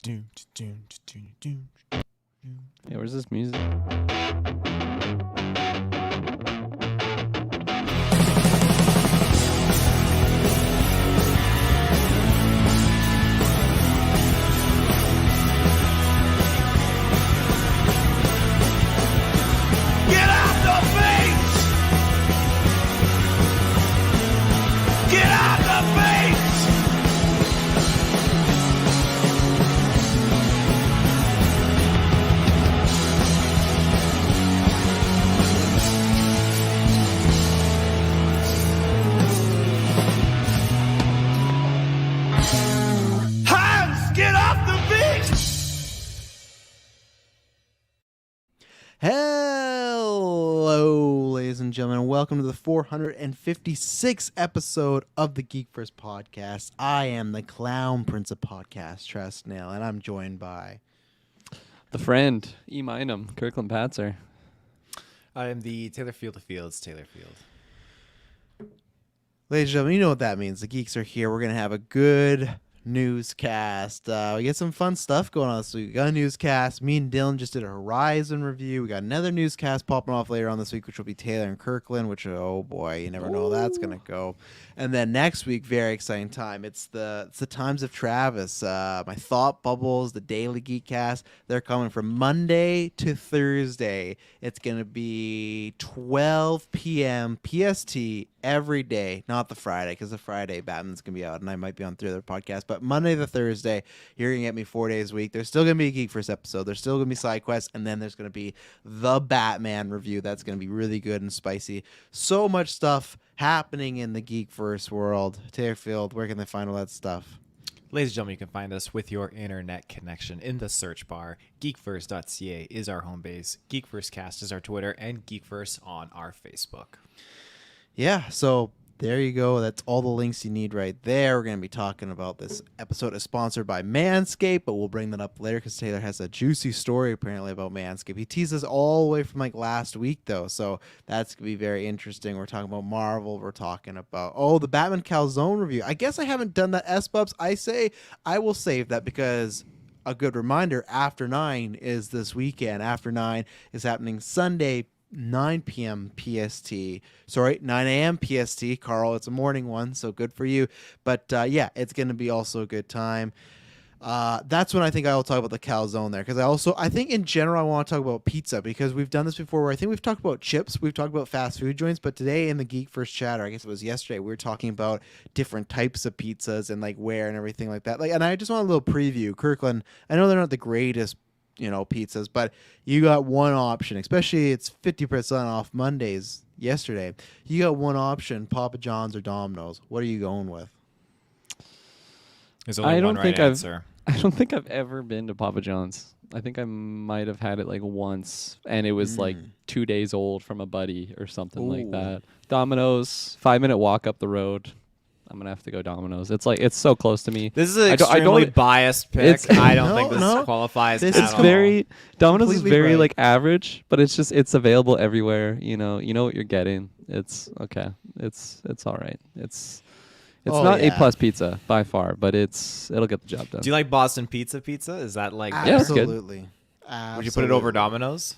Yeah, where's this music? Hello, ladies and gentlemen, and welcome to the 456th episode of the GeekVerse podcast. I am the Clown Prince of Podcast, Tress Nail, and I'm joined by The friend, E. Minum, Kirklin Patzer. I am the Taylor Field of Fields, Taylor Field. Ladies and gentlemen, you know what that means. The geeks are here. We're going to have a good newscast. We get some fun stuff going on this week. We got a newscast. Me and Dylan just did a Horizon review. We got another newscast popping off later on this week, which will be Taylor and Kirklin, which, oh boy, you never know how that's going to go. And then next week, very exciting time. It's the Times of Travis. My Thought Bubbles, the Daily Geekcast. They're coming from Monday to Thursday. It's going to be 12 p.m. PST every day, not the Friday, because the Friday Batman's going to be out, and I might be on 3 other podcasts. But Monday to Thursday, you're going to get me 4 days a week. There's still going to be a GeekVerse episode. There's still going to be side quests, and then there's going to be the Batman review. That's going to be really good and spicy. So much stuff happening in the GeekVerse world. Taylor Field, where can they find all that stuff? Ladies and gentlemen, you can find us with your internet connection in the search bar. GeekVerse.ca is our home base. GeekVerseCast is our Twitter, and GeekVerse on our Facebook. Yeah, so there you go. That's all the links you need right there. We're going to be talking about this episode is sponsored by Manscaped, but we'll bring that up later because Taylor has a juicy story apparently about Manscaped. He teased us all the way from like last week, though, so that's going to be very interesting. We're talking about Marvel. We're talking about, the Batman Calzone review. I guess I haven't done that, S-Bubs. I say I will save that because a good reminder, After 9 is this weekend. After 9 is happening Sunday, 9 p.m. PST. Sorry, 9 a.m. PST. Carl, it's a morning one, so good for you. But yeah, it's going to be also a good time. That's when I think I'll talk about the calzone there, because I think in general I want to talk about pizza, because we've done this before where I think we've talked about chips, we've talked about fast food joints, but today in the GeekVerse chatter, I guess it was yesterday, we were talking about different types of pizzas and like where and everything like that. Like, and I just want a little preview. Kirkland, I know they're not the greatest pizzas, but you got one option, especially it's 50% off Mondays yesterday. You got one option, Papa John's or Domino's. What are you going with? There's only one right answer. I don't think I've ever been to Papa John's. I think I might have had it like once, and it was like 2 days old from a buddy or something like that. Domino's, 5-minute walk up the road. I'm going to have to go Domino's. It's so close to me. This is an extremely biased pick. I don't think this qualifies at all. Domino's is very right. like average, but it's available everywhere. You know what you're getting. It's okay. It's all right. It's not A+ pizza by far, but it'll get the job done. Do you like Boston pizza? Is that like Absolutely. Would you put it over Domino's?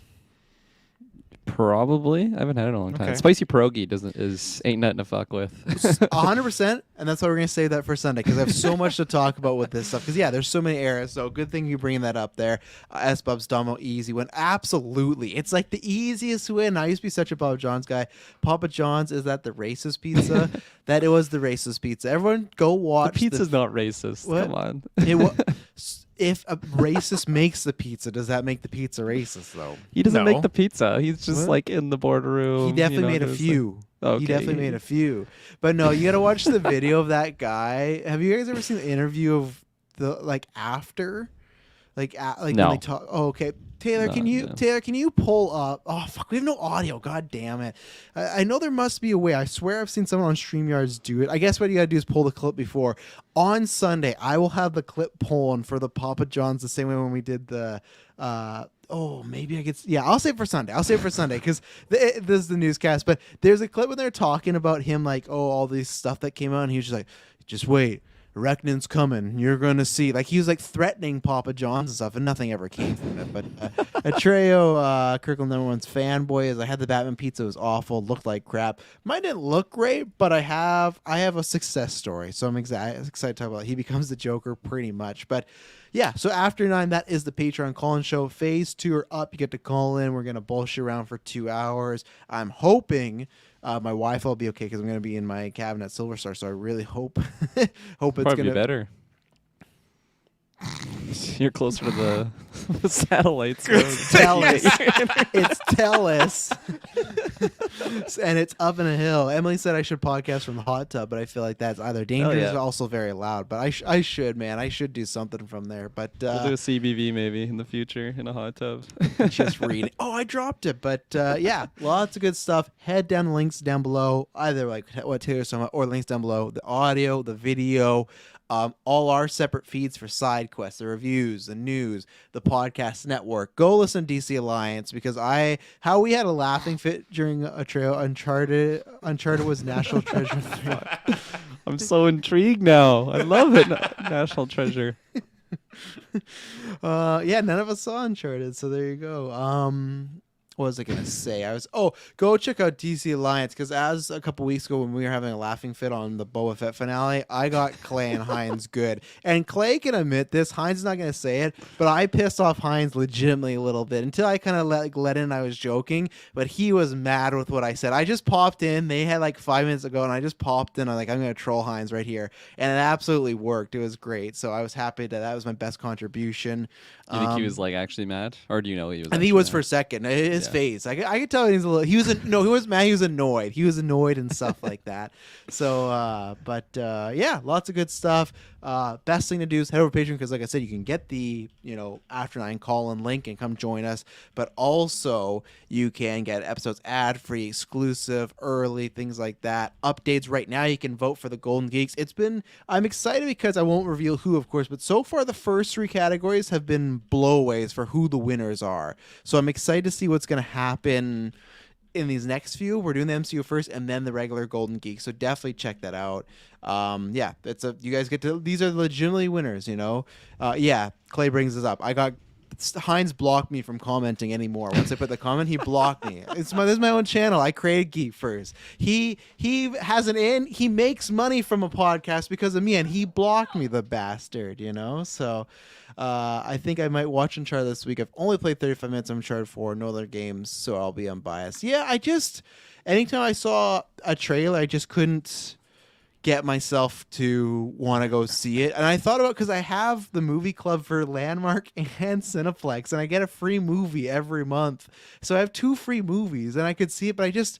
Probably. I haven't had it in a long time. Spicy pierogi ain't nothing to fuck with. 100%, and that's why we're gonna save that for Sunday, because I have so much to talk about with this stuff. Because there's so many eras. So good thing you bringing that up there. S-Bubs Domo easy win. Absolutely, it's like the easiest win. I used to be such a Papa John's guy. Papa John's, is that the racist pizza? That it was the racist pizza. Everyone go watch. The pizza's not racist. What? Come on. If a racist makes the pizza, does that make the pizza racist, though? He doesn't make the pizza. He's just like in the boardroom. He definitely made a few. He definitely made a few. But no, you got to watch the video of that guy. Have you guys ever seen the interview of the after? No. When they talk. Oh, okay. Taylor, can you pull up? Oh, fuck, we have no audio. God damn it. I know there must be a way. I swear I've seen someone on StreamYards do it. I guess what you got to do is pull the clip before. On Sunday, I will have the clip pulling for the Papa John's the same way when we did the maybe I get. Yeah, I'll save it for Sunday. Because this is the newscast. But there's a clip when they're talking about him, like, all this stuff that came out, and he was just like, just wait. reckoning's coming. You're gonna see. Like he was like threatening Papa John's and stuff, and nothing ever came from it. But Atreyo, Kirklin #1's fanboy is I had the Batman pizza. It was awful. Looked like crap. Mine didn't look great, but I have a success story. So I'm excited to talk about it. He becomes the Joker pretty much. But yeah, so after 9, that is the Patreon call-in show. Phase 2 are up. You get to call in. We're gonna bullshit around for 2 hours. I'm hoping. My Wi-Fi will be okay because I'm going to be in my cabin at Silver Star, so I really hope it's Probably going to be better. You're closer to the satellites. It's Telus. And it's up in a hill. Emily said I should podcast from the hot tub, but I feel like that's either dangerous or also very loud. But I should, man. I should do something from there. But we'll do a CBV maybe in the future in a hot tub. Just reading. Oh, I dropped it. But yeah, lots of good stuff. Head down the links down below, either like what Taylor's talking about or links down below. The audio, the video. All our separate feeds for side quests, the reviews, the news, the podcast network. Go listen to DC Alliance because how we had a laughing fit during a trail. Uncharted was National Treasure 3. I'm so intrigued now. I love it. National Treasure. Yeah, none of us saw Uncharted, so there you go. What was I gonna say? Go check out DC Alliance because as a couple weeks ago when we were having a laughing fit on the Boba Fett finale, I got Clay and Hines good, and Clay can admit this. Hines is not gonna say it, but I pissed off Hines legitimately a little bit until I kind of let in. I was joking, but he was mad with what I said. I just popped in. They had like 5 minutes ago, and I just popped in. I'm gonna troll Hines right here, and it absolutely worked. It was great. So I was happy that was my best contribution. You think he was like actually mad, or do you know he was? I think he was for a second. His face, I could tell he was a little. He was no, he was mad. He was annoyed. He was annoyed and stuff like that. So, yeah, lots of good stuff. Best thing to do is head over to Patreon because, like I said, you can get the After 9 call-in link and come join us. But also, you can get episodes ad-free, exclusive, early, things like that. Updates right now. You can vote for the Golden Geeks. I'm excited because I won't reveal who, of course, but so far the first 3 categories have been blowaways for who the winners are. So I'm excited to see what's going to happen in these next few. We're doing the MCU first and then the regular Golden Geek. So definitely check that out. Yeah, you guys get to, these are legitimately winners, yeah, Clay brings this up. Hines blocked me from commenting anymore. Once I put the comment, he blocked me. This is my own channel. I created GeekVerse. He has he makes money from a podcast because of me, and he blocked me, the bastard, So I think I might watch Uncharted this week. I've only played 35 minutes of Uncharted 4, no other games, so I'll be unbiased. Yeah, anytime I saw a trailer, I just couldn't get myself to want to go see it. And I thought about, because I have the movie club for Landmark and Cineplex, and I get a free movie every month. So I have 2 free movies, and I could see it, but I just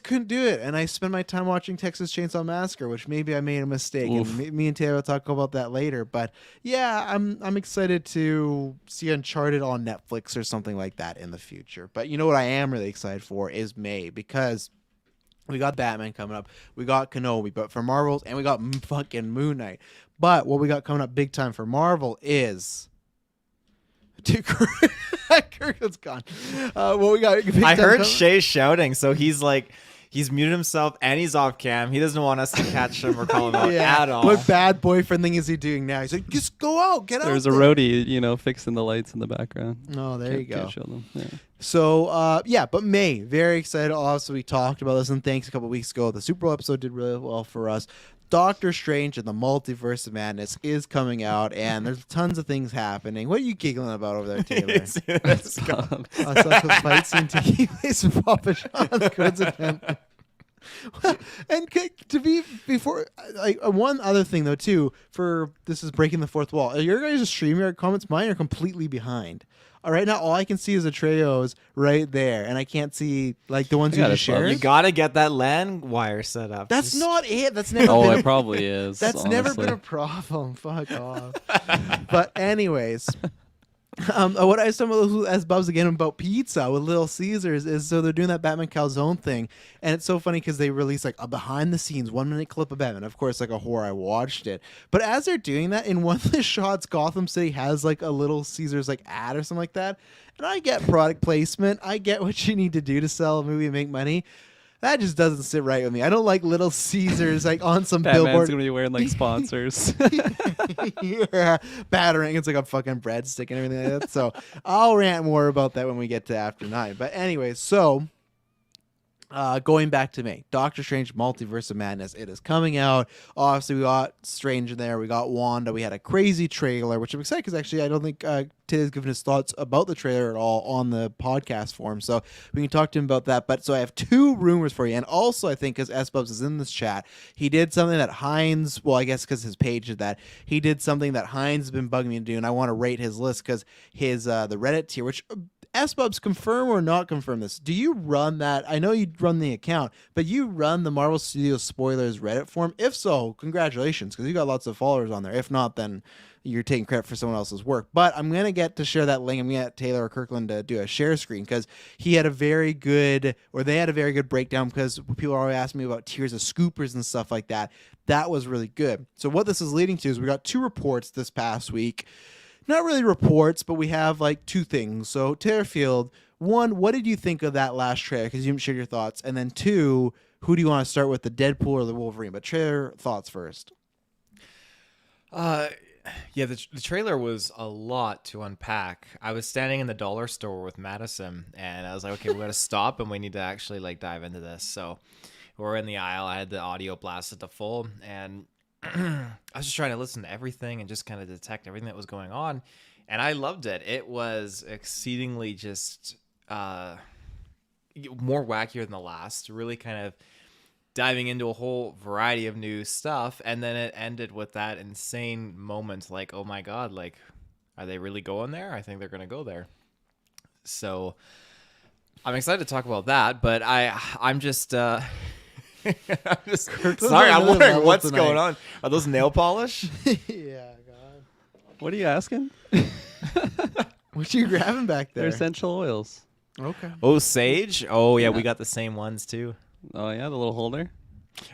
couldn't do it. And I spent my time watching Texas Chainsaw Massacre, which maybe I made a mistake. Oof. And me and Taylor will talk about that later. But yeah, I'm excited to see Uncharted on Netflix or something like that in the future. But you know what I am really excited for is May, because we got Batman coming up. We got Kenobi, but for Marvels, and we got fucking Moon Knight. But what we got coming up big time for Marvel is... Kirklin's gone. What we got? I heard Shay shouting, so he's muted himself and he's off cam. He doesn't want us to catch him or call him out at all. What bad boyfriend thing is he doing now? He's like, just go out, get out. There's a roadie, fixing the lights in the background. Oh, there you go. Show them. Yeah. So, but May, very excited. Also, we talked about this, and thanks a couple weeks ago. The Super Bowl episode did really well for us. Doctor Strange and the Multiverse of Madness is coming out, and there's tons of things happening. What are you giggling about over there, Taylor? Fight scene taking place in Papa John's coincidentally. And to be before, one other thing though too, for this is breaking the fourth wall. Are your guys' StreamYard comments? Mine are completely behind. All right, now all I can see is Atreyo's right there, and I can't see the ones you just shared. You gotta get that LAN wire set up. That's not it. That's never. It probably is. That's honestly. never been a problem. Fuck off. But anyways. What I stumbled as Bubs again about pizza with Little Caesars is so they're doing that Batman calzone thing, and it's so funny because they release a behind the scenes 1-minute clip of Batman. Of course, like a horror, I watched it, but as they're doing that, in one of the shots, Gotham City has a Little Caesars ad or something like that, and I get product placement, I get what you need to do to sell a movie and make money. That just doesn't sit right with me. I don't like Little Caesars like on some Batman's billboard. gonna be wearing like sponsors. Yeah, battering. It's like a fucking breadstick and everything like that. So I'll rant more about that when we get to After 9. But anyway, so going back to May, Doctor Strange Multiverse of Madness. It is coming out. Obviously, we got Strange in there. We got Wanda. We had a crazy trailer, which I'm excited because actually I don't think Ted's given his thoughts about the trailer at all on the podcast form. So we can talk to him about that. But so I have two rumors for you. And also, I think because S-Bubs is in this chat, he did something that Hines, well, I guess because his page did that, he did something that Hines has been bugging me to do. And I want to rate his list because his the Reddit tier, which S-Bubs, confirm or not confirm this. Do you run that? I know you run the account, but you run the Marvel Studios Spoilers Reddit forum? If so, congratulations, because you got lots of followers on there. If not, then you're taking credit for someone else's work. But I'm going to get to share that link. I'm going to get Taylor or Kirkland to do a share screen because they had a very good breakdown because people are always asking me about tiers of scoopers and stuff like that. That was really good. So what this is leading to is we got two reports this past week. Not really reports, but we have like two things. So, Taylorfield, one, what did you think of that last trailer? Because you haven't shared your thoughts. And then two, who do you want to start with, the Deadpool or the Wolverine? But trailer thoughts first. Yeah, the trailer was a lot to unpack. I was standing in the dollar store with Madison, and I was like, okay, we got to stop, and we need to actually like dive into this. So we're in the aisle. I had the audio blasted to full, and I was just trying to listen to everything and just kind of detect everything that was going on. And I loved it. It was exceedingly just more wackier than the last, really kind of diving into a whole variety of new stuff. And then it ended with that insane moment like, oh my God, like, are they really going there? I think they're going to go there. So I'm excited to talk about that, but I'm just... sorry, I'm wondering what's going on. Are those nail polish? Yeah, God. What are you asking? What you grabbing back there? They're essential oils. Okay. Oh, sage? Oh, yeah, we got the same ones too. Oh yeah, the little holder.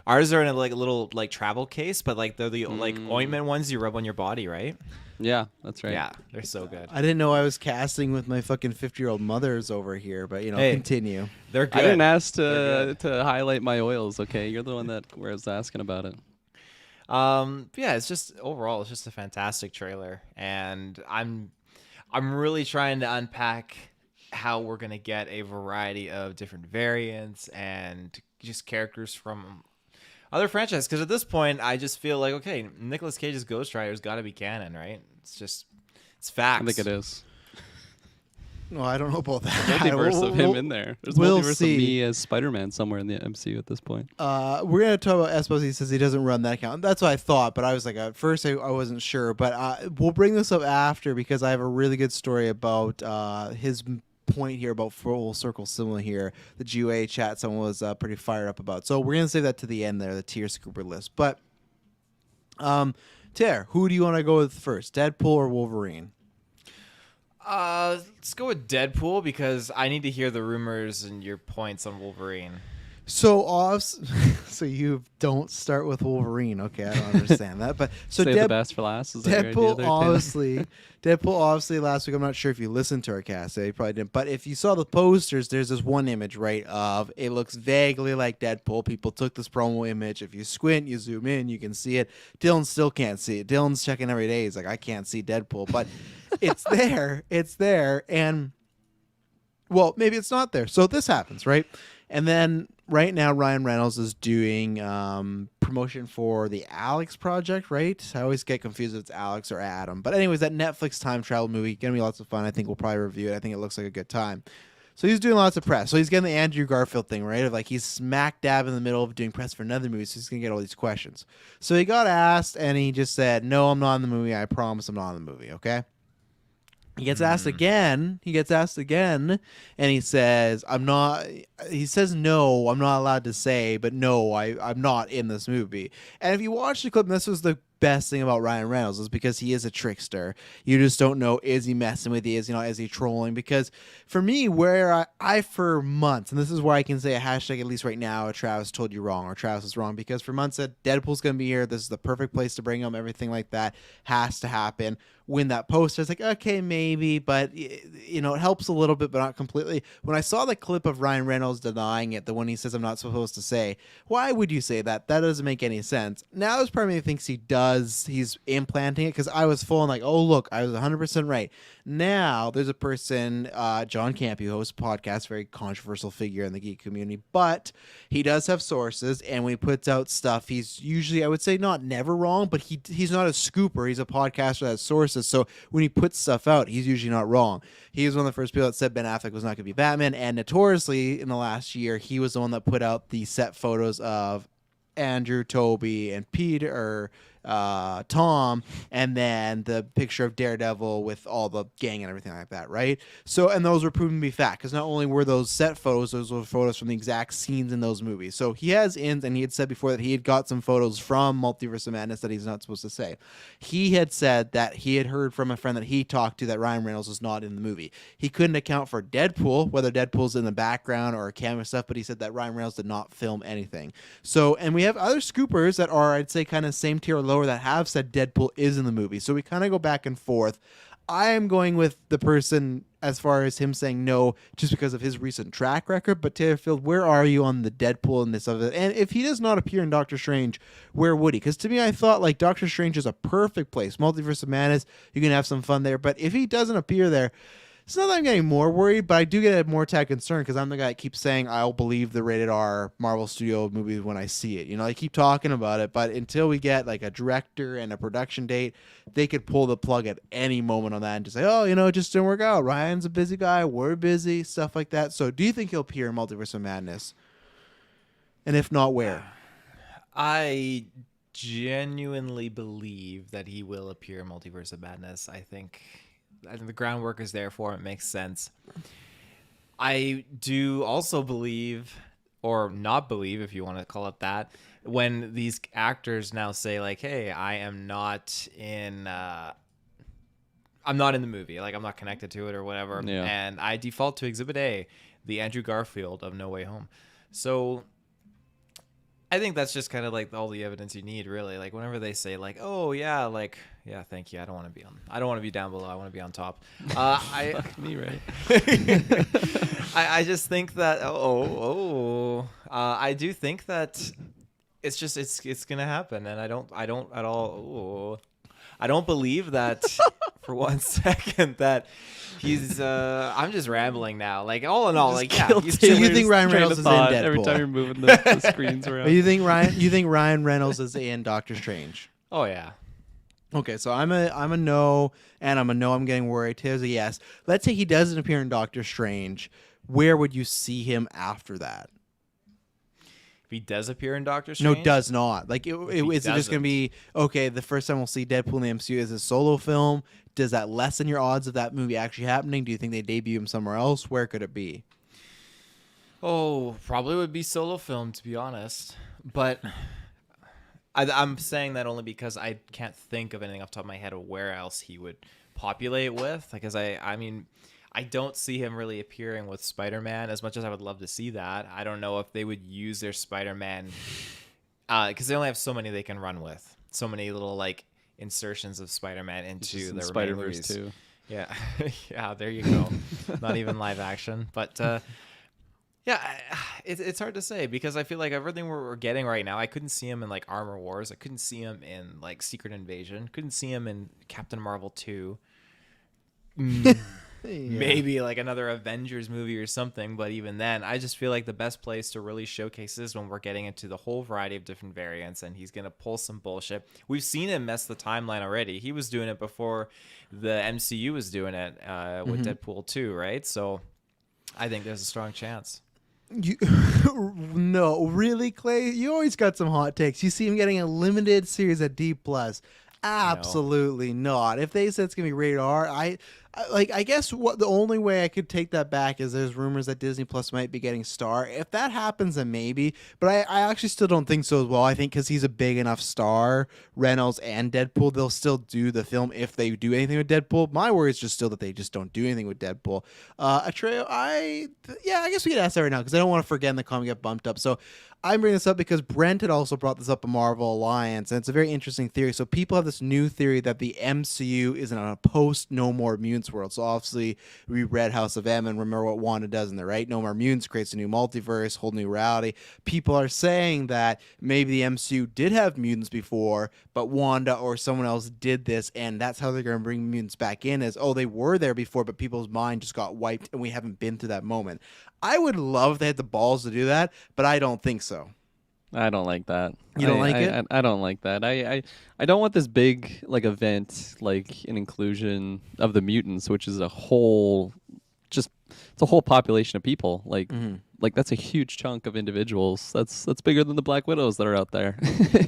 Ours are in a little travel case, but like they're the like ointment ones you rub on your body, right? Yeah, that's right. Yeah, they're so good. I didn't know I was casting with my fucking 50-year-old mothers over here, but Hey. continue. They're good. I didn't ask to highlight my oils. Okay, you're the one that was asking about it. Yeah, it's just overall, it's just a fantastic trailer, and I'm really trying to unpack how we're gonna get a variety of different variants and just characters from other franchises. Because at this point, I just feel like, okay, Nicolas Cage's Ghost Rider's got to be canon, right? It's facts. I think it is. No, I don't know about that. Multiverse of him in there. There's we'll multiverse see. of me as Spider-Man somewhere in the MCU at this point. We're gonna talk about Espos. He says he doesn't run that account. That's what I thought, but I was like, at first I wasn't sure. But we'll bring this up after because I have a really good story about his point here about full circle cinema here. The GUA chat someone was pretty fired up about. So we're gonna save that to the end there, the tier scooper list. But Tare, who do you want to go with first, Deadpool or Wolverine? Let's go with Deadpool because I need to hear the rumors and your points on Wolverine. So so you don't start with Wolverine. Okay, I don't understand that. But so Save the best for last. Is that your idea Deadpool there, Taylor? obviously last week. I'm not sure if you listened to our cast. You probably didn't. But if you saw the posters, there's this one image, right, of it looks vaguely like Deadpool. People took this promo image. If you squint, you zoom in, you can see it. Dylan still can't see it. Dylan's checking every day. He's like, I can't see Deadpool, but it's there. It's there. And well, maybe it's not there. So this happens, right? And then right now, Ryan Reynolds is doing promotion for the Alex Project, right? I always get confused if it's Alex or Adam. But anyways, that Netflix time travel movie, going to be lots of fun. I think we'll probably review it. I think it looks like a good time. So he's doing lots of press. So he's getting the Andrew Garfield thing, right? Of like he's smack dab in the middle of doing press for another movie, so he's going to get all these questions. So he got asked, and he just said, no, I'm not in the movie. I promise I'm not in the movie, okay? He gets asked again. And he says, I'm not. He says, no, I'm not allowed to say, but no, I'm not in this movie. And if you watch the clip, and this was the best thing about Ryan Reynolds, is because he is a trickster. You just don't know, is he messing with you? Is he not? Is he trolling? Because for me, where I for months, and this is where I can say a hashtag, at least right now, Travis told you wrong, or Travis is wrong, because for months said Deadpool's going to be here. This is the perfect place to bring him. Everything like that has to happen. When that poster, it's like, okay, maybe. maybe, but you know, it helps a little bit, but not completely. When I saw the clip of Ryan Reynolds denying it, the one he says I'm not supposed to say, why would you say that? That doesn't make any sense. Now there's part of me that thinks he does. He's implanting it, because I was full and like, oh look, I was 100% right. Now there's a person, John Camp, who hosts a podcast, very controversial figure in the geek community, but he does have sources, and when he puts out stuff, he's usually, I would say, not never wrong, but he's not a scooper. He's a podcaster that has sources, so when he puts stuff out, he's usually not wrong. He was one of the first people that said Ben Affleck was not going to be Batman, and notoriously in the last year, he was the one that put out the set photos of Andrew, Toby, and Peter, Tom, and then the picture of Daredevil with all the gang and everything like that, right? So, and those were proven to be fact, because not only were those set photos, those were photos from the exact scenes in those movies. So he has ins, and he had said before that he had got some photos from Multiverse of Madness that he's not supposed to say. He had said that he had heard from a friend that he talked to that Ryan Reynolds was not in the movie. He couldn't account for Deadpool, whether Deadpool's in the background or camera stuff, but he said that Ryan Reynolds did not film anything. So, and we have other scoopers that are, I'd say, kind of same tier or lower that have said Deadpool is in the movie. So we kind of go back and forth. I am going with the person as far as him saying no just because of his recent track record. But Taylor Field, where are you on the Deadpool and this of it? And if he does not appear in Doctor Strange, where would he? Because to me, I thought like Doctor Strange is a perfect place. Multiverse of Madness, you can have some fun there. But if he doesn't appear there, it's not that I'm getting more worried, but I do get a more tad concerned, because I'm the guy that keeps saying I'll believe the rated R Marvel Studio movie when I see it. You know, I keep talking about it, but until we get like a director and a production date, they could pull the plug at any moment on that and just say, oh, you know, it just didn't work out. Ryan's a busy guy. We're busy. Stuff like that. So do you think he'll appear in Multiverse of Madness? And if not, where? I genuinely believe that he will appear in Multiverse of Madness. I think the groundwork is there for it. It makes sense. I do also believe, or not believe, if you want to call it that, when these actors now say like, hey, I'm not in the movie, like I'm not connected to it or whatever. Yeah. And I default to Exhibit A, the Andrew Garfield of No Way Home. So I think that's just kind of like all the evidence you need, really. Like whenever they say like, oh yeah, like, yeah, thank you. I don't want to be down below. I want to be on top. Fuck me, right? I just think that, I do think that it's just, it's going to happen. And I don't at all. I don't believe that for 1 second that he's I'm just rambling now. Like all in all, like yeah. So you think Ryan Reynolds is in Deadpool? Every time you're moving the screens around. You think Ryan Reynolds is in Doctor Strange? Oh yeah. Okay, so I'm a no, and I'm a no. I'm getting worried. Taylor's a yes. Let's say he doesn't appear in Doctor Strange. Where would you see him after that? If he does appear in Doctor Strange? No, does not. Like, is it just going to be, okay, the first time we'll see Deadpool in the MCU is a solo film? Does that lessen your odds of that movie actually happening? Do you think they debut him somewhere else? Where could it be? Oh, probably would be solo film, to be honest. But I'm saying that only because I can't think of anything off the top of my head of where else he would populate with. Because I mean, I don't see him really appearing with Spider-Man as much as I would love to see that. I don't know if they would use their Spider-Man because they only have so many they can run with. So many little like insertions of Spider-Man into their Spider-Verse too. Yeah, yeah. There you go. Not even live action, but yeah, it's hard to say because I feel like everything we're getting right now, I couldn't see him in like Armor Wars. I couldn't see him in like Secret Invasion. Couldn't see him in Captain Marvel 2. Yeah. Maybe like another Avengers movie or something, but even then, I just feel like the best place to really showcase is when we're getting into the whole variety of different variants, and he's gonna pull some bullshit. We've seen him mess the timeline already. He was doing it before the MCU was doing it with Deadpool 2, right? So I think there's a strong chance. No, really, Clay? You always got some hot takes. You see him getting a limited series at D+. Absolutely not. If they said it's gonna be rated R, I guess what the only way I could take that back is there's rumors that Disney Plus might be getting Star. If that happens, then maybe. But I actually still don't think so as well. I think because he's a big enough star, Reynolds and Deadpool, they'll still do the film if they do anything with Deadpool. My worry is just still that they just don't do anything with Deadpool. Atreyo, I guess we could ask that right now because I don't want to forget and the comment get bumped up. So I'm bringing this up because Brent had also brought this up in Marvel Alliance, and it's a very interesting theory. So people have this new theory that the MCU is in a post No More Mutants mutants world. So obviously we read House of M and remember what Wanda does in there, right? No more mutants creates a new multiverse, whole new reality. People are saying that maybe the MCU did have mutants before, but Wanda or someone else did this, and that's how they're going to bring mutants back in as, oh, they were there before, but people's mind just got wiped and we haven't been through that moment. I would love if they had the balls to do that, but I don't think so. I don't like that. You don't like it? I don't like that. I don't want this big like event, like an inclusion of the mutants, which is a whole, just it's a whole population of people. Like that's a huge chunk of individuals. That's bigger than the Black Widows that are out there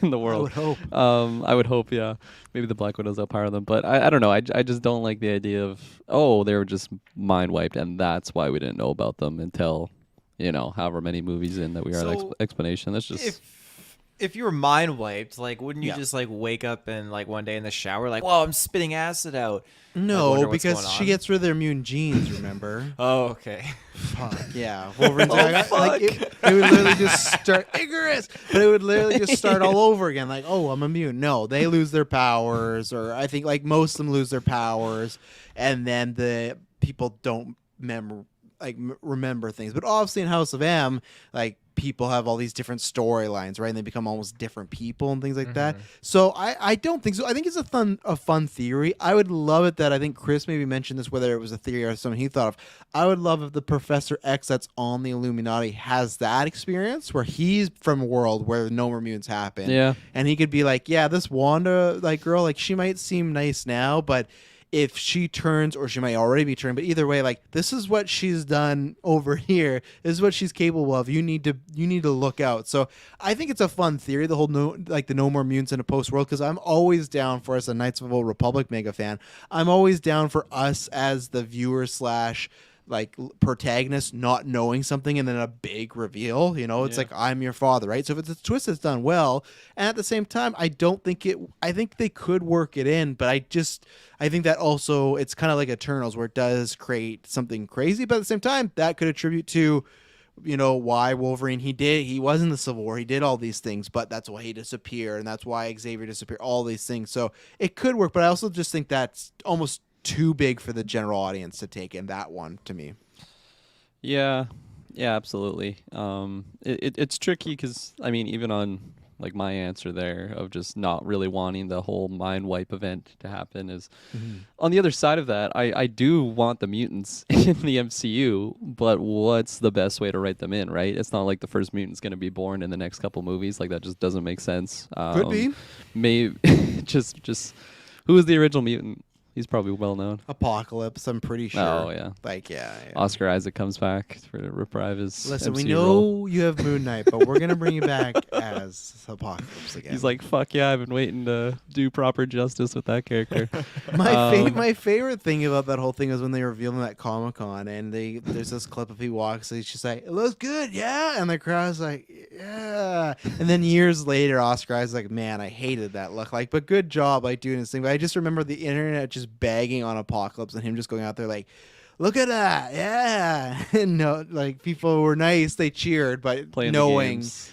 in the world. I would hope. I would hope, yeah. Maybe the Black Widows outpower them, but I don't know. I just don't like the idea of, oh, they were just mind wiped, and that's why we didn't know about them until, however many movies in that we are So, explanation. That's just if you were mind wiped, like, wouldn't you Yeah. just like wake up and like one day in the shower, like, whoa, I'm spitting acid out? I No, wonder what's because going she on. gets rid of their mutant genes, remember? Oh, okay. Fuck, yeah. Wolverine's Oh, like, it would literally just start Icarus, but it would literally just start all over again. Like, oh, I'm immune. No, they lose their powers, or I think like most of them lose their powers, and then the people don't remember things. But obviously in House of M, like people have all these different storylines, right? And they become almost different people and things like that. So I don't think so. I think it's a fun theory. I would love it that I think Chris maybe mentioned this, whether it was a theory or something he thought of. I would love if the Professor X that's on the Illuminati has that experience where he's from a world where no more mutants happen. Yeah. And he could be like, yeah, this Wanda girl, like she might seem nice now, but if she turns, or she might already be turned, but either way, like this is what she's done over here. This is what she's capable of. You need to look out. So I think it's a fun theory, the whole the no more mutants in a post world, because I'm always down for, as a Knights of the Old Republic mega fan, I'm always down for us as the viewer slash protagonist not knowing something and then a big reveal. It's like, I'm your father, right? So if it's a twist that's done well, and at the same time, I think they could work it in, but I think that also it's kind of like Eternals, where it does create something crazy, but at the same time that could attribute to why Wolverine, he was in the Civil War, he did all these things, but that's why he disappeared, and that's why Xavier disappeared, all these things. So it could work, but I also just think that's almost too big for the general audience to take in, that one, to me. Yeah, absolutely. It's tricky because, I mean, even on like my answer there of just not really wanting the whole mind wipe event to happen is, on the other side of that, I do want the mutants in the MCU, but what's the best way to write them in, right? It's not like the first mutant's going to be born in the next couple movies. Like, that just doesn't make sense. Could be. Maybe just who was the original mutant? He's probably well known. Apocalypse, I'm pretty sure. Oh, yeah. Yeah. Oscar Isaac comes back to reprieve his Listen, MC we know role. you have Moon Knight, but we're gonna bring you back as Apocalypse again. He's like, fuck yeah, I've been waiting to do proper justice with that character. my favorite thing about that whole thing is when they reveal him at Comic-Con, and there's this clip of he walks, and he's just like, it looks good, yeah, and the crowd's like, yeah, and then years later, Oscar Isaac's like, man, I hated that look, like, but good job, like, doing this thing. But I just remember the internet just bagging on Apocalypse and him just going out there like, look at that, yeah. And no, like, people were nice, they cheered, but Playing the knowing, games.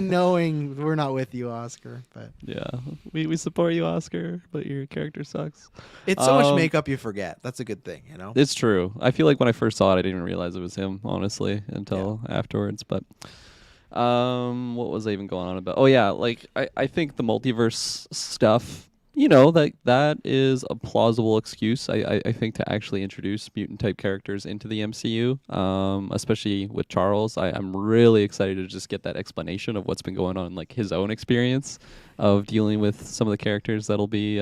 knowing we're not with you, Oscar. But Yeah, we support you, Oscar, but your character sucks. it's so much makeup you forget. That's a good thing, It's true. I feel like when I first saw it, I didn't even realize it was him, honestly, until afterwards. But what was I even going on about? Oh yeah, like I think the multiverse stuff, that is a plausible excuse. I think to actually introduce mutant type characters into the MCU, especially with Charles. I'm really excited to just get that explanation of what's been going on, like his own experience of dealing with some of the characters that'll be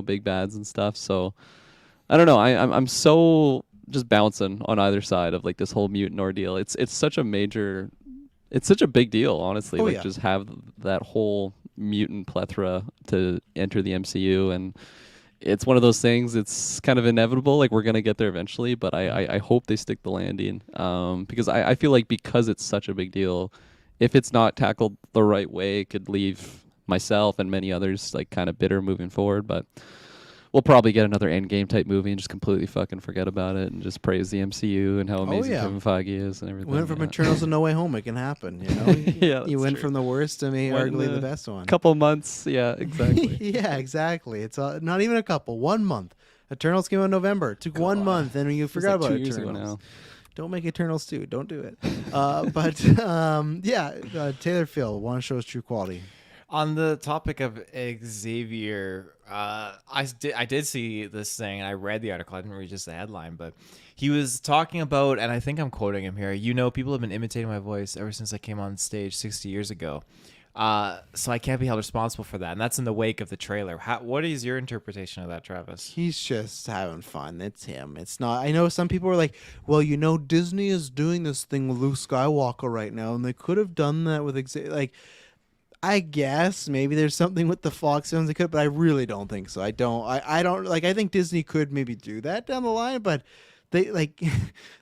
big bads and stuff. So I don't know. I'm so just bouncing on either side of like this whole mutant ordeal. It's such a big deal, honestly. Just have that whole mutant plethora to enter the MCU, and it's one of those things, it's kind of inevitable, like we're gonna get there eventually, but I hope they stick the landing, because I feel like because it's such a big deal, if it's not tackled the right way, it could leave myself and many others like kind of bitter moving forward. But we'll probably get another Endgame type movie and just completely fucking forget about it and just praise the MCU and how amazing Kevin Feige is and everything. Went from Eternals to No Way Home. It can happen, Yeah, you went true. from the worst to me, arguably the best one. Couple months, yeah, exactly. Yeah, exactly. It's not even a couple. 1 month. Eternals came out in November. It took 1 month, and you forgot like about 2 years ago Eternals. now. Don't make Eternals 2. Don't do it. Taylor Phil, want to show us true quality. On the topic of Xavier, I did see this thing, and I read the article. I didn't read just the headline, but he was talking about, and I think I'm quoting him here, people have been imitating my voice ever since I came on stage 60 years ago. So I can't be held responsible for that. And that's in the wake of the trailer. What is your interpretation of that, Travis? He's just having fun. It's him. It's not. I know some people are like, well, Disney is doing this thing with Luke Skywalker right now, and they could have done that with like. I guess maybe there's something with the Fox films they could, but I really don't think so. I don't like. I think Disney could maybe do that down the line, but they like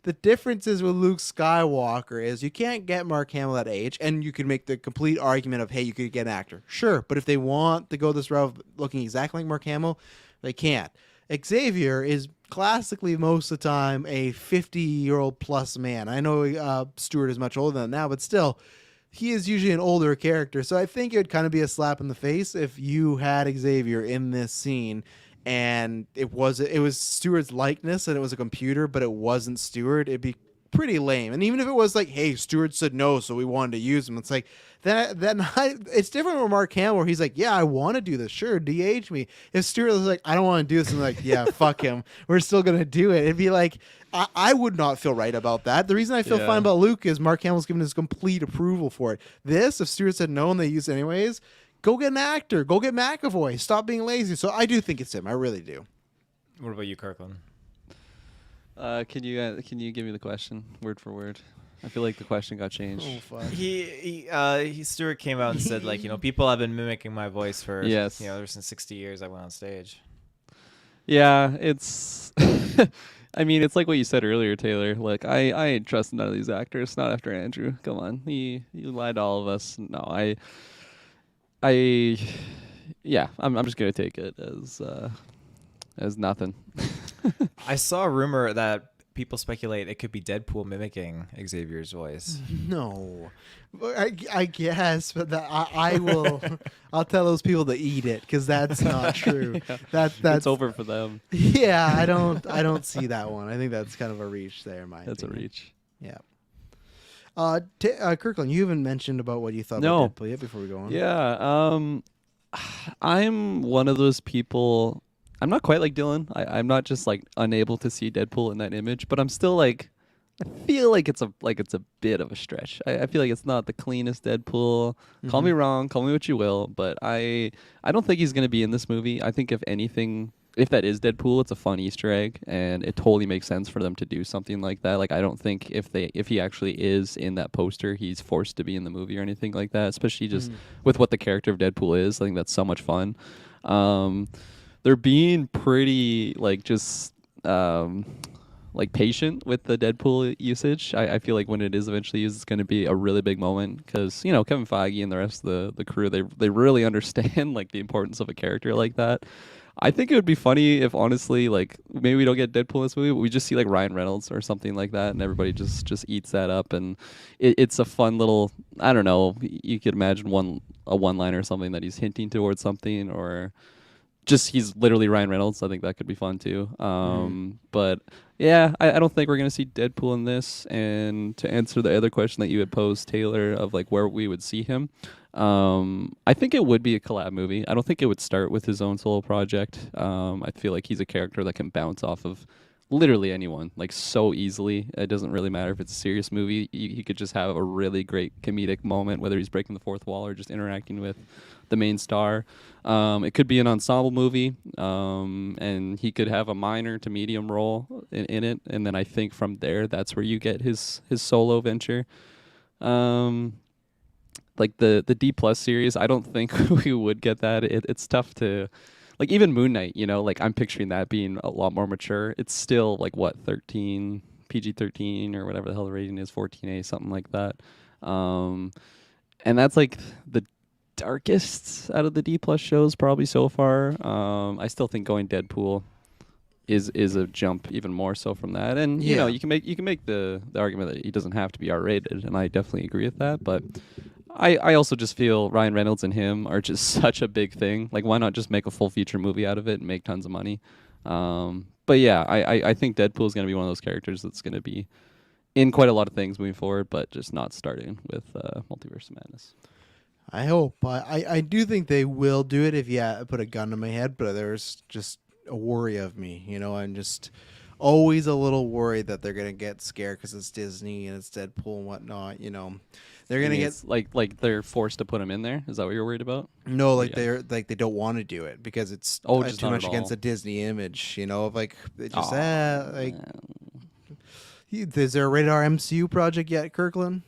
the differences with Luke Skywalker is you can't get Mark Hamill that age, and you could make the complete argument of, hey, you could get an actor, sure, but if they want to go this route of looking exactly like Mark Hamill, they can't. Xavier is classically most of the time a 50-year-old plus man. I know Stewart is much older than that now, but still. He is usually an older character, so I think it would kind of be a slap in the face if you had Xavier in this scene and it was Stewart's likeness and it was a computer, but it wasn't Stewart. It'd be pretty lame. And even if it was like, hey, Stewart said no, so we wanted to use him, it's like it's different with Mark Hamill where he's like, yeah, I want to do this, sure, DH me. If Stewart was like, I don't want to do this, and like, yeah, fuck him, we're still gonna do it. It'd be like, I would not feel right about that. The reason I feel fine about Luke is Mark Hamill's given his complete approval for it. This, if Stewart said no and they use it anyways, go get an actor. Go get McAvoy. Stop being lazy. So I do think it's him. I really do. What about you, Kirklin? Can you give me the question word for word? I feel like the question got changed. Oh fuck. Stuart came out and said people have been mimicking my voice for yes. Ever since 60 years I went on stage. Yeah, it's I mean, it's like what you said earlier, Taylor. Like, I ain't trusting none of these actors. Not after Andrew. Come on, he lied to all of us. No, I'm just gonna take it as nothing. I saw a rumor that people speculate it could be Deadpool mimicking Xavier's voice. No, I guess, but I will. I'll tell those people to eat it because that's not true. Yeah. That's it's over for them. Yeah, I don't see that one. I think that's kind of a reach there. That's opinion. a reach. Yeah. Kirkland, you haven't mentioned about what you thought about Deadpool yet before we go on. Yeah. I'm one of those people. I'm not quite like Dylan. I'm not just like unable to see Deadpool in that image, but I'm still like, I feel like it's a bit of a stretch. I feel like it's not the cleanest Deadpool. Mm-hmm. Call me wrong, call me what you will, but I don't think he's gonna be in this movie. I think if anything, if that is Deadpool, it's a fun Easter egg, and it totally makes sense for them to do something like that. Like I don't think if he actually is in that poster, he's forced to be in the movie or anything like that. Especially just with what the character of Deadpool is. I think that's so much fun. They're being pretty like just like patient with the Deadpool usage. I feel like when it is eventually used, it's going to be a really big moment because Kevin Feige and the rest of the crew they really understand like the importance of a character like that. I think it would be funny if honestly like maybe we don't get Deadpool in this movie, but we just see like Ryan Reynolds or something like that, and everybody just eats that up, and it's a fun little, I don't know, you could imagine a one-liner or something that he's hinting towards something, or just he's literally Ryan Reynolds. I think that could be fun too. But yeah, I don't think we're gonna see Deadpool in this. And to answer the other question that you had posed, Taylor, of like where we would see him, I think it would be a collab movie. I don't think it would start with his own solo project. I feel like he's a character that can bounce off of literally anyone, like so easily. It doesn't really matter if it's a serious movie. He could just have a really great comedic moment, whether he's breaking the fourth wall or just interacting with the main star. It could be an ensemble movie, and he could have a minor to medium role in it, and then I think from there that's where you get his solo venture. Like the D+ series, I don't think we would get that. It's tough to, like, even Moon Knight, like I'm picturing that being a lot more mature. It's still like what, 13, PG-13 or whatever the hell the rating is, 14A, something like that. And that's like the darkest out of the D+ shows probably so far. I still think going Deadpool is a jump even more so from that. And you know, you can make the argument that he doesn't have to be R-rated, and I definitely agree with that, but I also just feel Ryan Reynolds and him are just such a big thing. Like, why not just make a full feature movie out of it and make tons of money? But yeah, I think Deadpool is going to be one of those characters that's going to be in quite a lot of things moving forward, but just not starting with Multiverse of Madness. I hope. I do think they will do it if I put a gun to my head, but there's just a worry of me. I'm just always a little worried that they're going to get scared because it's Disney and it's Deadpool and whatnot. They're going to get like they're forced to put him in there. Is that what you're worried about? no, like they don't want to do it because it's just too not much at against all. the Disney image. Of like it just is there a rated R MCU project yet, Kirklin?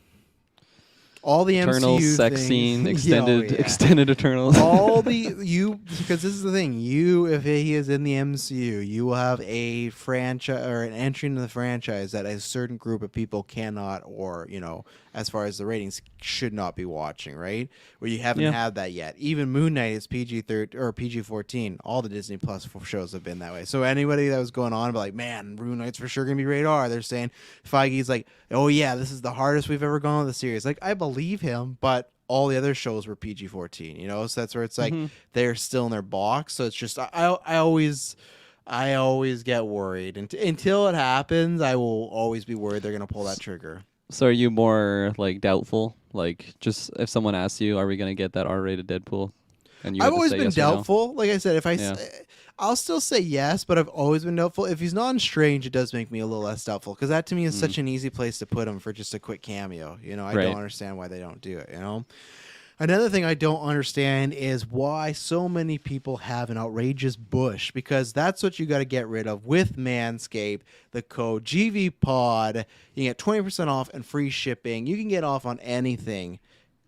All the Eternals, MCU sex things. scene, Yeah, extended Eternals. all the because this is the thing. If he is in the MCU, you will have a franchise or an entry into the franchise that a certain group of people cannot, or as far as the ratings, should not be watching. Right? Where you haven't had that yet. Even Moon Knight is PG-13 or PG-14. All the Disney Plus shows have been that way. So anybody that was going on about like, man, Moon Knight's for sure gonna be rated R. They're saying Feige's like, oh yeah, this is the hardest we've ever gone with the series. Like I believe him, but all the other shows were PG-14, so that's where it's like they're still in their box. So it's just I always get worried until it happens. I will always be worried they're gonna pull that trigger. So are you more like doubtful? Like just if someone asks you, are we going to get that R-rated Deadpool? And I've always been yes or no? doubtful. Like I said, I'll still say yes, but I've always been doubtful. If he's not in Strange, it does make me a little less doubtful because that to me is such an easy place to put him for just a quick cameo. I don't understand why they don't do it. Another thing I don't understand is why so many people have an outrageous bush, because that's what you got to get rid of with Manscaped. The code GVPOD, you get 20% off and free shipping. You can get off on anything.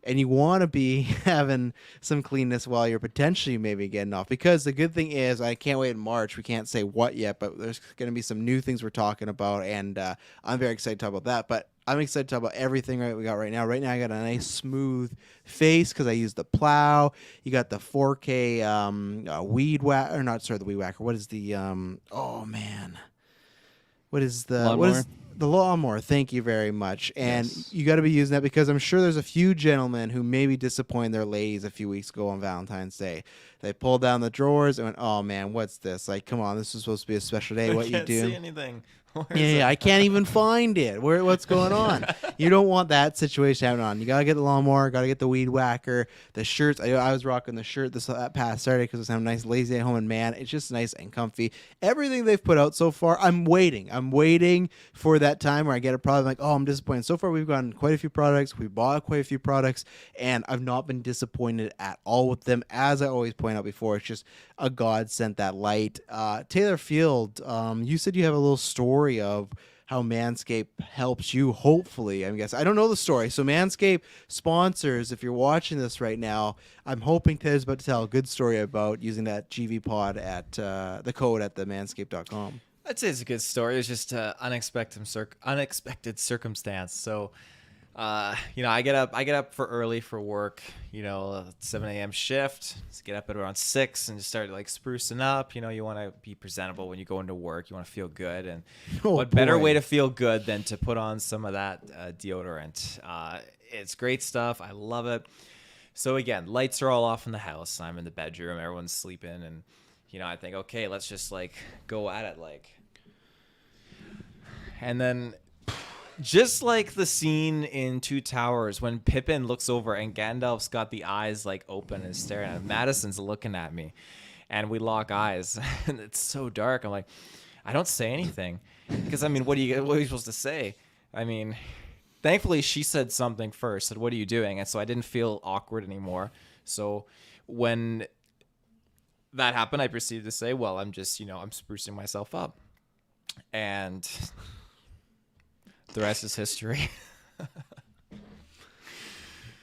And you want to be having some cleanness while you're potentially maybe getting off. Because the good thing is, I can't wait in March. We can't say what yet, but there's going to be some new things we're talking about. And I'm very excited to talk about that. But I'm excited to talk about everything we got right now. Right now, I got a nice smooth face because I use the plow. You got the 4K weed whacker. Or not, sorry, the weed whacker. What is the, oh man. What is the, lawnmower? what is the lawnmower? Thank you very much. And you got to be using that because I'm sure there's a few gentlemen who maybe disappointed their ladies a few weeks ago on Valentine's Day. They pulled down the drawers and went, "Oh man, what's this? Like, come on, this is supposed to be a special day. What you do?" I can't see anything. Yeah, I can't even find it. What's going on? You don't want that situation happening on. You gotta get the lawnmower, gotta get the weed whacker, the shirts. I was rocking the shirt this past Saturday because I was having a nice lazy at home, and man, it's just nice and comfy. Everything they've put out so far, I'm waiting for that time where I get a product like, oh, I'm disappointed. So far, we've gotten quite a few products. We bought quite a few products, and I've not been disappointed at all with them. As I always point out before, it's just a godsend, that light. Taylor Field, you said you have a little story of how Manscaped helps you, hopefully. I guess I don't know the story. So Manscaped sponsors, if you're watching this right now, I'm hoping Taylor's about to tell a good story about using that GVPOD at the code at the manscaped.com. I'd say it's a good story. It's just unexpected circumstance. So I get up for early for work, 7 a.m. shift. Just get up at around 6 and just start like sprucing up. You want to be presentable when you go into work. You want to feel good. And what better way to feel good than to put on some of that deodorant? It's great stuff. I love it. So again, lights are all off in the house. I'm in the bedroom. Everyone's sleeping. And, I think, okay, let's just like go at it. And then just like the scene in Two Towers when Pippin looks over and Gandalf's got the eyes like open and staring at him. Madison's looking at me and we lock eyes and it's so dark. I'm like, I don't say anything because what are you supposed to say? Thankfully she said something first, said, "What are you doing?" And so I didn't feel awkward anymore. So when that happened, I proceeded to say, well, I'm just, I'm sprucing myself up. And the rest is history.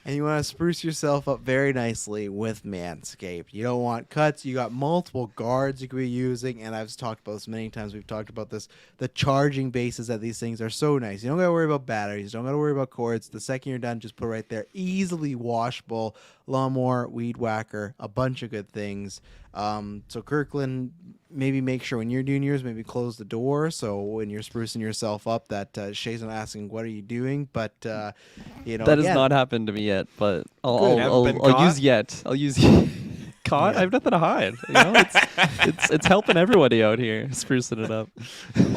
And you want to spruce yourself up very nicely with Manscaped. You don't want cuts. You got multiple guards you could be using. And I've talked about this many times. We've talked about this. The charging bases of these things are so nice. You don't got to worry about batteries. You don't got to worry about cords. The second you're done, just put it right there. Easily washable. Lawnmower, weed whacker, a bunch of good things. So Kirklin, maybe make sure when you're doing yours, maybe close the door. So when you're sprucing yourself up, that Shay's not asking, "What are you doing?" But that has not happened to me yet. But I'll use yet. caught. Yeah. I have nothing to hide. You know, it's helping everybody out here, sprucing it up.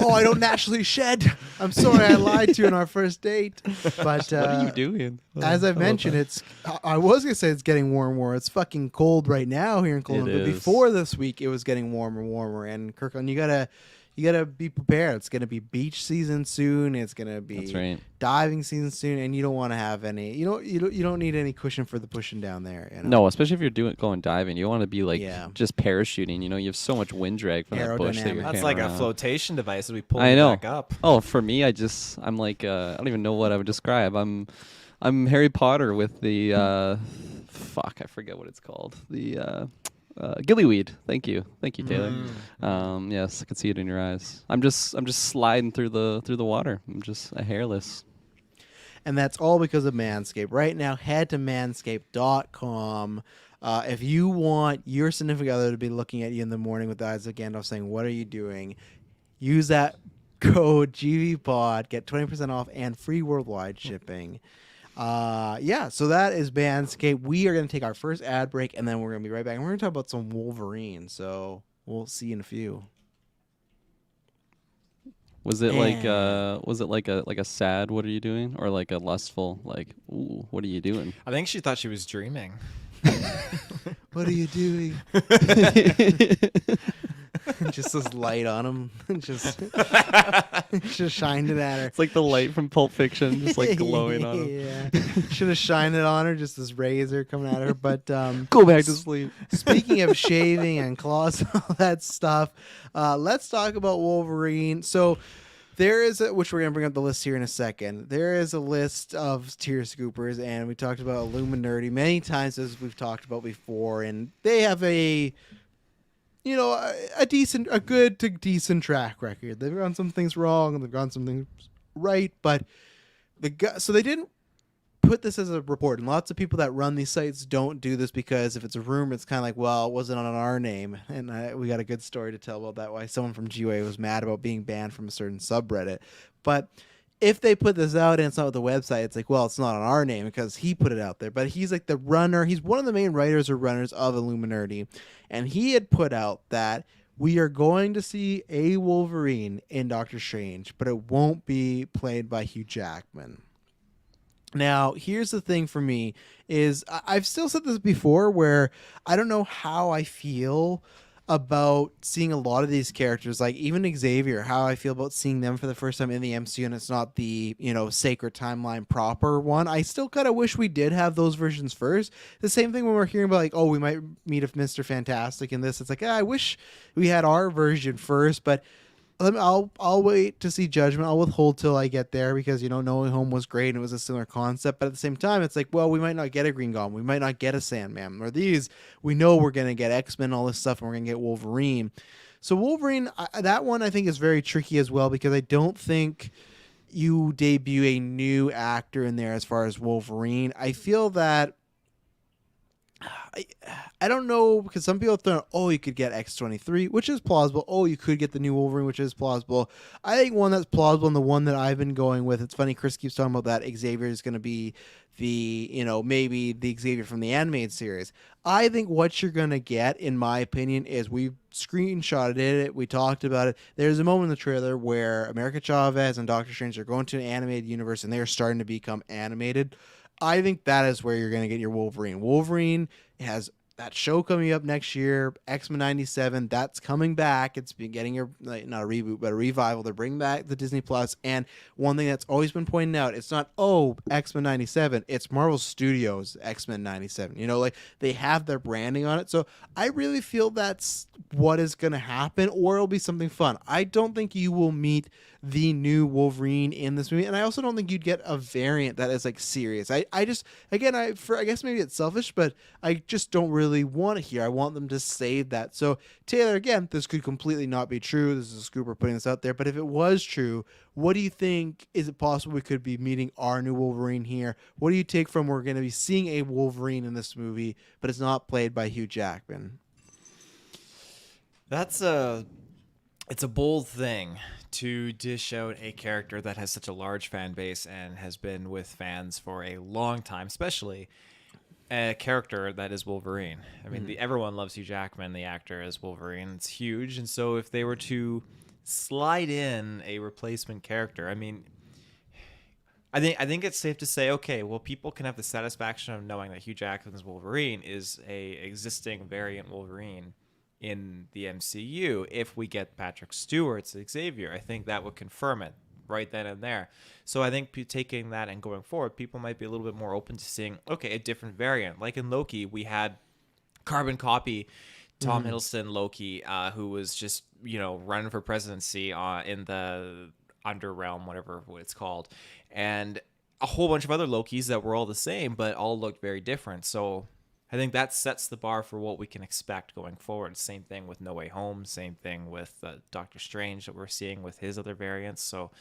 Oh, I don't naturally shed. I'm sorry, I lied to you on our first date. But What are you doing? as I've mentioned, I was gonna say it's getting warmer. It's fucking cold right now here in Cologne. It But is. before this week, it was getting warmer and warmer. And Kirklin, you gotta be prepared. It's gonna be beach season soon. It's gonna be That's right. diving season soon, and you don't want to have any. You don't need any cushion for the pushing down there. You know? No, especially if you're going diving, you want to be like Yeah. just parachuting. You know, you have so much wind drag from that bush that you're Aerodynamic. That's carrying like a around. flotation device as we pull I you know. back up. Oh, for me, I'm like I don't even know what I would describe. I'm Harry Potter with the fuck, I forget what it's called. The gillyweed. Thank you, Taylor. Yes, I can see it in your eyes. I'm just sliding through the water. I'm just a hairless. And that's all because of Manscaped. Right now, head to manscaped.com. If you want your significant other to be looking at you in the morning with the eyes of Gandalf saying, "What are you doing?" Use that code GVPOD, get 20% off and free worldwide shipping. So that is Manscaped. We are going to take our first ad break, and then we're going to be right back. And we're going to talk about some Wolverine. So we'll see you in a few. Was it And- like a sad what are you doing, or like a lustful like ooh what are you doing? I think she thought she was dreaming. What are you doing? Just this light on him. just shined it at her. It's like the light from Pulp Fiction, just like glowing on him. Yeah. Should have shined it on her, just this razor coming at her. But Go back to sleep. speaking of shaving and claws and all that stuff, let's talk about Wolverine. So there is which we're going to bring up the list here in a second. There is a list of tier scoopers, and we talked about Illuminati many times, as we've talked about before, and they have a good to decent track record. They've done some things wrong and they've done some things right, but so they didn't put this as a report. And lots of people that run these sites don't do this because if it's a rumor, it's kind of like, well, it wasn't on our name. And we got a good story to tell about that. Why someone from GOA was mad about being banned from a certain subreddit. But if they put this out and it's not with the website, it's like, well, it's not on our name because he put it out there. But he's like the runner. He's one of the main writers or runners of Illuminati. And he had put out that we are going to see a Wolverine in Doctor Strange, but it won't be played by Hugh Jackman. Now, here's the thing for me is I've still said this before where I don't know how I feel about seeing a lot of these characters, like even Xavier, how I feel about seeing them for the first time in the MCU, and it's not the, sacred timeline proper one. I still kind of wish we did have those versions first. The same thing when we're hearing about like, oh, we might meet a Mr. Fantastic in this. It's like, I wish we had our version first, but I'll wait to see Judgment. I'll withhold till I get there because No Way Home was great and it was a similar concept. But at the same time, it's like, well, we might not get a Green Goblin, we might not get a Sandman, or these. We know we're gonna get X-Men, all this stuff, and we're gonna get Wolverine. So Wolverine, that one I think is very tricky as well because I don't think you debut a new actor in there as far as Wolverine. I feel that. I don't know because some people thought, oh, you could get X-23, which is plausible. Oh, you could get the new Wolverine, which is plausible. I think one that's plausible and the one that I've been going with. It's funny, Chris keeps talking about that Xavier is going to be the, maybe the Xavier from the animated series. I think what you're going to get, in my opinion, is we've screenshotted it. We talked about it. There's a moment in the trailer where America Chavez and Doctor Strange are going to an animated universe and they're starting to become animated. I think that is where you're going to get your Wolverine. Wolverine has that show coming up next year, X-Men 97. That's coming back. It's been getting not a reboot, but a revival. They're bringing back the Disney Plus. And one thing that's always been pointed out, it's not, X-Men 97. It's Marvel Studios X-Men 97. They have their branding on it. So I really feel that's what is going to happen, or it'll be something fun. I don't think you will meet the new Wolverine in this movie, and I also don't think you'd get a variant that is like serious. I guess maybe it's selfish, but I just don't really want it here. I want them to save that. So Taylor, again, this could completely not be true. This is a scooper putting this out there, but if it was true, what do you think? Is it possible we could be meeting our new Wolverine here? What do you take from we're going to be seeing a Wolverine in this movie, but it's not played by Hugh Jackman? It's a bold thing to dish out a character that has such a large fan base and has been with fans for a long time, especially a character that is Wolverine. I mean, everyone loves Hugh Jackman, the actor, as Wolverine. It's huge. And so if they were to slide in a replacement character, I mean, I think it's safe to say, okay, well, people can have the satisfaction of knowing that Hugh Jackman's Wolverine is a existing variant Wolverine in the MCU. If we get Patrick Stewart's Xavier, I think that would confirm it right then and there. So I think taking that and going forward, people might be a little bit more open to seeing, okay, a different variant. Like in Loki, we had carbon copy Tom Hiddleston Loki, who was just, running for presidency in the Underrealm, whatever it's called, and a whole bunch of other Lokis that were all the same, but all looked very different. So I think that sets the bar for what we can expect going forward. Same thing with No Way Home. Same thing with Doctor Strange that we're seeing with his other variants. So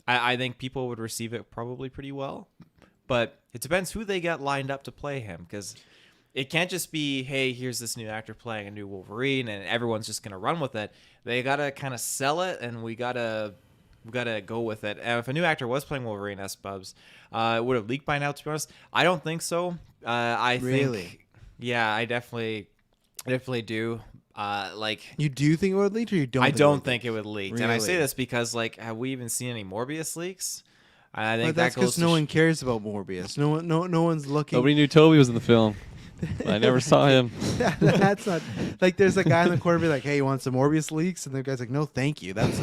I think people would receive it probably pretty well, but it depends who they get lined up to play him, because it can't just be, hey, here's this new actor playing a new Wolverine and everyone's just going to run with it. They got to kind of sell it, and we got to go with it. And if a new actor was playing Wolverine, S-Bubs, it would have leaked by now, to be honest. I don't think so. I think, yeah, I definitely do. You do think it would leak, or you don't? I don't think it would leak. Really? And I say this because, have we even seen any Morbius leaks? I think that's because no one cares about Morbius. No one's looking. Nobody knew Toby was in the film. I never saw him. That's not like there's a guy in the corner be like, "Hey, you want some Morbius leaks?" And the guy's like, "No, thank you. That's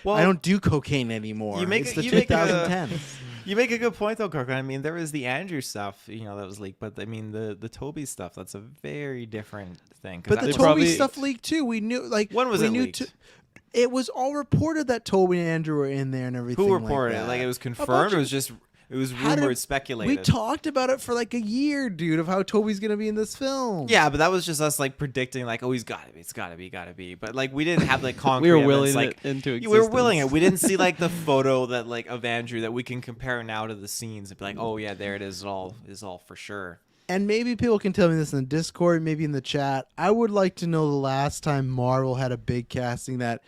well, I don't do cocaine anymore." It's the 2010s. You make a good point though, Kirklin. I mean, there was the Andrew stuff, that was leaked, but I mean the Toby stuff, that's a very different thing. But the Toby stuff leaked too. We knew when was it leaked? It was all reported that Toby and Andrew were in there and everything. Who reported it? Like it was confirmed. It was rumored, speculated. We talked about it for like a year, dude, of how Toby's gonna be in this film. Yeah, but that was just us predicting, oh, he's gotta be, it's gotta be. But we didn't have concrete. We were willing it into existence. We were willing it. We didn't see the photo that of Andrew that we can compare now to the scenes and be like, oh yeah, there it is. It all is all for sure. And maybe people can tell me this in the Discord, maybe in the chat. I would like to know the last time Marvel had a big casting that.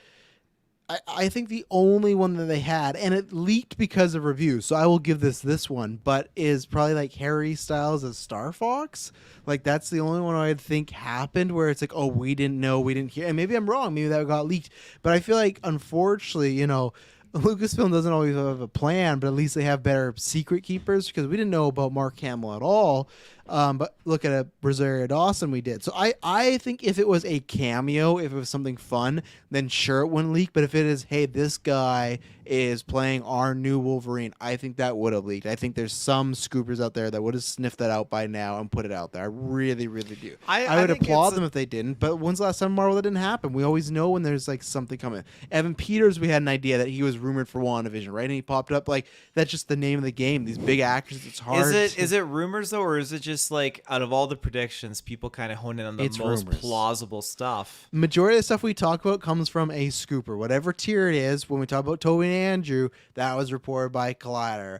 I think the only one that they had, and it leaked because of reviews, so I will give this one, but is probably Harry Styles as Star Fox. That's the only one I'd think happened where it's oh, we didn't know, we didn't hear, and maybe I'm wrong, maybe that got leaked, but I feel unfortunately, Lucasfilm doesn't always have a plan, but at least they have better secret keepers, because we didn't know about Mark Hamill at all. But look at Rosario Dawson, we did. So I think if it was a cameo, if it was something fun, then sure it wouldn't leak. But if it is, hey, this guy is playing our new Wolverine, I think that would have leaked. I think there's some scoopers out there that would have sniffed that out by now and put it out there. I really, really do. I would applaud them if they didn't. But when's the last time Marvel that didn't happen? We always know when there's something coming. Evan Peters, we had an idea that he was rumored for WandaVision, right? And he popped up. That's just the name of the game. These big actors, it's hard. Is it rumors though, or is it just out of all the predictions, people kind of hone in on the most rumors. Plausible stuff? Majority of the stuff we talk about comes from a scooper, whatever tier it is. When we talk about Toby and Andrew, that was reported by Collider.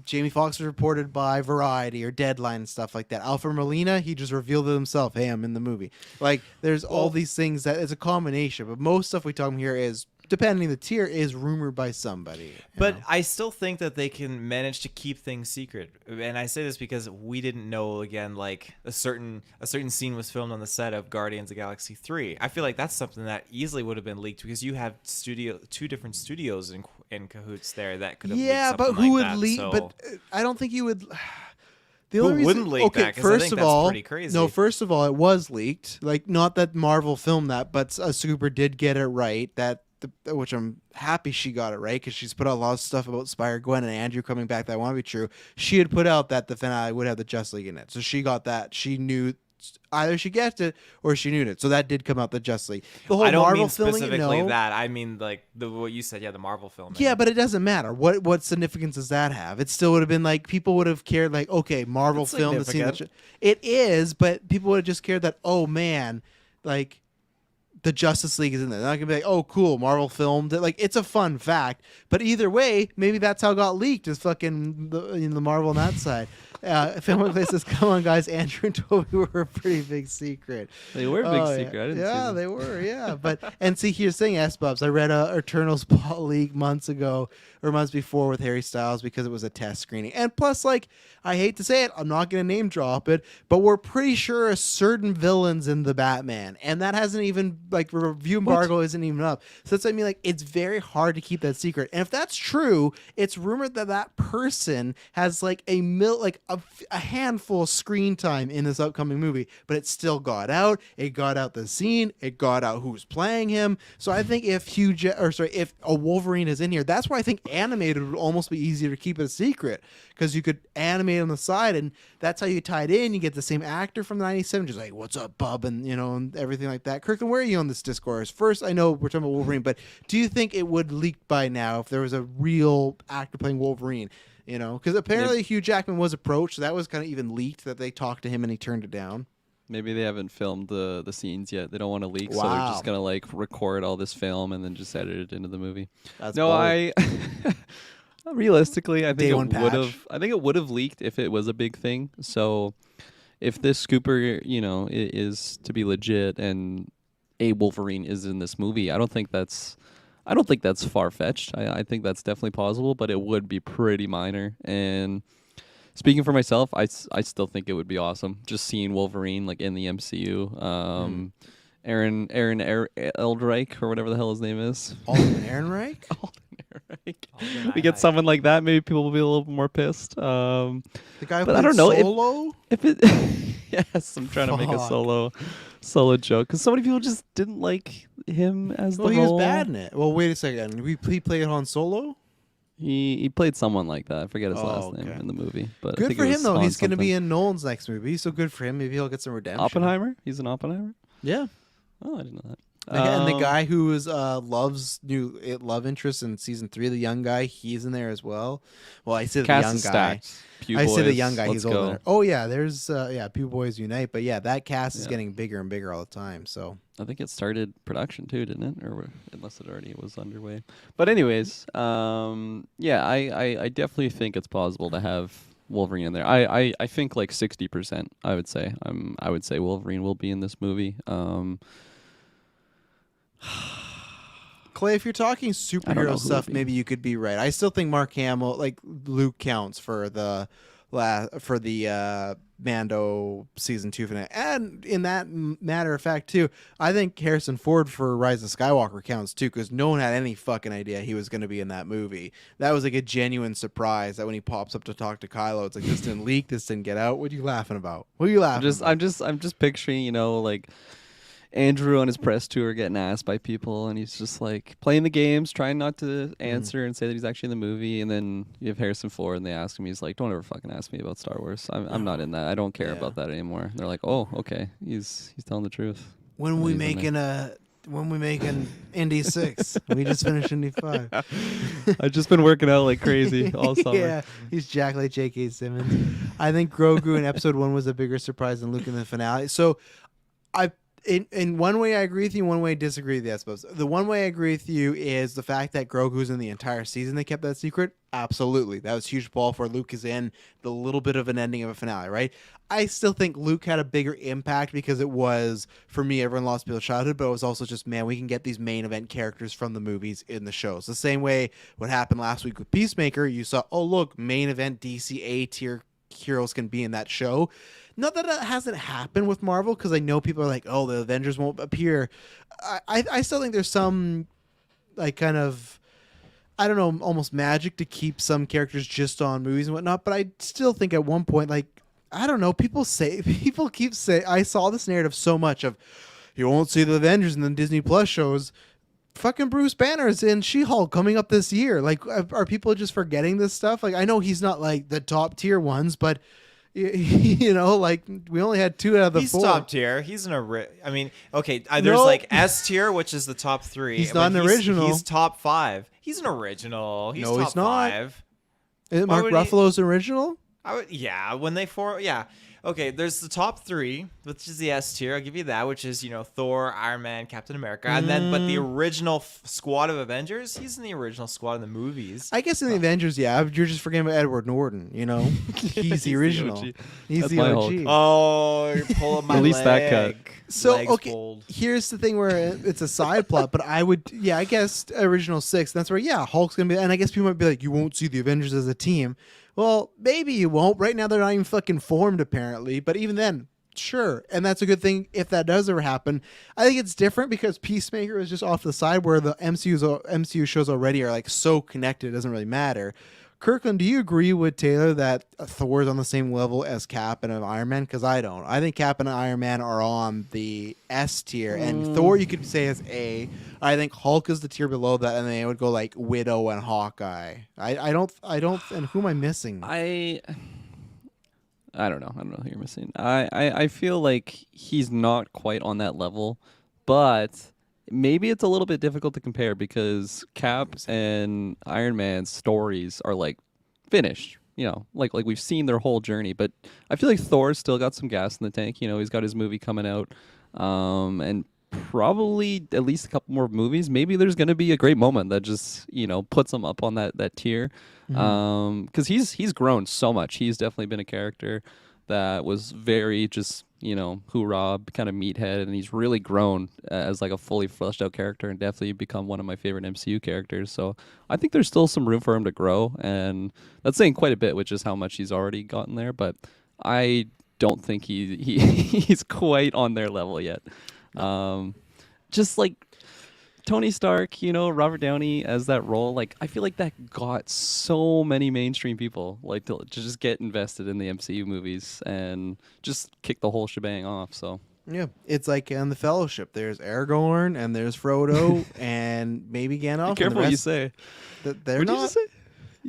Jamie Foxx was reported by Variety or Deadline and stuff like that. Alfred Molina, he just revealed it himself. Hey, I'm in the movie. There's all these things that is a combination, but most stuff we talk about here is, depending the tier, is rumored by somebody. But I still think that they can manage to keep things secret. And I say this because we didn't know, again, a certain scene was filmed on the set of Guardians of the Galaxy 3. I feel like that's something that easily would have been leaked, because you have two different studios in cahoots there that could have leaked something but who would that, leak? so. But I don't think you would. The Who only reason, wouldn't leak that? Because I think that's pretty crazy. No, first of all, it was leaked. Not that Marvel filmed that, but a super did get it right. Which I'm happy she got it right, because she's put out a lot of stuff about Spider-Gwen and Andrew coming back that want to be true. She had put out that the finale would have the Justice League in it, so she got that. She knew either she guessed it or she knew it, so that did come out, the Justice League. The whole I don't Marvel mean filming, specifically that. I mean what you said, the Marvel filming. Yeah, but it doesn't matter. What significance does that have? It still would have been people would have cared okay, Marvel filmed the scene. It is, but people would have just cared that, oh man, the Justice League is in there. They're not gonna be like, oh, cool, Marvel filmed it. Like, it's a fun fact. But either way, maybe that's how it got leaked. Is fucking the Marvel on that side. Family Place says, "Come on, guys, Andrew and Toby were a pretty big secret." They were a big secret. I didn't see them. They were. Yeah, but and see, here's the thing, S-Bubs. I read a Eternals plot leak months before with Harry Styles because it was a test screening. And plus, like, I hate to say it, I'm not gonna name drop it, but we're pretty sure a certain villain's in the Batman, and that hasn't even like review embargo isn't even up. So that's what I mean. Like, it's very hard to keep that secret. And if that's true, it's rumored that that person has like a handful of screen time in this upcoming movie, but it still got out. It got out the scene. It got out who's playing him. So I think if if a Wolverine is in here, that's why I think animated would almost be easier to keep it a secret, because you could animate on the side, and that's how you tie it in. You get the same actor from the 97, just like, "What's up, bub?" and and everything like that. Kirklin, where are you on this discourse? First, I know we're talking about Wolverine, but do you think it would leak by now if there was a real actor playing Wolverine? Because apparently Hugh Jackman was approached, so that was kind of even leaked that they talked to him and he turned it down. Maybe they haven't filmed the scenes yet. They don't want to leak, so they're just gonna like record all this film and then just edit it into the movie. That's no, bold. I realistically, I think Day one it would patch. have. I think it would have leaked if it was a big thing. So, if this scooper, is to be legit and a Wolverine is in this movie, I don't think that's far fetched. I think that's definitely plausible, but it would be pretty minor. And speaking for myself, I still think it would be awesome just seeing Wolverine like in the MCU. Aaron Eldreich or whatever the hell his name is. Alden Ehrenreich? We get someone like that, maybe people will be a little more pissed. The guy who but I played don't know Solo? if it. Yes, I'm trying to make a solo joke because so many people just didn't like him as the Well, he role. was bad in it. Well, wait a second. He played Han Solo? He played someone like that. I forget his last name okay. in the movie. But I Good think for it him, was though. Han He's going to be something. in Nolan's next movie, so good for him. Maybe he'll get some redemption. Oppenheimer. He's an Oppenheimer. Yeah. Oh, I didn't know that. And the guy who is Love's new love interest in season 3, the young guy, he's in there as well. Well, I said the Cast young is guy. stacked. Pew I said the Boys, young guy. let's He's go. older. Oh yeah, there's Pew Boys Unite. But yeah, that cast is Yeah. getting bigger and bigger all the time. So I think it started production too, didn't it? Or unless it already was underway. But anyways, yeah, I definitely think it's plausible to have Wolverine in there. I think like 60%. I would say. I would say Wolverine will be in this movie. Clay, if you're talking I don't know superhero who stuff, would be. maybe you could be right. I still think Mark Hamill, like Luke, counts for the Mando season 2 finale. And in that matter of fact too, I think Harrison Ford for Rise of Skywalker counts too, because no one had any fucking idea he was going to be in that movie. That was like a genuine surprise that when he pops up to talk to Kylo, it's like, this didn't leak, this didn't get out. What are you laughing about? What are you laughing about? I'm just picturing, like Andrew on his press tour getting asked by people, and he's just like playing the games, trying not to answer and say that he's actually in the movie. And then you have Harrison Ford, and they ask him, he's like, "Don't ever fucking ask me about Star Wars. I'm not in that. I don't care about that anymore." And they're like, "Oh, okay, he's telling the truth." When we making Indy 6, we just finished Indy 5. I've just been working out like crazy all summer. Yeah, he's Jack like J.K. Simmons. I think Grogu in episode 1 was a bigger surprise than Luke in the finale. So in one way I agree with you, one way I disagree with you, I suppose. The one way I agree with you is the fact that Grogu's in the entire season they kept that secret. Absolutely. That was huge ball for Luke is in the little bit of an ending of a finale, right? I still think Luke had a bigger impact because it was, for me, everyone lost people's childhood, but it was also just, man, we can get these main event characters from the movies in the shows. The same way what happened last week with Peacemaker, you saw, oh, look, main event DC A tier heroes can be in that show. Not that hasn't happened with Marvel, because I know people are like, oh, the Avengers won't appear. I still think there's some, like, kind of, I don't know, almost magic to keep some characters just on movies and whatnot. But I still think at one point, like, I don't know, people keep saying, I saw this narrative so much of, you won't see the Avengers in the Disney Plus shows. Fucking Bruce Banner's in She-Hulk coming up this year. Like, are people just forgetting this stuff? Like, I know he's not like the top tier ones, but like we only had 2 out of the 4. He's top tier. He's I mean, okay, there's like S tier, which is the top 3. He's not an original. He's top 5. He's an original. He's he's top not. 5. Is Mark Ruffalo's original? When they form, yeah. Okay, there's the top three, which is the S tier. I'll give you that, which is, Thor, Iron Man, Captain America. And then, but the original squad of Avengers, he's in the original squad in the movies. I guess in the Avengers, yeah. You're just forgetting about Edward Norton, He's the original. He's That's the my OG. Hulk. Oh, you're pulling my At least that leg. cut. So, Leg's okay, pulled. here's the thing where it's a side plot, but I guess original 6, that's where, Hulk's going to be, and I guess people might be like, you won't see the Avengers as a team. Well, maybe you won't. Right now, they're not even fucking formed, apparently. But even then, sure. And that's a good thing if that does ever happen. I think it's different because Peacemaker is just off the side where the MCU shows already are like so connected. It doesn't really matter. Kirkland, do you agree with Taylor that Thor is on the same level as Cap and Iron Man? Because I don't. I think Cap and Iron Man are on the S tier, and Thor you could say is A. I think Hulk is the tier below that, and then it would go like Widow and Hawkeye. I don't. And who am I missing? I don't know. I don't know who you're missing. I feel like he's not quite on that level, but maybe it's a little bit difficult to compare because Cap and Iron Man's stories are like finished. Like we've seen their whole journey, but I feel like Thor's still got some gas in the tank. He's got his movie coming out, and probably at least a couple more movies. Maybe there's going to be a great moment that just puts him up on that tier, because he's grown so much. He's definitely been a character that was very just hoorah kind of meathead, and he's really grown as like a fully fleshed out character and definitely become one of my favorite MCU characters. So I think there's still some room for him to grow, and that's saying quite a bit, which is how much he's already gotten there. But I don't think he's quite on their level yet. Just like Tony Stark, Robert Downey as that role, like I feel like that got so many mainstream people like to just get invested in the MCU movies and just kick the whole shebang off. So Yeah, it's like in the Fellowship. There's Aragorn and there's Frodo and maybe Gandalf. be careful what you say. They're What did not. you say?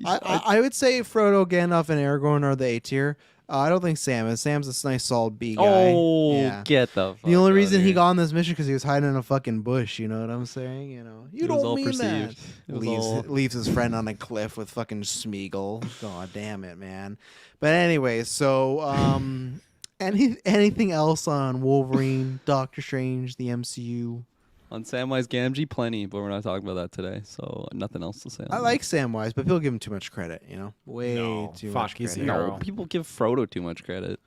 I would say Frodo, Gandalf, and Aragorn are the A tier. I don't think Sam is. Sam's a nice, solid B guy. Oh, yeah. get the fuck The only out reason of he here. got on this mission because he was hiding in a fucking bush. You know what I'm saying? You It was don't all mean perceived. It that. was Leaves his friend on a cliff with fucking Smeagol. God damn it, man. But anyway, so anything else on Wolverine, Doctor Strange, the MCU? On Samwise Gamgee, plenty, but we're not talking about that today, so nothing else to say. I like Samwise, but people give him too much credit. Way No, too fuck, much he's credit. a hero. No, people give Frodo too much credit.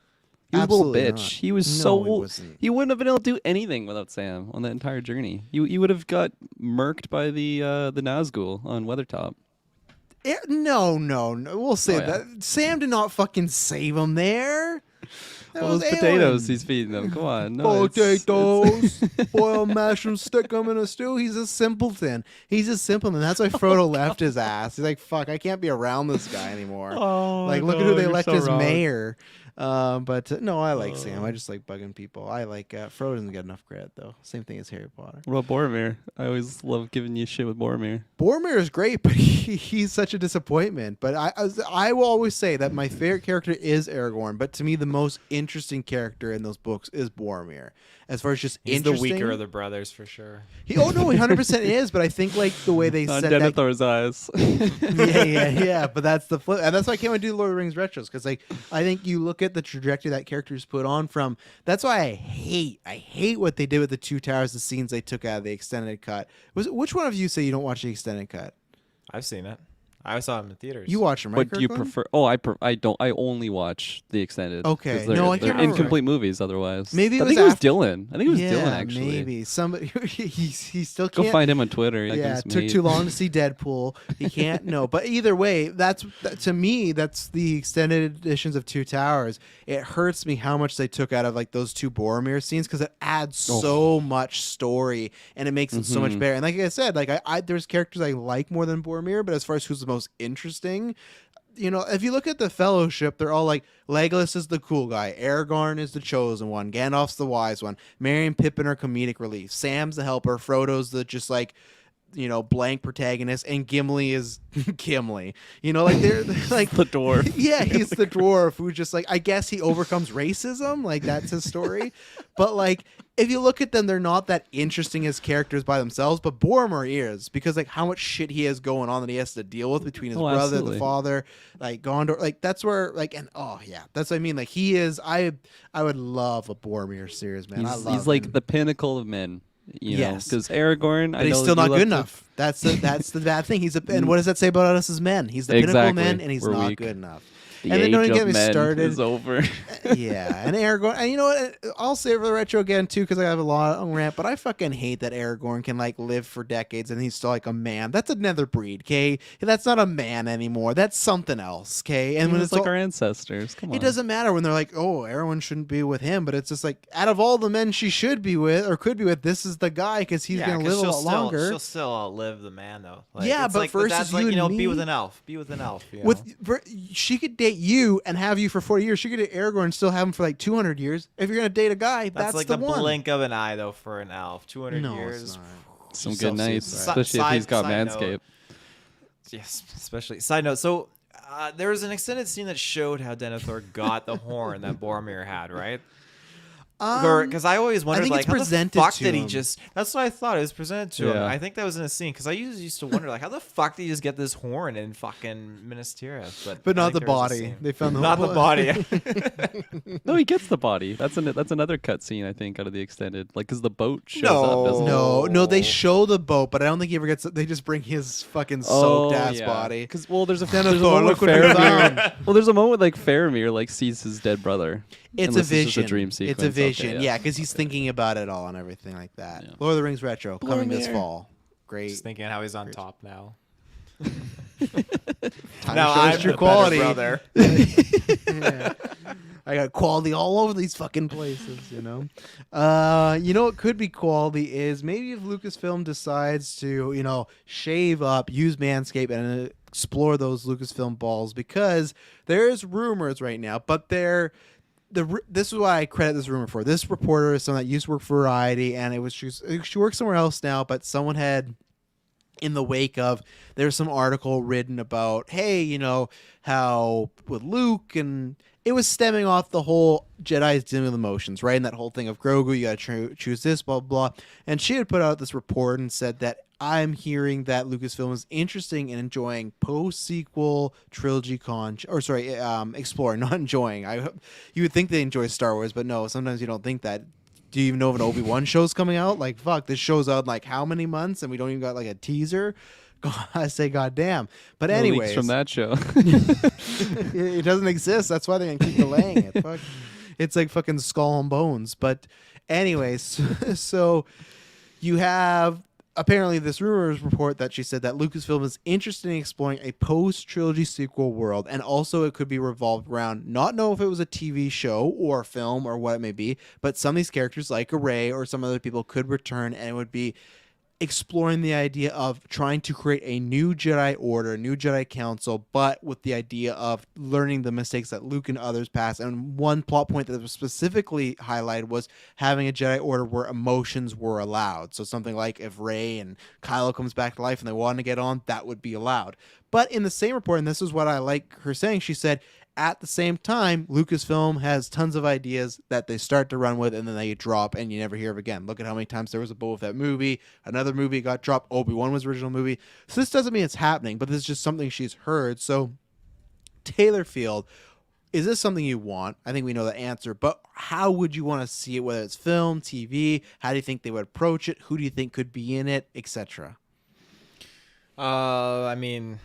He was Absolutely a little bitch. not. He was No, so. he wasn't. He wouldn't have been able to do anything without Sam on that entire journey. He would have got murked by the Nazgul on Weathertop. No. We'll say Oh, yeah. that Sam did not fucking save him there. That All was those potatoes Aelin. he's feeding them. Come on, no, Potatoes, boil, mash them, stick them in a stew. He's a simpleton. That's why Frodo left his ass. He's like, fuck, I can't be around this guy anymore. Oh, Like, look at who they elect as mayor. But no, I like Sam. I just like bugging people. I like Frodo doesn't get enough credit though. Same thing as Harry Potter. What about Boromir? I always love giving you shit with Boromir. Boromir is great, but he's such a disappointment. But I will always say that my favorite character is Aragorn. But to me, the most interesting character in those books is Boromir. As far as just He's the interesting, weaker of the brothers for sure. he 100% is. But I think like the way they On said that. Denethor's eyes. yeah. But that's the flip, and that's why I can't wait to do Lord of the Rings retros because like I think you look at the trajectory that character's put on from. That's why I hate what they did with the Two Towers, the scenes they took out of the extended cut. Which one of you say you don't watch the extended cut? I've seen it. I saw it in the theaters. You watch them, right? What do you Kirkland? prefer? Oh, I don't. I only watch the extended. Okay. 'cause they're- No, I they're can't remember. incomplete movies otherwise. Maybe it I was think it was after- Dylan. I think it was yeah, Dylan actually. maybe somebody. he still Go can't. find him on Twitter. I Yeah, give it him took hate. too long to see Deadpool. He can't. No, but either way, to me, that's the extended editions of Two Towers. It hurts me how much they took out of like those two Boromir scenes because it adds so much story and it makes it so much better. And like I said, like I there's characters I like more than Boromir, but as far as who's the most interesting. If you look at the Fellowship, they're all like Legolas is the cool guy, Aragorn is the chosen one, Gandalf's the wise one, Merry and Pippin are comedic relief, Sam's the helper, Frodo's the just like blank protagonist, and Gimli is Gimli. Like they're like the dwarf. Yeah, he's the dwarf who just like, I guess he overcomes racism. Like that's his story. But like, if you look at them, they're not that interesting as characters by themselves. But Boromir is, because like how much shit he has going on that he has to deal with between his brother, absolutely. the father, like Gondor. Like that's where like, and that's what I mean. Like he is. I would love a Boromir series, man. He's like the pinnacle of men. Yes. Because Aragorn, But he's still not good enough. That's the bad thing. And what does that say about us as men? He's the pinnacle of men, and he's We're not weak. good enough. The And then age don't even of get me men started. is over. Yeah, and Aragorn, and you know what? I'll say it for the retro again too, because I have a lot on rant. But I fucking hate that Aragorn can like live for decades and he's still like a man. That's another breed, okay? That's not a man anymore. That's something else, okay? And when it's like our ancestors. Come on. it doesn't matter when they're like, oh, everyone shouldn't be with him, but it's just like, out of all the men she should be with or could be with, this is the guy because he's gonna live a lot longer. She'll still outlive the man though. Like, Yeah, it's but like, versus that's you like, and be me- with an elf. Be with an elf. She could date you and have you for 40 years. She could date Aragorn and still have him for like 200 years. If you're gonna date a guy, that's like the the one. blink of an eye though for an elf. 200 No, years. it's not. Some So good nights, suicide. especially if he's got Side note. Manscaped. Yes, especially. Side note. So there was an extended scene that showed how Denethor got the horn that Boromir had, right? Because I always wondered, think like, it's how the presented fuck to did he him. just? That's what I thought. It was presented to him. Yeah. I think that was in a scene because I used to wonder, like, how the fuck did he just get this horn in fucking Minas Tirith? But I not think the there was a body. scene. They found the Not the body. No, he gets the body. That's another cutscene, I think, out of the extended. Like, because the boat shows up, doesn't it? No, they show the boat, but I don't think he ever gets. They just bring his fucking soaked ass body. Because there's a Denethor, moment look where what we Faramir. found. Well, there's a moment with like Faramir like sees his dead brother. It's Unless a It's vision. just a dream sequence. It's a vision. Okay, Yeah, because he's thinking about it all and everything like that. Yeah. Lord of the Rings retro coming this Boromir. fall. Great. Just thinking how he's on top now. Time Now to show I'm his true the quality. better brother. Yeah. I got quality all over these fucking places, you know. What could be quality is maybe if Lucasfilm decides to, shave up, use Manscaped, and explore those Lucasfilm balls, because there's rumors right now, but this is why I credit this rumor for. This reporter is someone that used to work for Variety, and she works somewhere else now, but someone had, in the wake of, there's some article written about, hey, how with Luke, and it was stemming off the whole Jedi's dealing with emotions, right? And that whole thing of Grogu, you gotta choose this, blah, blah, blah. And she had put out this report and said that I'm hearing that Lucasfilm is interesting in enjoying post-sequel trilogy exploring, not enjoying. You would think they enjoy Star Wars, but no, sometimes you don't think that. Do you even know if an Obi-Wan show's coming out? Like, fuck, this show's out in like how many months, and we don't even got like a teaser? God, I say goddamn. But No leaks anyways, from that show. it doesn't exist. That's why they're gonna keep delaying it. Fuck. It's like fucking Skull and Bones. But anyways, so you have apparently this rumors report that she said that Lucasfilm is interested in exploring a post-trilogy sequel world, and also it could be revolved around, not know if it was a TV show or film or what it may be, but some of these characters like Rey or some other people could return, and it would be exploring the idea of trying to create a new Jedi Order, a new Jedi Council, but with the idea of learning the mistakes that Luke and others passed. And one plot point that was specifically highlighted was having a Jedi Order where emotions were allowed. So something like if Rey and Kylo comes back to life and they want to get on, that would be allowed. But in the same report, and this is what I like her saying, she said, at the same time, Lucasfilm has tons of ideas that they start to run with and then they drop and you never hear of again. Look at how many times there was a Boba Fett movie, another movie got dropped, Obi-Wan was the original movie. So this doesn't mean it's happening, but this is just something she's heard. So Taylor Field, is this something you want? I think we know the answer, but how would you want to see it, whether it's film, TV? How do you think they would approach it? Who do you think could be in it, etc.? I mean,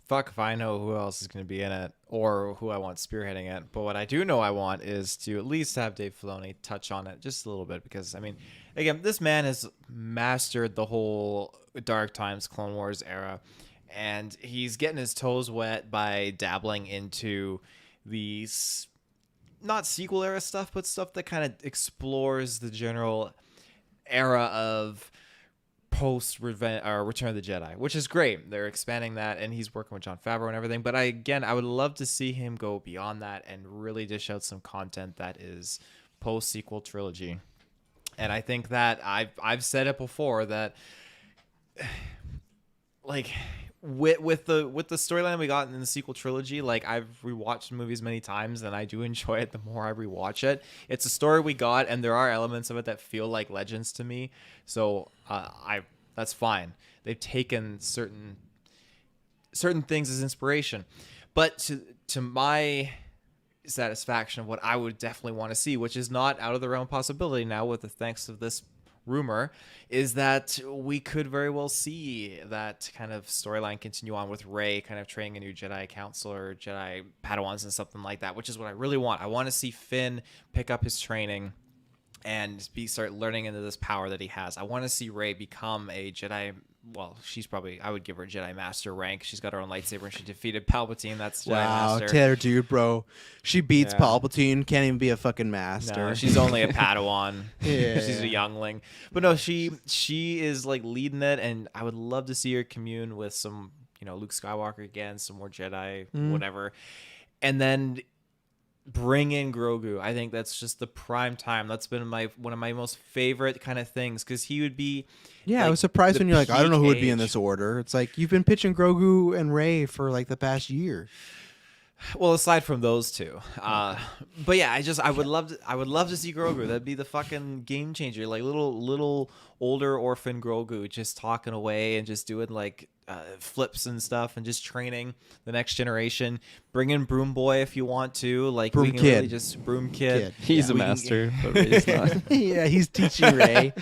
fuck if I know who else is going to be in it or who I want spearheading it. But what I do know I want is to at least have Dave Filoni touch on it just a little bit, because, I mean, again, this man has mastered the whole Dark Times, Clone Wars era, and he's getting his toes wet by dabbling into these, not sequel era stuff, but stuff that kind of explores the general era of Return of the Jedi, which is great. They're expanding that, and he's working with Jon Favreau and everything. But I would love to see him go beyond that and really dish out some content that is post-sequel trilogy. And I think that I've said it before that like with the storyline we got in the sequel trilogy, like I've rewatched movies many times and I do enjoy it the more I rewatch it. It's a story we got, and there are elements of it that feel like legends to me. So that's fine. They've taken certain things as inspiration, but to my satisfaction of what I would definitely want to see, which is not out of the realm of possibility now with the thanks of this rumor, is that we could very well see that kind of storyline continue on with Rey kind of training a new Jedi Council or Jedi Padawans and something like that, which is what I really want. I want to see Finn pick up his training and start learning into this power that he has. I want to see Rey become a Jedi. Well, I would give her Jedi Master rank. She's got her own lightsaber and she defeated Palpatine. That's Jedi Master. Taylor, dude, bro. She beats Palpatine. Can't even be a fucking master. No, she's only a Padawan. Yeah. She's a youngling. But no, she is like leading it, and I would love to see her commune with some, Luke Skywalker again, some more Jedi, whatever. And then bring in Grogu. I think that's just the prime time. That's been one of my most favorite kind of things, because he would be. Yeah, like, I was surprised when you're like, I don't know who would be in age. this order. It's like you've been pitching Grogu and Rey for like the past year. Well, aside from those two, but yeah, I would love to see Grogu. That'd be the fucking game changer. Like little older orphan Grogu just talking away and just doing like flips and stuff and just training the next generation. Bring in Broom Boy if you want to. Like Broom we can Kid. really just Broom Kid. He's a master, but Rey's not. Yeah, he's teaching Rey.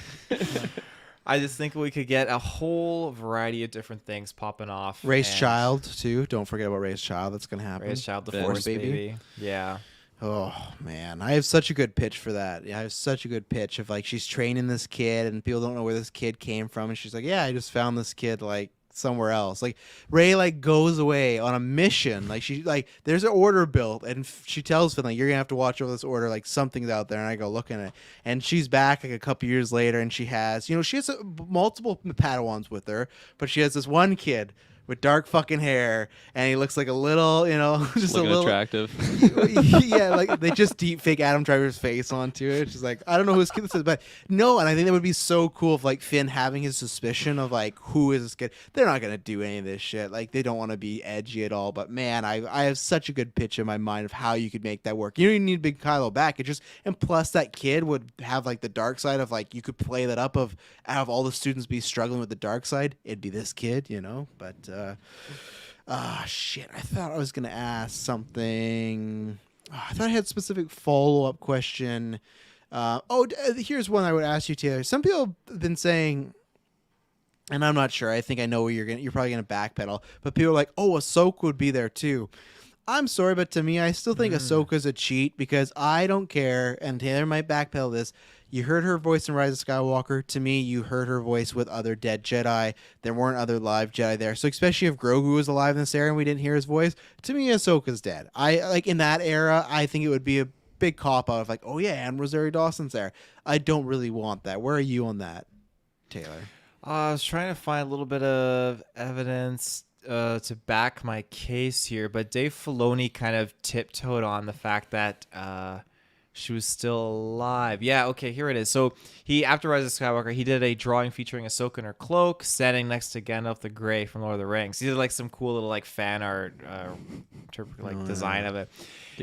I just think we could get a whole variety of different things popping off. Rey's and child too. Don't forget about Rey's child. That's gonna happen. Rey's child, the Ben. Force baby. Yeah. Oh man, I have such a good pitch for that. Yeah, I have such a good pitch of like she's training this kid and people don't know where this kid came from, and she's like, yeah, I just found this kid like somewhere else. Like Rey like goes away on a mission. Like she like there's an order built, and she tells Finn like you're gonna have to watch over this order. Like something's out there, and I go looking at it, and she's back like a couple years later, and she has multiple Padawans with her, but she has this one kid with dark fucking hair, and he looks like a little, just Looking a little attractive. Yeah, like they just deep fake Adam Driver's face onto it. She's like, I don't know who this kid is, but no, and I think that would be so cool if like Finn having his suspicion of like who is this kid. They're not gonna do any of this shit. Like they don't want to be edgy at all. But man, I have such a good pitch in my mind of how you could make that work. You don't even need Big Kylo back. And plus that kid would have like the dark side of like you could play that up of out of all the students be struggling with the dark side, it'd be this kid, but. Shit. I thought I was going to ask something. I thought I had a specific follow-up question. Here's one I would ask you, Taylor. Some people have been saying, and I'm not sure, I think I know where you're probably going to backpedal, but people are like, oh, Ahsoka would be there too. I'm sorry, but to me, I still think Ahsoka's a cheat because I don't care, and Taylor might backpedal this. You heard her voice in Rise of Skywalker. To me, you heard her voice with other dead Jedi. There weren't other live Jedi there. So especially if Grogu was alive in this era and we didn't hear his voice, to me, Ahsoka's dead. I like in that era, I think it would be a big cop-out of like, oh yeah, and Rosario Dawson's there. I don't really want that. Where are you on that, Taylor? I was trying to find a little bit of evidence to back my case here, but Dave Filoni kind of tiptoed on the fact that she was still alive. Yeah, okay, here it is. So after Rise of Skywalker, he did a drawing featuring Ahsoka in her cloak, standing next to Gandalf the Grey from Lord of the Rings. He did like some cool little like fan art, design of it.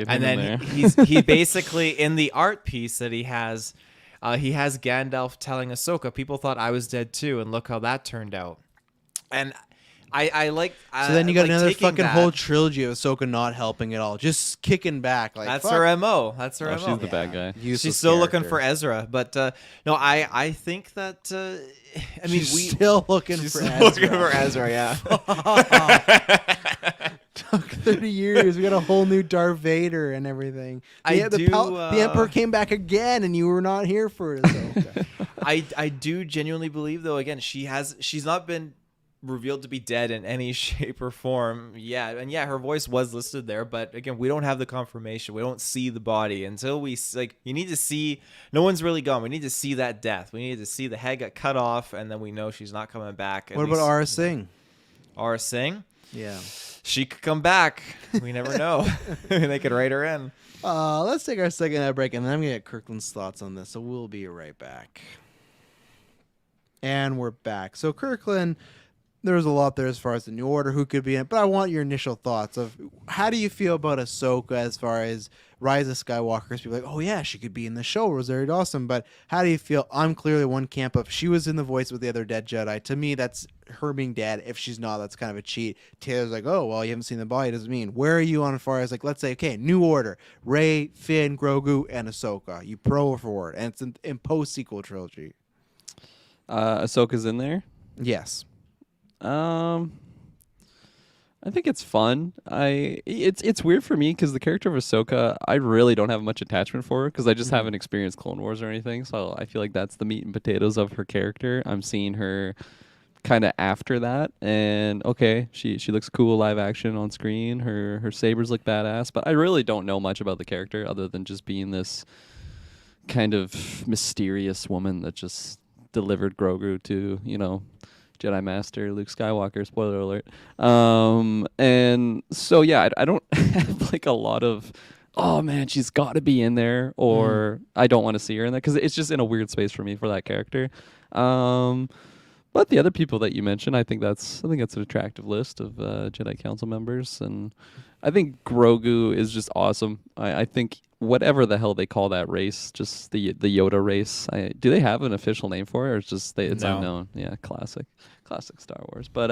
And then he basically in the art piece that he has Gandalf telling Ahsoka, people thought I was dead too, and look how that turned out. And I like. So then you got like another fucking that. whole trilogy of Ahsoka not helping at all, just kicking back. Like That's fuck. her MO. That's her MO. She's the bad guy. Useless She's still looking character. for Ezra, but no, I think that. I mean, She's still looking she's for still Ezra. looking for Ezra. Yeah. Took 30 years. We got a whole new Darth Vader and everything. The Emperor came back again, and you were not here for it. So. I do genuinely believe, though. Again, she's not been revealed to be dead in any shape or form. Yeah, and yeah, her voice was listed there, but again, we don't have the confirmation. We don't see the body until we like. You need to see. No one's really gone. We need to see that death. We need to see the head got cut off, and then we know she's not coming back. What about Aura Singh? Aura Singh? Yeah. She could come back. We never know. They could write her in. Let's take our second ad break, and then I'm going to get Kirklin's thoughts on this, so we'll be right back. And we're back. So, Kirklin, there's a lot there as far as the New Order, who could be in it, but I want your initial thoughts of how do you feel about Ahsoka as far as Rise of Skywalker? People are like, oh yeah, she could be in the show, Rosario Dawson, but how do you feel? I'm clearly one camp of she was in the voice with the other dead Jedi. To me, that's her being dead. If she's not, that's kind of a cheat. Taylor's like, oh, well, you haven't seen the body, doesn't mean. Where are you on as far as, like, let's say, okay, New Order, Rey, Finn, Grogu, and Ahsoka. You pro or forward, and it's in post-sequel trilogy. Ahsoka's in there. Yes. I think it's fun. It's weird for me because the character of Ahsoka, I really don't have much attachment for her because I just haven't experienced Clone Wars or anything. So I feel like that's the meat and potatoes of her character. I'm seeing her kind of after that, and okay, she looks cool live action on screen. Her sabers look badass, but I really don't know much about the character other than just being this kind of mysterious woman that just delivered Grogu to, Jedi Master Luke Skywalker, spoiler alert. And so, yeah, I don't have like a lot of, oh man, she's got to be in there, or I don't want to see her in there because it's just in a weird space for me for that character. But the other people that you mentioned, I think that's an attractive list of Jedi Council members, and I think Grogu is just awesome. I think whatever the hell they call that race, just the Yoda race. Do they have an official name for it, or it's just it's No. unknown? Yeah, classic Star Wars. But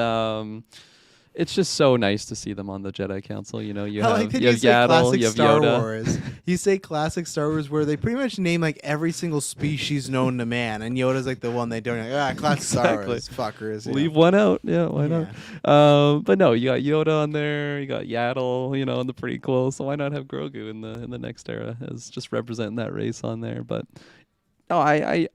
it's just so nice to see them on the Jedi Council. You I like that you you have say Yaddle, classic you have Star Yoda. Wars. You say classic Star Wars where they pretty much name like every single species known to man, and Yoda's like the one they don't. Classic Star Wars, fuckers. Leave one out. Yeah, why not? But no, you got Yoda on there. You got Yaddle, in the prequel. So why not have Grogu in the next era as just representing that race on there? But no, I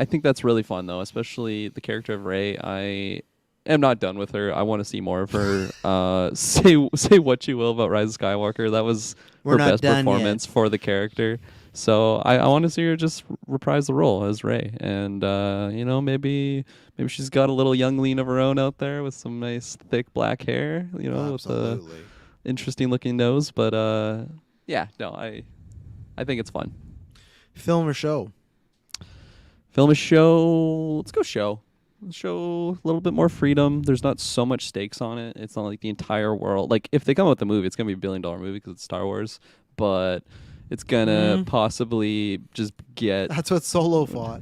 think that's really fun though, especially the character of Rey. I am not done with her. I want to see more of her. Say what you will about Rise of Skywalker. That was her best performance for the character. So I want to see her just reprise the role as Rey, and maybe she's got a little young lean of her own out there with some nice thick black hair, with a interesting looking nose. But I think it's fun. Film or show? Film a show. Let's go show. Show a little bit more freedom. There's not so much stakes on it. It's not like the entire world. Like if they come out with a movie, it's gonna be a $1 billion movie because it's Star Wars. But it's gonna possibly just get. That's what Solo fought.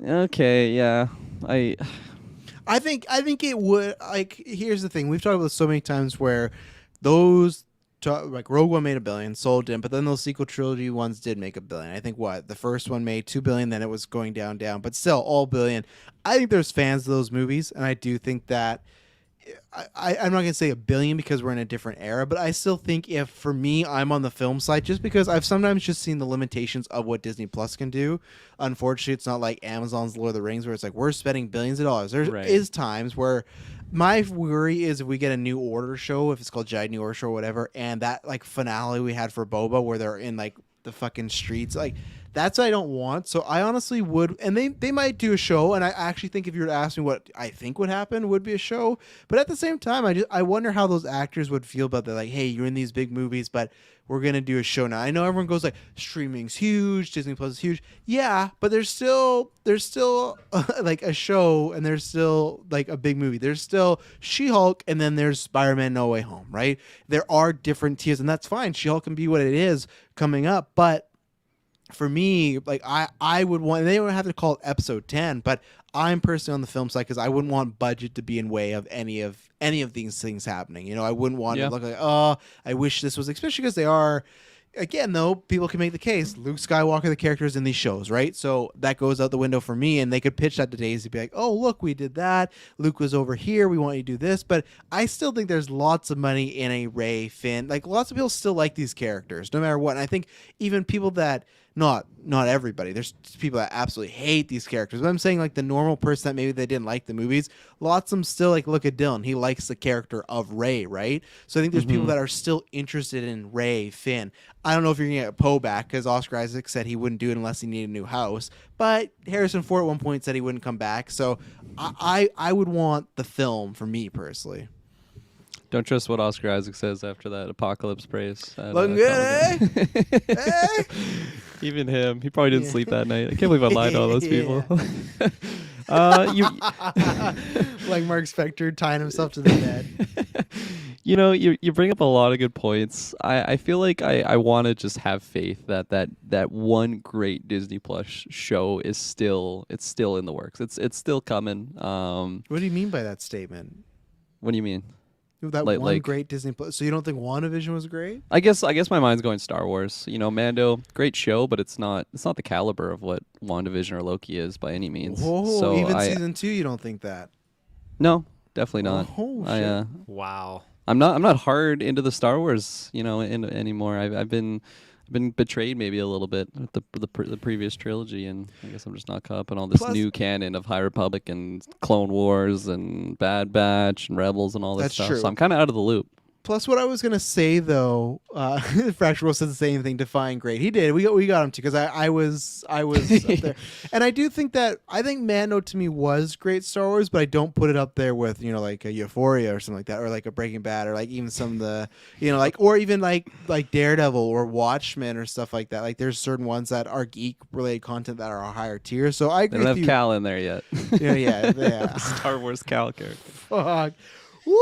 Okay, yeah. I think it would. Like, here's the thing: we've talked about this so many times where those. Like Rogue One made $1 billion, Solo didn't, but then those sequel trilogy ones did make $1 billion. I think the first one made $2 billion, then it was going down, but still all $1 billion. I think there's fans of those movies, and I do think that I'm not gonna say $1 billion because we're in a different era, but I still think if for me I'm on the film side, just because I've sometimes just seen the limitations of what Disney Plus can do. Unfortunately, it's not like Amazon's Lord of the Rings where it's like we're spending billions of dollars. There is times where. My worry is if we get a New Order show, if it's called Jedi New Order show or whatever, and that like finale we had for Boba where they're in like the fucking streets, like that's what I don't want. So I honestly would, and they might do a show, and I actually think if you were to ask me what I think would happen, would be a show. But at the same time, I wonder how those actors would feel about that. Like, hey, you're in these big movies, but we're gonna do a show now. I know everyone goes like streaming's huge, Disney Plus is huge. Yeah, but there's still like a show, and there's still like a big movie. There's still She-Hulk, and then there's Spider-Man: No Way Home. Right? There are different tiers, and that's fine. She-Hulk can be what it is coming up, but for me, like I would want. They don't have to call it episode 10, but I'm personally on the film side because I wouldn't want budget to be in way of any of these things happening. I wouldn't want to look like, oh, I wish this was, especially because they are. Again, though, people can make the case Luke Skywalker, the characters in these shows, right? So that goes out the window for me, and they could pitch that to Daisy, be like, oh, look, we did that. Luke was over here. We want you to do this. But I still think there's lots of money in a Rey, Finn. Like, lots of people still like these characters, no matter what. And I think even people that, not everybody, there's people that absolutely hate these characters. But I'm saying, like, the normal person that maybe they didn't like the movies, lots of them still, like, look at Dylan. He likes the character of Rey, right? So I think there's people that are still interested in Rey, Finn. I don't know if you're going to get Poe back because Oscar Isaac said he wouldn't do it unless he needed a new house. But Harrison Ford at one point said he wouldn't come back. So I would want the film for me personally. Don't trust what Oscar Isaac says after that apocalypse praise. Looking good, eh? Hey? Even him, he probably didn't sleep that night. I can't believe I lied to all those people. You Like Mark Spector tying himself to the bed. you bring up a lot of good points. I feel like I want to just have faith that one great Disney Plus show is still in the works. It's still coming. What do you mean by that statement? What do you mean? That one great Disney Plus. So you don't think WandaVision was great? I guess my mind's going Star Wars. Mando, great show, but it's not the caliber of what WandaVision or Loki is by any means. Whoa, so even season 2, you don't think that? No, definitely not. Oh, shit. Wow. I'm not hard into the Star Wars, anymore. I've been betrayed maybe a little bit with the previous trilogy, and I guess I'm just not caught up in all this new canon of High Republic and Clone Wars and Bad Batch and Rebels and all this stuff. True. So I'm kind of out of the loop. Plus, what I was gonna say though, Fractual said the same thing. Define great. He did. We got him too because I was up there, and I do think Mando to me was great Star Wars, but I don't put it up there with like a Euphoria or something like that, or like a Breaking Bad, or like even some of the or even like Daredevil or Watchmen or stuff like that. Like there's certain ones that are geek related content that are a higher tier. So I agree. They don't with have Cal in there yet. Yeah. Star Wars Cal character. Fuck. Woo!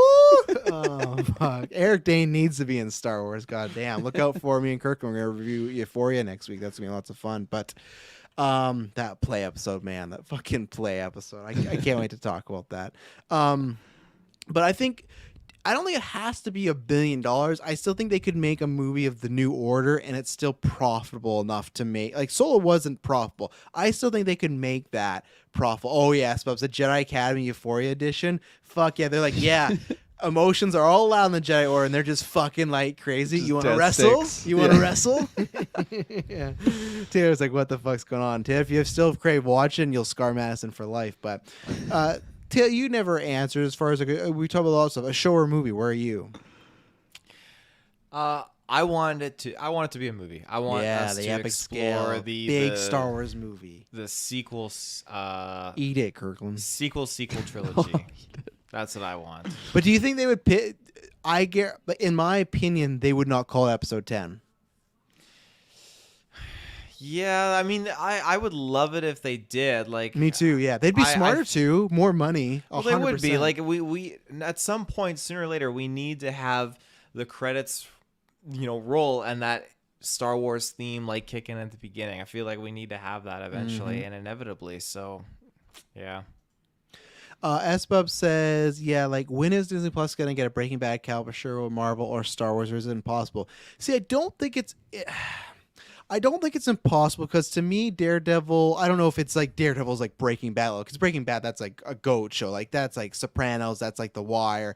Oh, fuck. Eric Dane needs to be in Star Wars. God damn. Look out for me and Kirklin. We're going to review Euphoria next week. That's going to be lots of fun. But that play episode, man, that fucking play episode. I can't wait to talk about that. But I don't think it has to be $1 billion. I still think they could make a movie of the New Order and it's still profitable enough to make. Like Solo wasn't profitable. I still think they could make that profitable. Oh yeah, Spubs, the Jedi Academy Euphoria edition. Fuck yeah, they're like, yeah, emotions are all allowed in the Jedi Order, and they're just fucking like crazy. You want to wrestle? You want to wrestle? Yeah. Taylor's like, what the fuck's going on? Taylor, if you still crave watching, you'll scar Madison for life. But Taylor, you never answered as far as we talk about a lot of stuff. A show or movie? Where are you? I want it to be a movie. I want us the to epic explore scale, the big Star Wars movie. The sequels. Eat it, Kirkland. Sequel trilogy. That's what I want. But do you think they would pit? But in my opinion, they would not call it episode 10. Yeah, I mean, I would love it if they did. Like me too. Yeah, they'd be smarter too. More money. 100%. Well, they would be. Like we at some point sooner or later we need to have the credits, roll and that Star Wars theme like kicking at the beginning. I feel like we need to have that eventually and inevitably. So, yeah. SBub says, yeah, like when is Disney Plus gonna get a Breaking Bad caliber show or Marvel or Star Wars, or is it impossible? See, I don't think it's impossible because to me, Daredevil, I don't know if it's like Daredevil's like Breaking Bad, because Breaking Bad, that's like a GOAT show, like that's like Sopranos, that's like The Wire.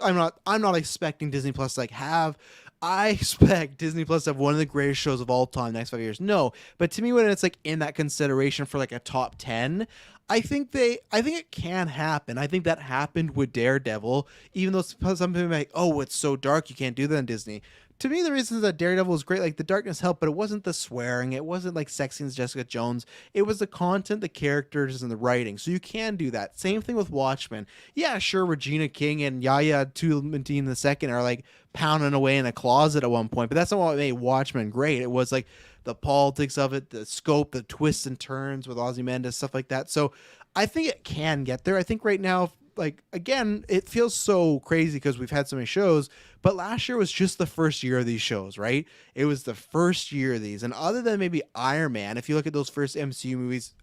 I'm not expecting Disney Plus to like have. I expect Disney Plus to have one of the greatest shows of all time next 5 years. No, but to me, when it's like in that consideration for like a top 10, I think it can happen. I think that happened with Daredevil, even though some people are like, oh, it's so dark, you can't do that on Disney. To me, the reason that Daredevil was great, like the darkness helped, but it wasn't the swearing. It wasn't like sexy as Jessica Jones. It was the content, the characters, and the writing. So you can do that. Same thing with Watchmen. Yeah, sure, Regina King and Yahya Abdul-Mateen II are like pounding away in a closet at one point, but that's not what made Watchmen great. It was like the politics of it, the scope, the twists and turns with Ozymandias, stuff like that. So I think it can get there. I think right now, like, again, it feels so crazy because we've had so many shows, but last year was just the first year of these shows, right? It was the first year of these. And other than maybe Iron Man, if you look at those first MCU movies,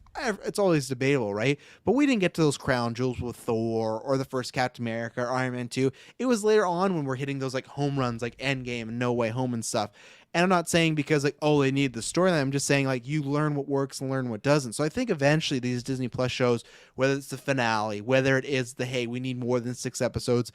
it's always debatable, right? But we didn't get to those crown jewels with Thor or the first Captain America or Iron Man 2. It was later on when we're hitting those like home runs like Endgame and No Way Home and stuff. And I'm not saying because like, oh, they need the storyline. I'm just saying like you learn what works and learn what doesn't. So I think eventually these Disney Plus shows, whether it's the finale, whether it is the, hey, we need more than 6 episodes,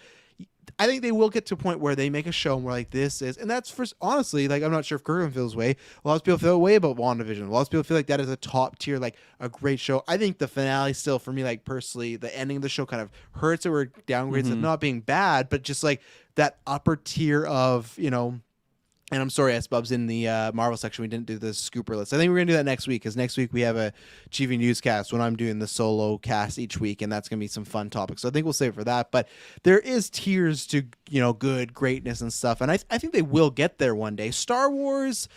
I think they will get to a point where they make a show and we're like, this is, and that's for, honestly, like, I'm not sure if Kirklin feels way. A lot of people feel way about WandaVision. A lot of people feel like that is a top tier, like a great show. I think the finale still, for me, like personally, the ending of the show kind of hurts or downgrades of not being bad, but just like that upper tier of, And I'm sorry, S-Bubs, in the Marvel section, we didn't do the scooper list. I think we're going to do that next week, because next week we have a GV newscast when I'm doing the solo cast each week, and that's going to be some fun topics. So I think we'll save it for that. But there is tiers to, good, greatness and stuff. And I think they will get there one day. Star Wars...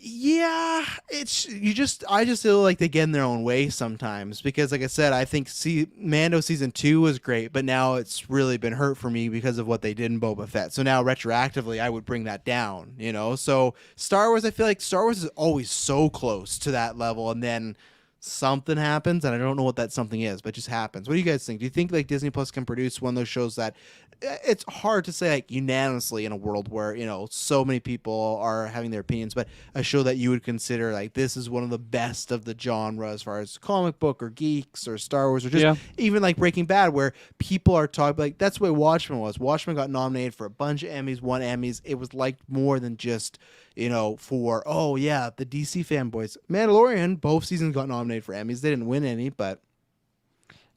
Yeah, I just feel like they get in their own way sometimes, because like I said, I think Mando season 2 was great, but now it's really been hurt for me because of what they did in Boba Fett. So now retroactively I would bring that down, So Star Wars, I feel like Star Wars is always so close to that level, and then something happens, and I don't know what that something is, but it just happens. What do you guys think? Do you think like Disney Plus can produce one of those shows that it's hard to say like unanimously in a world where so many people are having their opinions, but a show that you would consider like this is one of the best of the genre as far as comic book or geeks or Star Wars or just even like Breaking Bad, where people are talking like that's the way Watchmen was. Watchmen got nominated for a bunch of Emmys, won Emmys. It was liked more than just for the DC fanboys. Mandalorian, both seasons got nominated for Emmys. They didn't win any, but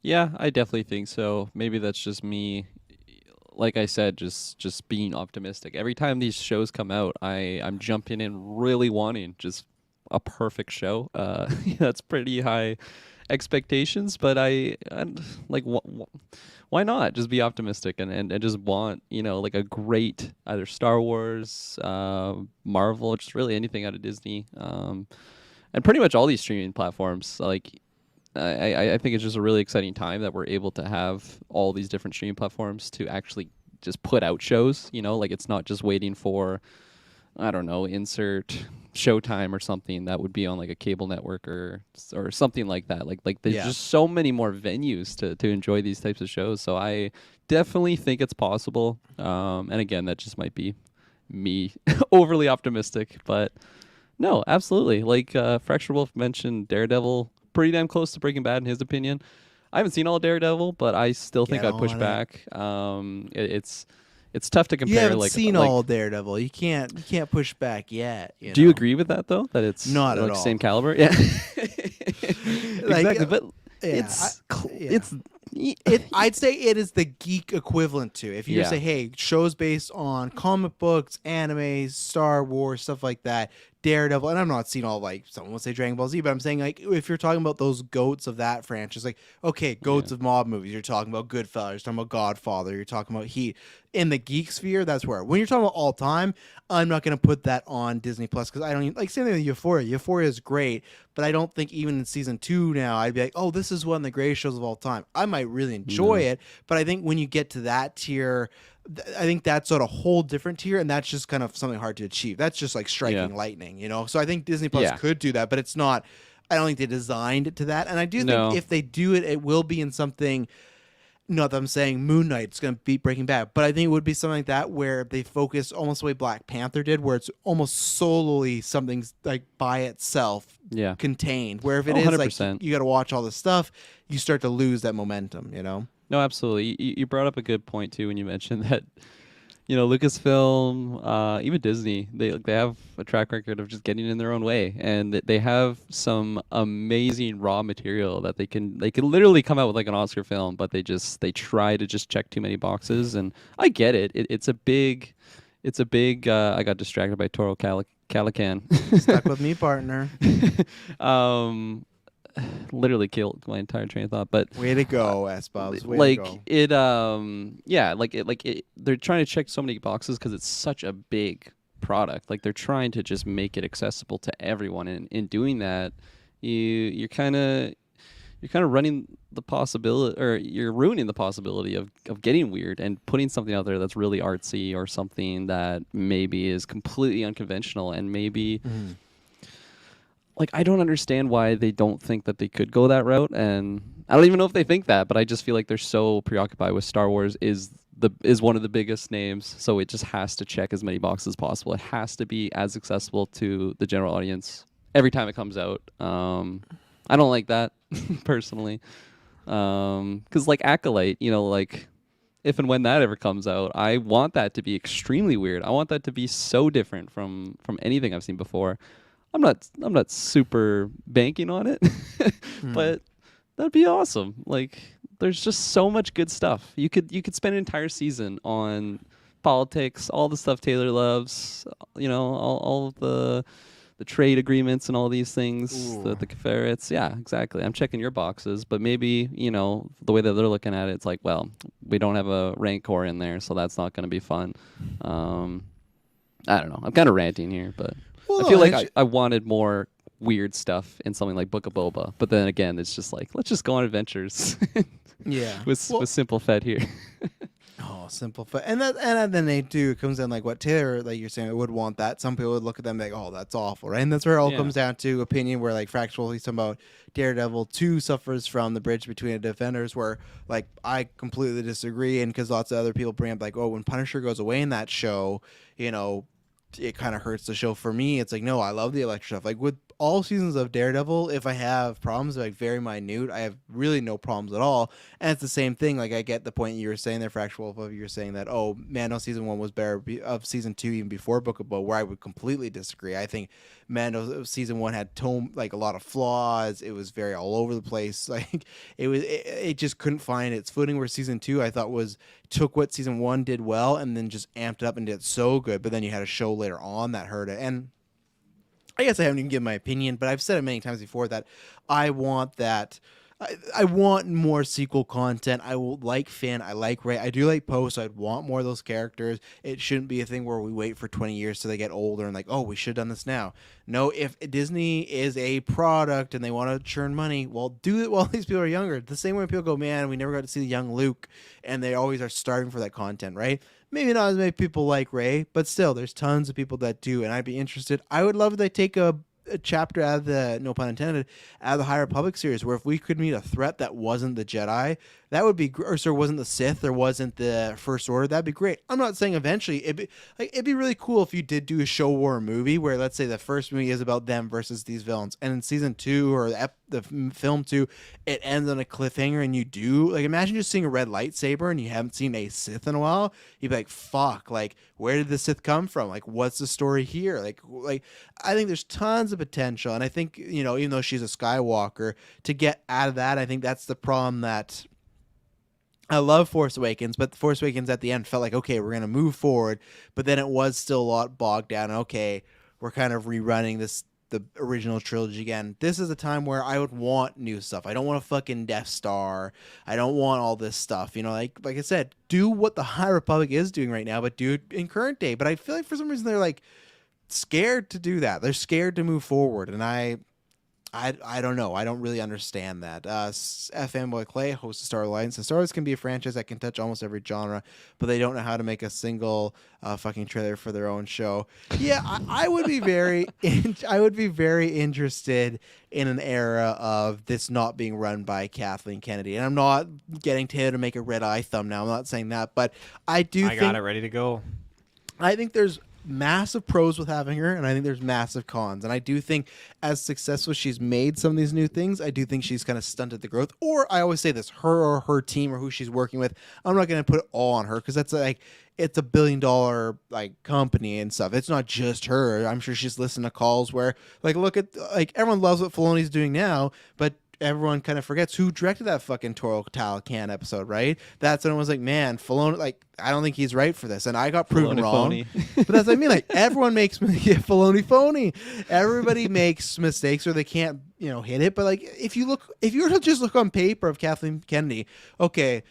yeah, I definitely think so. Maybe that's just me. Like I said, just being optimistic. Every time these shows come out, I'm jumping in really wanting just a perfect show. That's pretty high expectations, but I like why not just be optimistic and just want like a great either Star Wars, Marvel, just really anything out of Disney, and pretty much all these streaming platforms. Like I think it's just a really exciting time that we're able to have all these different streaming platforms to actually just put out shows, like it's not just waiting for, I don't know, insert Showtime or something that would be on like a cable network or something like that. Like there's just so many more venues to enjoy these types of shows. So I definitely think it's possible. And again, that just might be me overly optimistic, but no, absolutely. Like Fractured Wolf mentioned Daredevil, pretty damn close to Breaking Bad in his opinion. I haven't seen all Daredevil, but I still think I'd push back. It's tough to compare. You haven't seen all Daredevil. You can't push back yet. Do you agree with that though? That it's not like at all same caliber? Yeah, exactly. But it's I'd say it is the geek equivalent to. If you say, hey, shows based on comic books, anime, Star Wars, stuff like that, Daredevil, and I'm not seeing all like someone would say Dragon Ball Z, but I'm saying like if you're talking about those goats of that franchise, like okay, goats of mob movies, you're talking about Goodfellas, you're talking about Godfather, you're talking about Heat. In the geek sphere, that's where. When you're talking about all time, I'm not going to put that on Disney Plus because I don't even, like same thing with Euphoria. Euphoria is great, but I don't think even in season 2 now I'd be like, oh, this is one of the greatest shows of all time. I might really enjoy it, but I think when you get to that tier, I think that's sort of a whole different tier, and that's just kind of something hard to achieve. That's just like striking lightning, So I think Disney Plus could do that, but it's not. I don't think they designed it to that, and I do think if they do it, it will be in something. Not that I'm saying Moon Knight's going to beat Breaking Bad, but I think it would be something like that where they focus almost the way Black Panther did, where it's almost solely something like by itself contained. Where if it is 100%. Like you got to watch all this stuff, you start to lose that momentum, No, absolutely. You brought up a good point too when you mentioned that, Lucasfilm, even Disney, they have a track record of just getting in their own way, and they have some amazing raw material that they can literally come out with like an Oscar film, but they try to just check too many boxes, and I get it. It's a big. I got distracted by Toro Calican. Stuck with me, partner. Literally killed my entire train of thought, but way to go, S-Bobs. Like it they're trying to check so many boxes because it's such a big product. Like they're trying to just make it accessible to everyone, and in doing that you're kind of running the possibility, or you're ruining the possibility of getting weird and putting something out there that's really artsy or something that maybe is completely unconventional, and maybe like, I don't understand why they don't think that they could go that route, and I don't even know if they think that, but I just feel like they're so preoccupied with Star Wars is one of the biggest names, so it just has to check as many boxes as possible. It has to be as accessible to the general audience every time it comes out. I don't like that personally, because like Acolyte, like if and when that ever comes out, I want that to be extremely weird. I want that to be so different from anything I've seen before. I'm not super banking on it, but that'd be awesome. Like, there's just so much good stuff. You could spend an entire season on politics, all the stuff Taylor loves. All of the trade agreements and all these things, the Confederates. Yeah, exactly. I'm checking your boxes, but maybe, the way that they're looking at it, it's like, well, we don't have a Rancor in there, so that's not going to be fun. I don't know. I'm kind of ranting here, but I feel like I wanted more weird stuff in something like Book of Boba. But then again, it's just like, let's just go on adventures. Yeah. with Simple Fed here. Oh, Simple Fed. And then they do. It comes in like what Taylor, like you're saying, would want that. Some people would look at them like, oh, that's awful, right? And that's where it all comes down to opinion, where like Fractual, he's talking about Daredevil 2 suffers from the bridge between the Defenders, where like I completely disagree. And because lots of other people bring up like, oh, when Punisher goes away in that show, it kind of hurts the show. For me, it's like, no, I love the Electro stuff. Like with all seasons of Daredevil, if I have problems like very minute, I have really no problems at all. And it's the same thing. Like I get the point you were saying there, Fractual, of you were saying that, oh, Mando season 1 was better of season 2 even before Book of Boba, where I would completely disagree. I think Mando season 1 had like a lot of flaws. It was very all over the place. Like it just couldn't find its footing, where season 2 I thought took what season 1 did well and then just amped up and did so good. But then you had a show later on that hurt it. And I guess I haven't even given my opinion, but I've said it many times before that I want that. I want more sequel content. I will like Finn. I like Rey. I do like Poe, so I'd want more of those characters. It shouldn't be a thing where we wait for 20 years till they get older and like, oh, we should have done this now. No, if Disney is a product and they want to churn money, well, do it while these people are younger. The same way people go, man, we never got to see the young Luke, and they always are starving for that content, right? Maybe not as many people like Rey, but still, there's tons of people that do, and I'd be interested. I would love if they take a chapter out of the, no pun intended, out of the High Republic series, where if we could meet a threat that wasn't the Jedi, that would be, or so wasn't the Sith, or wasn't the First Order, that'd be great. I'm not saying eventually, it'd be really cool if you did do a show war movie where, let's say, the first movie is about them versus these villains, and in season 2 or the film 2, it ends on a cliffhanger, and you do, like, imagine just seeing a red lightsaber and you haven't seen a Sith in a while. You'd be like, fuck, like, where did the Sith come from? Like, what's the story here? Like I think there's tons of potential, and I think, even though she's a Skywalker, to get out of that, I think that's the problem. That I love Force Awakens, but Force Awakens at the end felt like, okay, we're going to move forward, but then it was still a lot bogged down. Okay, we're kind of rerunning the original trilogy again. This is a time where I would want new stuff. I don't want a fucking Death Star. I don't want all this stuff. Like I said, do what the High Republic is doing right now, but do it in current day. But I feel like for some reason they're like scared to do that. They're scared to move forward, and I don't know. I don't really understand that. Fanboy Clay, host of Star Alliance, and Star Wars can be a franchise that can touch almost every genre, but they don't know how to make a single fucking trailer for their own show. Yeah, I would be very, I would be very interested in an era of this not being run by Kathleen Kennedy. And I'm not getting Taylor to make a red eye thumbnail. I'm not saying that, but I got it ready to go. I think there's massive pros with having her, and I think there's massive cons. And I do think, as successful as she's made some of these new things, I do think she's kind of stunted the growth. Or I always say this, her or her team or who she's working with, I'm not going to put it all on her, because that's like, it's $1 billion like company and stuff. It's not just her. I'm sure she's listened to calls where like, look at, like, everyone loves what Filoni's doing now, but everyone kind of forgets who directed that fucking Toro Talocan episode, right? That's when it was like, man, Filoni, like, I don't think he's right for this, and I got proven wrong. But that's what I mean. Like, everyone makes Filoni phony. Everybody makes mistakes, or they can't, hit it. But like, if you were to just look on paper of Kathleen Kennedy, okay,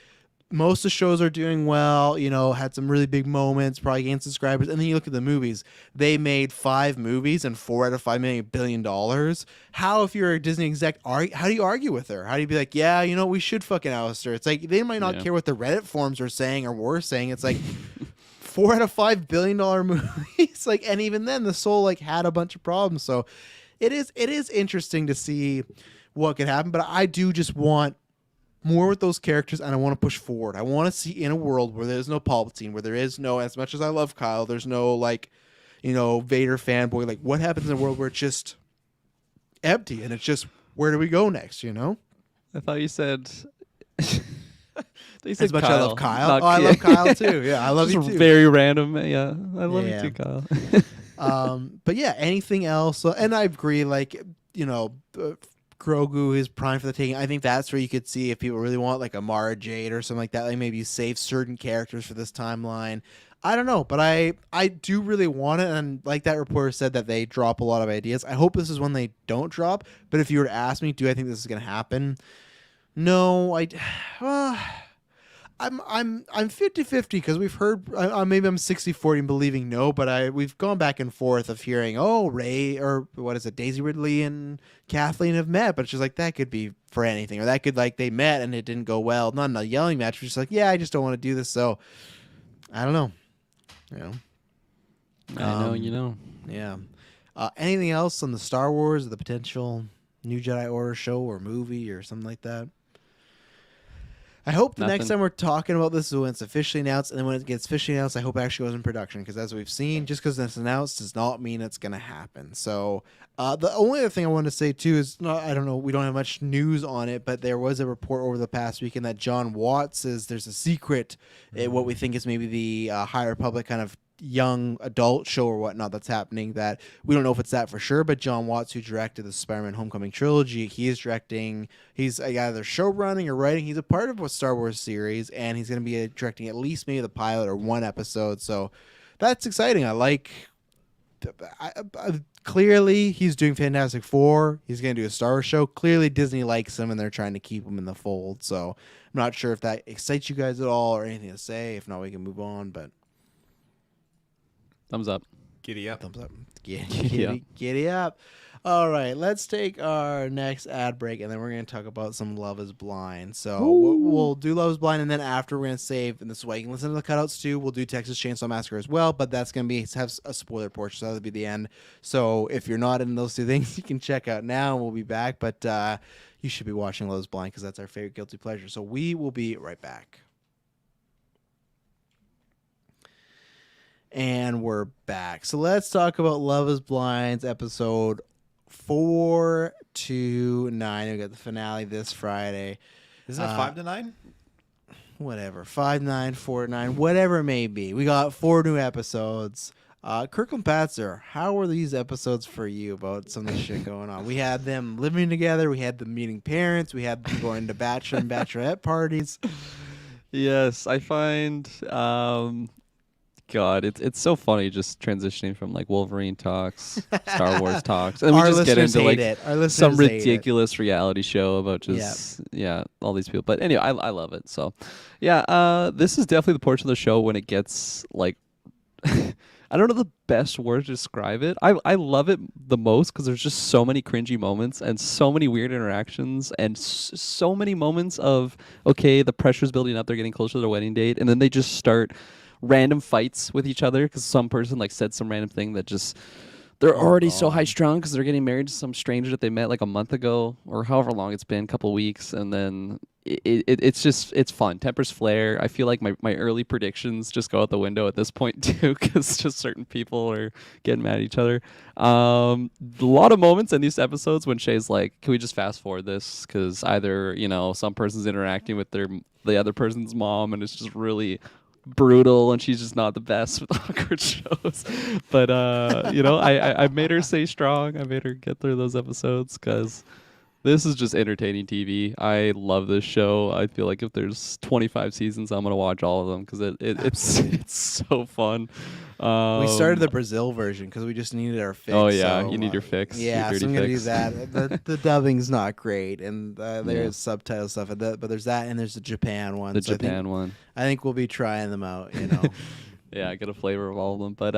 most of the shows are doing well, had some really big moments, probably gained subscribers. And then you look at the movies. They made 5 movies and 4 out of 5 million $1 billion. How, if you're a Disney exec, how do you argue with her? How do you be like, yeah, we should fucking oust her? It's like, they might not care what the Reddit forums are saying or we're saying. It's like 4 out of 5 $1 billion movies. Like, and even then the Soul had a bunch of problems. So it is interesting to see what could happen. But I do just want more with those characters, and I want to push forward. I want to see, in a world where there's no Palpatine, where there is no, as much as I love Kyle, there's no Vader fanboy. Like, what happens in a world where it's just empty and it's just, where do we go next? I thought you said as much as I love Kyle. I love Kyle too. Yeah, I love you too. Very random. Yeah, I love you too, Kyle. But yeah, anything else? And I agree. Grogu is prime for the taking. I think that's where you could see if people really want like a Mara Jade or something like that. Like maybe save certain characters for this timeline. I don't know, but I do really want it, and like that reporter said that they drop a lot of ideas. I hope this is one they don't drop. But if you were to ask me, do I think this is going to happen? No, uh, I'm 50-50 because we've heard maybe I'm 60-40 in believing no, but we've gone back and forth of hearing Ray or what is it, Daisy Ridley and Kathleen have met, but it's just like that could be for anything, or that could like they met and it didn't go well, not in a yelling match, but just like I just don't want to do this, so I don't know. I know, you know. Yeah. Anything else on the Star Wars, or the potential new Jedi Order show or movie or something like that? I hope the next time we're talking about this is when it's officially announced, and then when it gets officially announced, I hope it actually goes in production, because as we've seen, just because it's announced does not mean it's going to happen. So the only other thing I want to say, too, is, I don't know, we don't have much news on it, but there was a report over the past weekend that John Watts says there's a secret, what we think is maybe the High Republic kind of young adult show or whatnot that's happening, that we don't know if it's that for sure, but John Watts, who directed the Spider-Man Homecoming trilogy, he's either show running or writing. He's a part of a Star Wars series, and he's going to be directing at least maybe the pilot or one episode, so that's exciting. Clearly he's doing Fantastic Four, he's going to do a Star Wars show. Clearly Disney likes him and they're trying to keep him in the fold, so I'm not sure if that excites you guys at all or anything to say. If not, we can move on, but Thumbs up. Giddy up. thumbs up. Giddy up. All right, let's take our next ad break, and then we're going to talk about some Love is Blind. So we'll do Love is Blind, and then after we're going to save, and this is why you can listen to the cutouts too. We'll do Texas Chainsaw Massacre as well, but that's going to have a spoiler portion, so that'll be the end. So if you're not in those two things, you can check out now, and we'll be back. But you should be watching Love is Blind because that's our favorite guilty pleasure. So we will be right back. And we're back. So let's talk about Love is Blind's episode 4 to 9. We got the finale this Friday. Isn't it 5 to 9? Whatever. 5, 9, 4, 9, whatever it may be. We got 4 new episodes. Kirklin Patzer, how were these episodes for you about some of the shit going on? We had them living together. We had them meeting parents. We had them going to bachelor and bachelorette parties. Yes, I find God, it's so funny just transitioning from like Wolverine talks, Star Wars talks, and we just get into like some ridiculous reality show about just all these people. But anyway, I love it. So this is definitely the portion of the show when it gets like I don't know the best word to describe it. I love it the most because there's just so many cringy moments and so many weird interactions and so many moments of the pressure's building up, they're getting closer to their wedding date, and then they just start random fights with each other because some person like said some random thing that just they're already so high strung because they're getting married to some stranger that they met like a month ago or however long it's been, a couple weeks, and then it's fun. Tempers flare. I feel like my early predictions just go out the window at this point too because just certain people are getting mad at each other. A lot of moments in these episodes when Shay's like, can we just fast forward this because either some person's interacting with the other person's mom and it's just really brutal and she's just not the best with awkward shows, but I made her stay strong. I made her get through those episodes because this is just entertaining TV. I love this show. I feel like if there's 25 seasons, I'm gonna watch all of them because it's so fun. We started the Brazil version because we just needed our fix. Oh yeah, you need your fix. Yeah, so I'm gonna do that. The dubbing's not great, and there's subtitle stuff, but there's that, and there's the Japan one. I think we'll be trying them out. Yeah, I get a flavor of all of them. But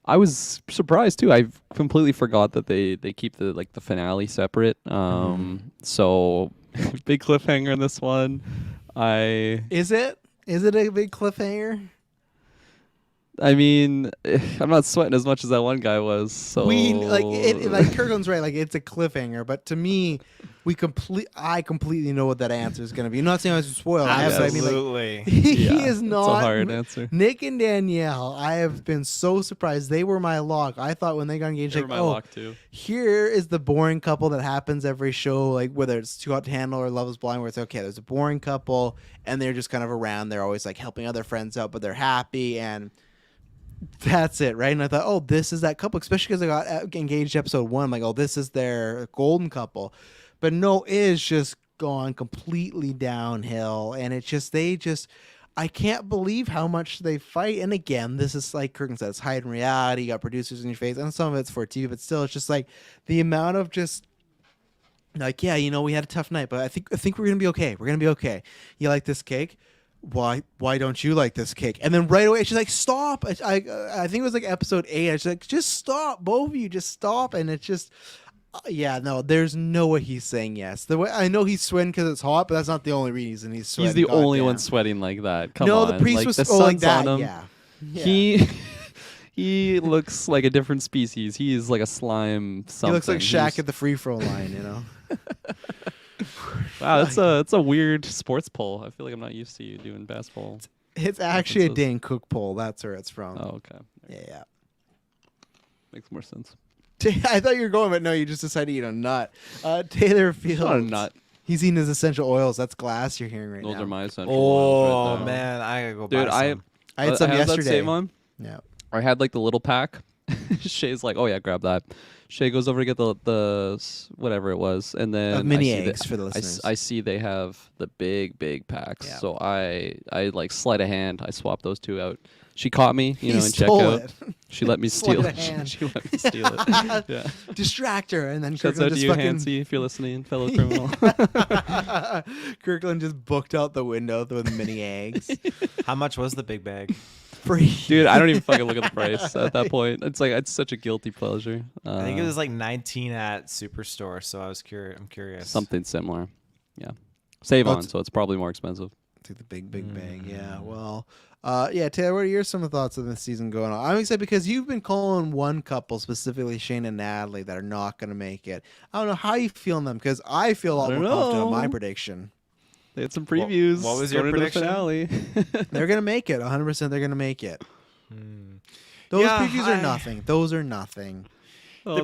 I was surprised too. I completely forgot that they keep the finale separate. So big cliffhanger in this one. Is it a big cliffhanger? I mean, I'm not sweating as much as that one guy was. So Kirkland's right. Like it's a cliffhanger, but to me, I completely know what that answer is going to be. I'm not saying I was spoiled. Absolutely. He is not. It's a hard answer. Nick and Danielle, I have been so surprised. They were my lock. I thought when they got engaged, they were my lock too. Here is the boring couple that happens every show, like whether it's Too Hot to Handle or Love is Blind, where it's there's a boring couple and they're just kind of around. They're always like helping other friends out, but they're happy and that's it, right? And I thought, this is that couple, especially because I got engaged episode 1. I'm like, this is their golden couple. But no, it is just gone completely downhill. And it's just, I can't believe how much they fight. And again, this is like Kirklin says, hidden reality. You got producers in your face, and some of it's for TV, but still, it's just like the amount of just like, yeah, we had a tough night, but I think we're gonna be okay. We're gonna be okay. You like this cake? Why don't you like this cake? And then right away she's like, stop. I think it was like episode 8. She's like, just stop, both of you, just stop. And it's just. Yeah, no, there's no way he's saying yes. The way I know he's sweating because it's hot, but that's not the only reason he's sweating. He's the only one sweating like that. Come on. No, the priest like, was the like sun's that. on him. Yeah. He looks like a different species. He's like a slime something. He looks like Shaq at the free throw line, Wow, that's a weird sports poll. I feel like I'm not used to you doing basketball. It's actually a Dane Cook poll. That's where it's from. Oh, okay. Yeah. Makes more sense. I thought you were going, but no, you just decided to eat a nut. Taylor Fields. Not a nut. He's eating his essential essential that's glass you're hearing right now. Those are my essential oils. Oh right there. man, I gotta go. Dude, buy some. I had some that yesterday. same one. Yeah. I had like the little pack. Shay's like, oh yeah, grab that. Shay goes over to get the whatever it was, and then mini I see eggs for the listeners. I see they have the big packs, Yeah. so I like sleight of hand. I swapped those two out. She caught me, He in stole checkout. it. She let me steal Sleight it. of hand. She let me steal it. Yeah. Distract her, and then Shouts Kirkland out to just you, fucking Hansi, if you're listening, fellow criminal. Kirkland just booked out the window with mini eggs. How much was the big bag? Free. Dude, I don't even fucking look at the price at that point. It's like it's such a guilty pleasure. I think it was like 19 at Superstore, so I'm curious. something similar. Yeah. Save Oh, on, so it's probably more expensive. Take the big bag. Yeah. Well. Yeah, Taylor, what are your some of the thoughts of this season going on? I'm excited because you've been calling one couple, specifically Shane and Natalie, that are not going to make it. I don't know how you feel on them because I feel a lot more confident on my prediction. They had some previews. What was your going into prediction? The finale. They're going to make it. 100% they're going to make it. Those previews are nothing. Those are nothing. Oh, the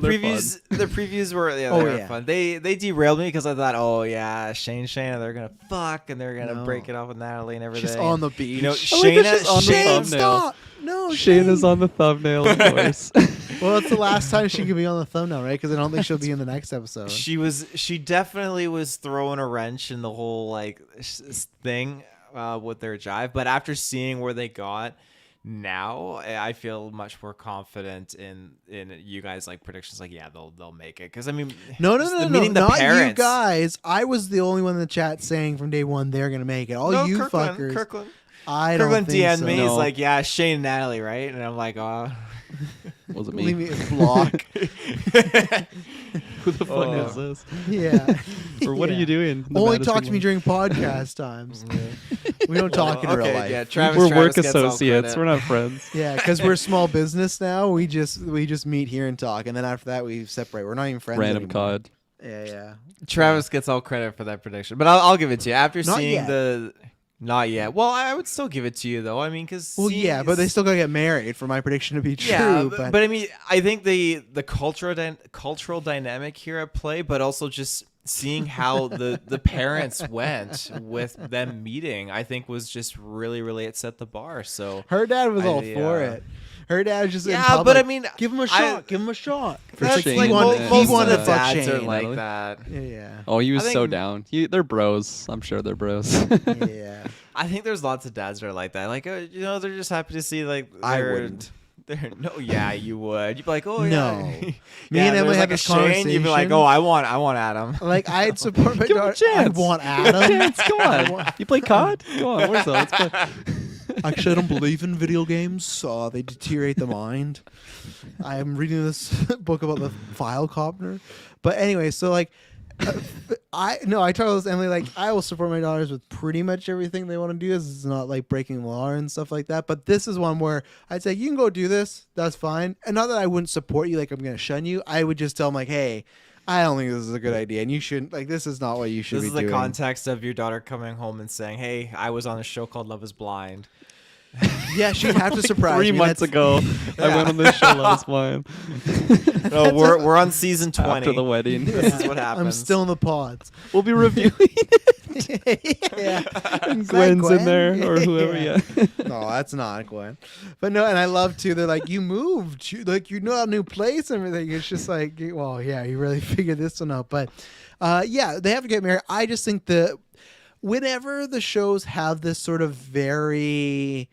they're previews were they Oh, were yeah. fun. They derailed me because I thought, oh yeah, Shane, they're gonna fuck and they're gonna No. break it off with Natalie and everything. Just on the beach. You know, like Shayna, that she's on the Shane, thumbnail. stop! No, Shane is on the thumbnail, of course. Well, it's the last time she can be on the thumbnail, right? Because I don't think she'll be in the next episode. she definitely was throwing a wrench in the whole like thing with their jive. But after seeing where they got now, I feel much more confident in you guys like predictions. Like, yeah, they'll make it. Because I mean, No, meeting the not parents. you guys. I was the only one in the chat saying from day one they're gonna make it. All No, you Kirkland, fuckers. Kirkland. I don't Kirkland think DM'd so. me. No. He's like, yeah, Shane and Natalie, right? And I'm like, oh. Was it Leave me? me a block. Who the fuck Oh. is this? Yeah. Or what are Yeah. you doing? in the Only Madison talk to me one? during podcast times. We don't talk in real life. Yeah, Travis, We're Travis work gets all associates. credit. We're not friends. Yeah, because we're a small business now. We just meet here and talk, and then after that we separate. We're not even friends Random anymore. COD. Yeah. Travis gets all credit for that prediction, but I'll give it to you after Not seeing yet. the. Not yet. Well, I would still give it to you though. I mean, because Well, yeah, but they still gotta get married for my prediction to be true. Yeah, but but I mean, I think the cultural dynamic here at play, but also just seeing how the parents went with them meeting, I think was just really it set the bar. So her dad was all I, for it. Her dad was just in yeah, public, but I mean, give him a shot. Give him a shot. that's Shane like wanted- most he of wanted the to fuck dads are Shane. like Natalie. that. Yeah. Oh, he was I so think- down. They're bros. I'm sure they're bros. Yeah. I think there's lots of dads that are like that. Like, they're just happy to see like. I their- wouldn't. No, yeah, you would. You'd be like, oh yeah. No. Me Me and Emily had like a this Shane, you'd be like, conversation. oh, I want Adam. Like I'd support my Give him a daughter. I chance. want Adam. Chance, come on. You play COD? Come on, where's that? Let's play. Actually, I don't believe in video games. They deteriorate the mind. I am reading this book about the file copter. But anyway, so like, I told Emily like I will support my daughters with pretty much everything they want to do. This is not like breaking the law and stuff like that. But this is one where I'd say you can go do this. That's fine. And not that I wouldn't support you. Like I'm going to shun you. I would just tell them like, hey, I don't think this is a good idea, and you shouldn't. Like this is not what you should This be is the doing. context of your daughter coming home and saying, "Hey, I was on a show called Love Is Blind." Yeah, she'd have to surprise 3 me. months That's- ago, I went on this show last mine No, we're on season 20. after the wedding. This is what happens. I'm still in the pods. We'll be reviewing Yeah. and Is that Gwen's Gwen? in there or whoever. Yeah. No, that's not Gwen. But no, and I love too. They're like, you moved, you know a new place and everything. It's just like, well, yeah, you really figured this one out. But yeah, they have to get married. I just think whenever the shows have this sort of very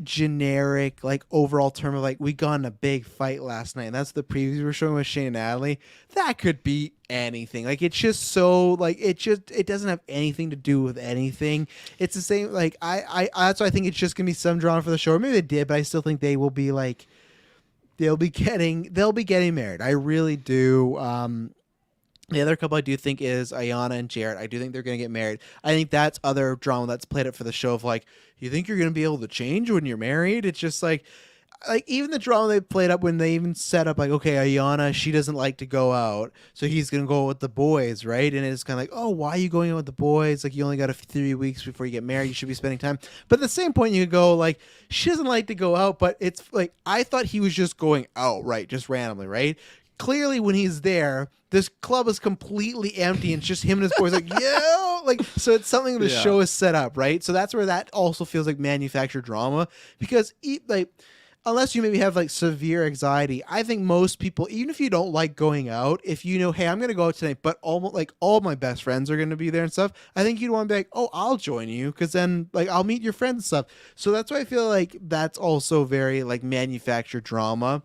generic like overall term of like we got in a big fight last night and that's the previews we're showing with Shane and Natalie, that could be anything. Like it's just so like it doesn't have anything to do with anything. It's the same like I that's why I think it's just gonna be some drama for the show, or maybe they did, but I still think they will be like they'll be getting married. I really do. The other couple I do think is Ayanna and Jarrett. I do think they're going to get married. I think that's other drama that's played up for the show of like, you think you're going to be able to change when you're married? It's just like even the drama they played up when they even set up like, okay, Ayanna, she doesn't like to go out, so he's going to go with the boys, right? And it's kind of like, oh, why are you going out with the boys? Like you only got 3 weeks before you get married. You should be spending time. But at the same point, you could go like, she doesn't like to go out, but it's like, I thought he was just going out, right? Just randomly, right? Clearly, when he's there, this club is completely empty, and it's just him and his boys like, yeah, like so. It's something the show is set up, right? So that's where that also feels like manufactured drama, because like unless you maybe have like severe anxiety, I think most people, even if you don't like going out, if you know, hey, I'm gonna go out tonight, but all my best friends are gonna be there and stuff, I think you'd want to be like, oh, I'll join you, because then like I'll meet your friends and stuff. So that's why I feel like that's also very like manufactured drama.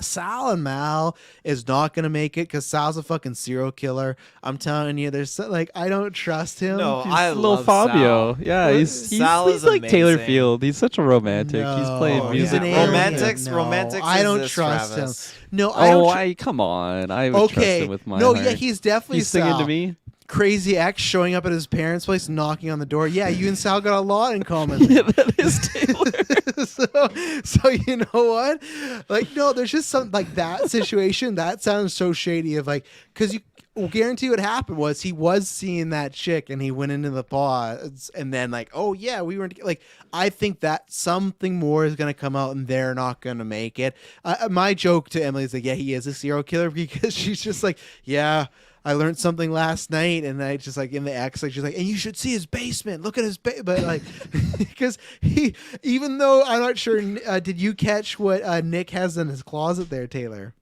Sal and Mal is not going to make it because Sal's a fucking serial killer. I'm telling you, there's like, I don't trust him. No, He's I little love Fabio. Sal. Yeah, he's Sal like is Taylor amazing. Field. He's such a romantic. No, he's playing he's music. an alien. Romantics. No, Romantics. I don't is trust Travis. him. No, I don't. Come on. I would trust Okay, him with my no, heart. yeah, he's definitely He's singing Sal. to me. Crazy ex showing up at his parents' place, knocking on the door. Yeah, you and Sal got a lot in common. Yeah, that is Taylor. so you know what? Like, no, there's just some like that situation that sounds so shady. Of like, because you will guarantee what happened was he was seeing that chick and he went into the pods and then like, oh yeah, we were like. I think that something more is going to come out and they're not going to make it. My joke to Emily is like, yeah, he is a serial killer, because she's just like, yeah. I learned something last night, and I just like in the X, like she's like, and you should see his basement. Look at his but like, because he, even though I'm not sure, did you catch what Nick has in his closet there, Taylor?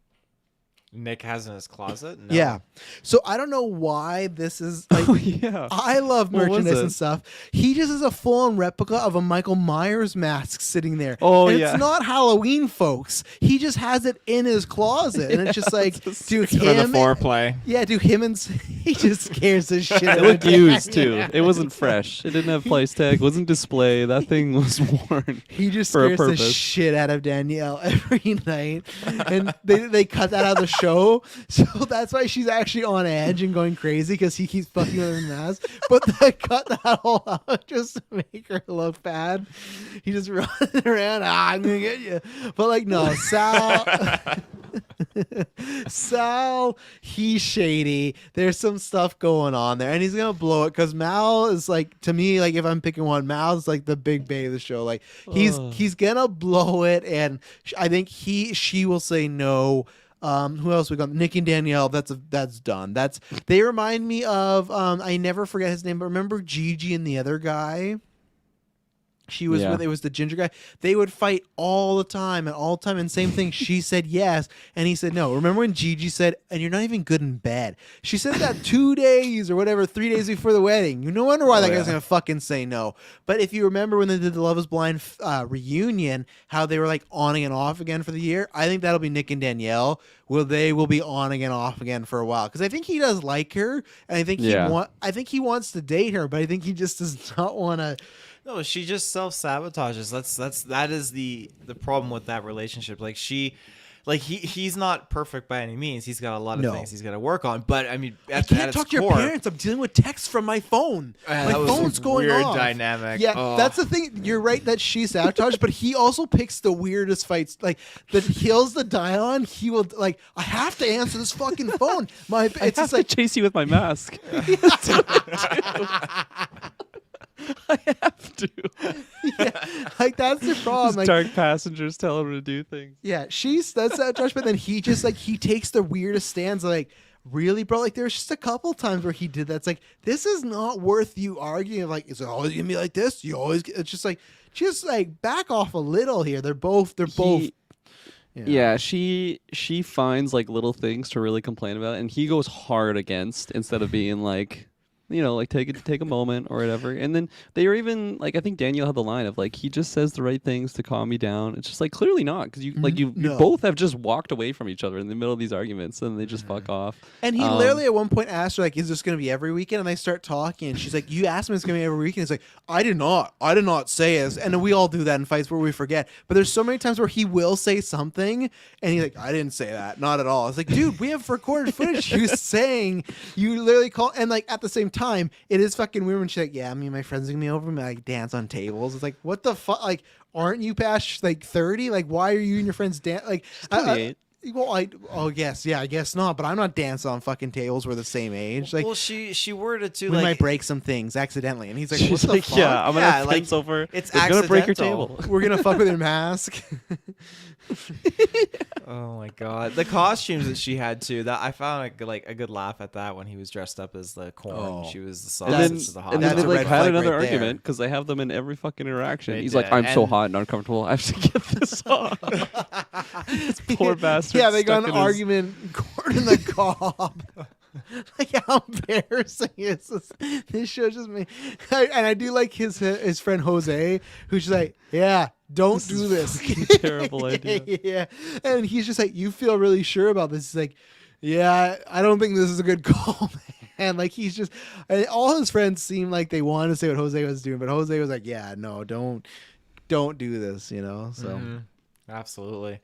Nick has in his closet? No. Yeah. So I don't know why this is like. Oh, yeah. I love What was merchandise it? and stuff. He just has a full-on replica of a Michael Myers mask sitting there. Oh, and yeah. It's not Halloween, folks. He just has it in his closet, and it's just like, dude, For the foreplay. Yeah, dude, him and he just scares the shit out It of looked me. used too. It wasn't fresh. It didn't have price tag. Wasn't display. That thing was worn. He just for a scares the purpose. shit out of Danielle every night, and they cut that out of the show, so that's why she's actually on edge and going crazy because he keeps fucking with her mask. But they cut that all out just to make her look bad. He just running around. I'm gonna get you. But like, no, Sal, he's shady. There's some stuff going on there, and he's gonna blow it because Mal is like, to me, like if I'm picking one, Mal's like the big bae of the show. Like he's gonna blow it, and I think she will say no. Who else we got? Nick and Danielle. That's done. They remind me of I never forget his name, but remember Gigi and the other guy? She was with, it was the ginger guy. They would fight all the time, and same thing. She said yes, and he said no. Remember when Gigi said, and you're not even good in bed? She said that 2 days or whatever, 3 days before the wedding. You no wonder why that guy's gonna fucking say no. But if you remember when they did the Love is Blind reunion, how they were like on and off again for the year, I think that'll be Nick and Danielle. They will be on again, off again for a while, because I think he does like her, and I think he wants to date her, but I think he just does not want to. No, she just self-sabotages. That is the problem with that relationship. Like he's not perfect by any means. He's got a lot of things he's got to work on. But I mean, I can't talk to your parents. I'm dealing with texts from my phone. My phone's going weird off. Dynamic. Yeah, that's the thing. You're right that she's sabotaged, but he also picks the weirdest fights. Like that heals the dial-on. He will like, I have to answer this fucking phone. It's just like chase you with my mask. I have to. Yeah, like that's the problem. Like, dark passengers tell him to do things. yeah, that's that Josh, but then he just like he takes the weirdest stands. Like, really, bro? Like, there's just a couple times where he did that. It's like, this is not worth you arguing. Like, is it always gonna be like this? You always it's just like back off a little here. They're both. Yeah, she finds like little things to really complain about, and he goes hard against instead of being like like take a moment or whatever. And then they were even like, I think Daniel had the line of like, he just says the right things to calm me down. It's just like clearly not, because you you No. both have just walked away from each other in the middle of these arguments, and they just fuck off. And he literally at one point asked her, like, is this going to be every weekend? And they start talking. And she's like, you asked me it's going to be every weekend. He's like, I did not say it. And we all do that in fights where we forget. But there's so many times where he will say something. And he's like, I didn't say that. Not at all. It's like, dude, we have recorded footage. You saying, you literally call. And like at the same time, it is fucking weird when she's like, yeah, me and my friends are going to be over. And like dance on tables. It's like, what the fuck? Like, aren't you past like 30? Like, why are you and your friends dance? Like, 28. Well, I guess not. But I'm not dancing on fucking tables. We're the same age. Like, well, she worded to we like might break some things accidentally. And he's like, She's what the like, fuck? yeah, I'm gonna Yeah, fence over. it's gonna break your accidental. table. We're gonna fuck with your mask. Oh my god, the costumes that she had too. That I found a good laugh at that when he was dressed up as the corn. Oh. She was the And sausage. then, to the hot and then That's they a dog. like red had flag another right there. argument because they have them in every fucking interaction. They He's like, did. I'm so And- hot and uncomfortable. I have to get this off. This poor bastard. Yeah, they got stuck an in his- argument. Corn in the cob. Like how embarrassing is this? This show just me. And I do like his friend Jose, who's just like, yeah, don't do this. Terrible idea. Yeah, and he's just like, you feel really sure about this? He's like, yeah, I don't think this is a good call, man. Like he's just, and all his friends seemed like they wanted to say what Jose was doing, but Jose was like, yeah, no, don't do this, you know. So. Mhm. Absolutely.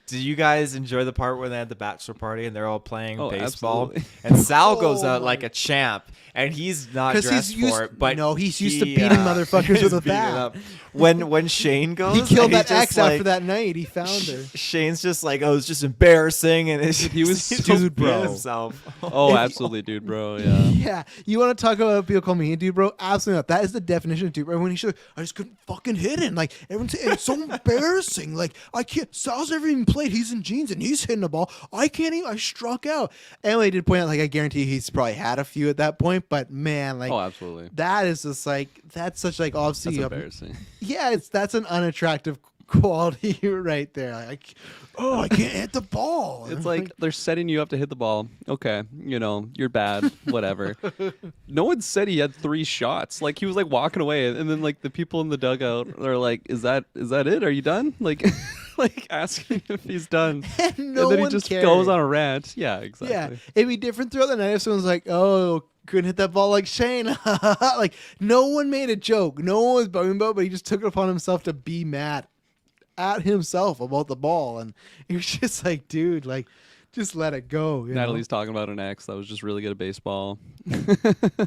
Did you guys enjoy the part where they had the bachelor party and they're all playing Oh, baseball? absolutely. And Sal goes Oh out my- like a champ, and he's not Because dressed he's used, for it. But no, he's used to he, beating motherfuckers is with a beating bat. up. When Shane goes, He killed and he's that ex just like, after that night. He found her. Shane's just like, oh, it's just embarrassing, and it's He was he's dude, just being bro. himself. Oh, If- absolutely, dude, bro. Yeah. Yeah, you want to talk about people call me a dude, bro? Absolutely not. That is the definition of dude, bro. When he said, I just couldn't fucking hit it. Like everyone's, it's so embarrassing. Like I can't. Sal's never even played. He's in jeans and he's hitting the ball. I can't even. I struck out. Emily did point out, like I guarantee he's probably had a few at that point. But man, like Oh, absolutely. that is just like that's such like obviously That's embarrassing. yeah, that's an unattractive quality right there. Like, oh, I can't hit the ball. It's like they're setting you up to hit the ball. Okay, you're bad. Whatever. No one said he had 3 shots. Like he was like walking away, and then like the people in the dugout are like, "Is that it? Are you done?" Like, like asking if he's done. and no and then one he just cared. goes on a rant. Yeah, exactly. Yeah, it'd be different throughout the night if someone's like, "Oh, couldn't hit that ball like Shane." Like no one made a joke. No one was bugging about, but he just took it upon himself to be mad at himself about the ball, and he was just like, "Dude, like, just let it go." You Natalie's talking about an ex that was just really good at baseball. know?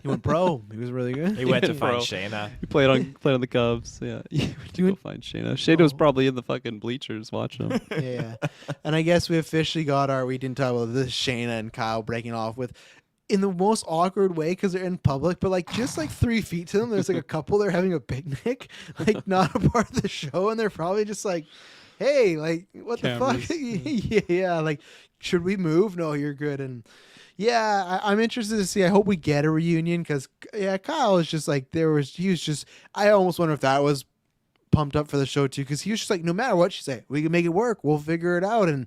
He went pro. He was really good. He went to Bro. find Shayna. He played on the Cubs. Yeah, he went to go find Shayna. Shayna was probably in the fucking bleachers watching him. Yeah, and I guess we officially got we didn't talk about this Shayna and Kyle breaking off with. In the most awkward way because they're in public, but like just like 3 feet to them, there's like a couple there having a picnic, like not a part of the show, and they're probably just like, "Hey, like what Cameras. the fuck?" Yeah, like should we move? No, you're good. And yeah, I'm interested to see. I hope we get a reunion because yeah, Kyle is just like he was just. I almost wonder if that was pumped up for the show too because he was just like, no matter what she say, we can make it work. We'll figure it out. And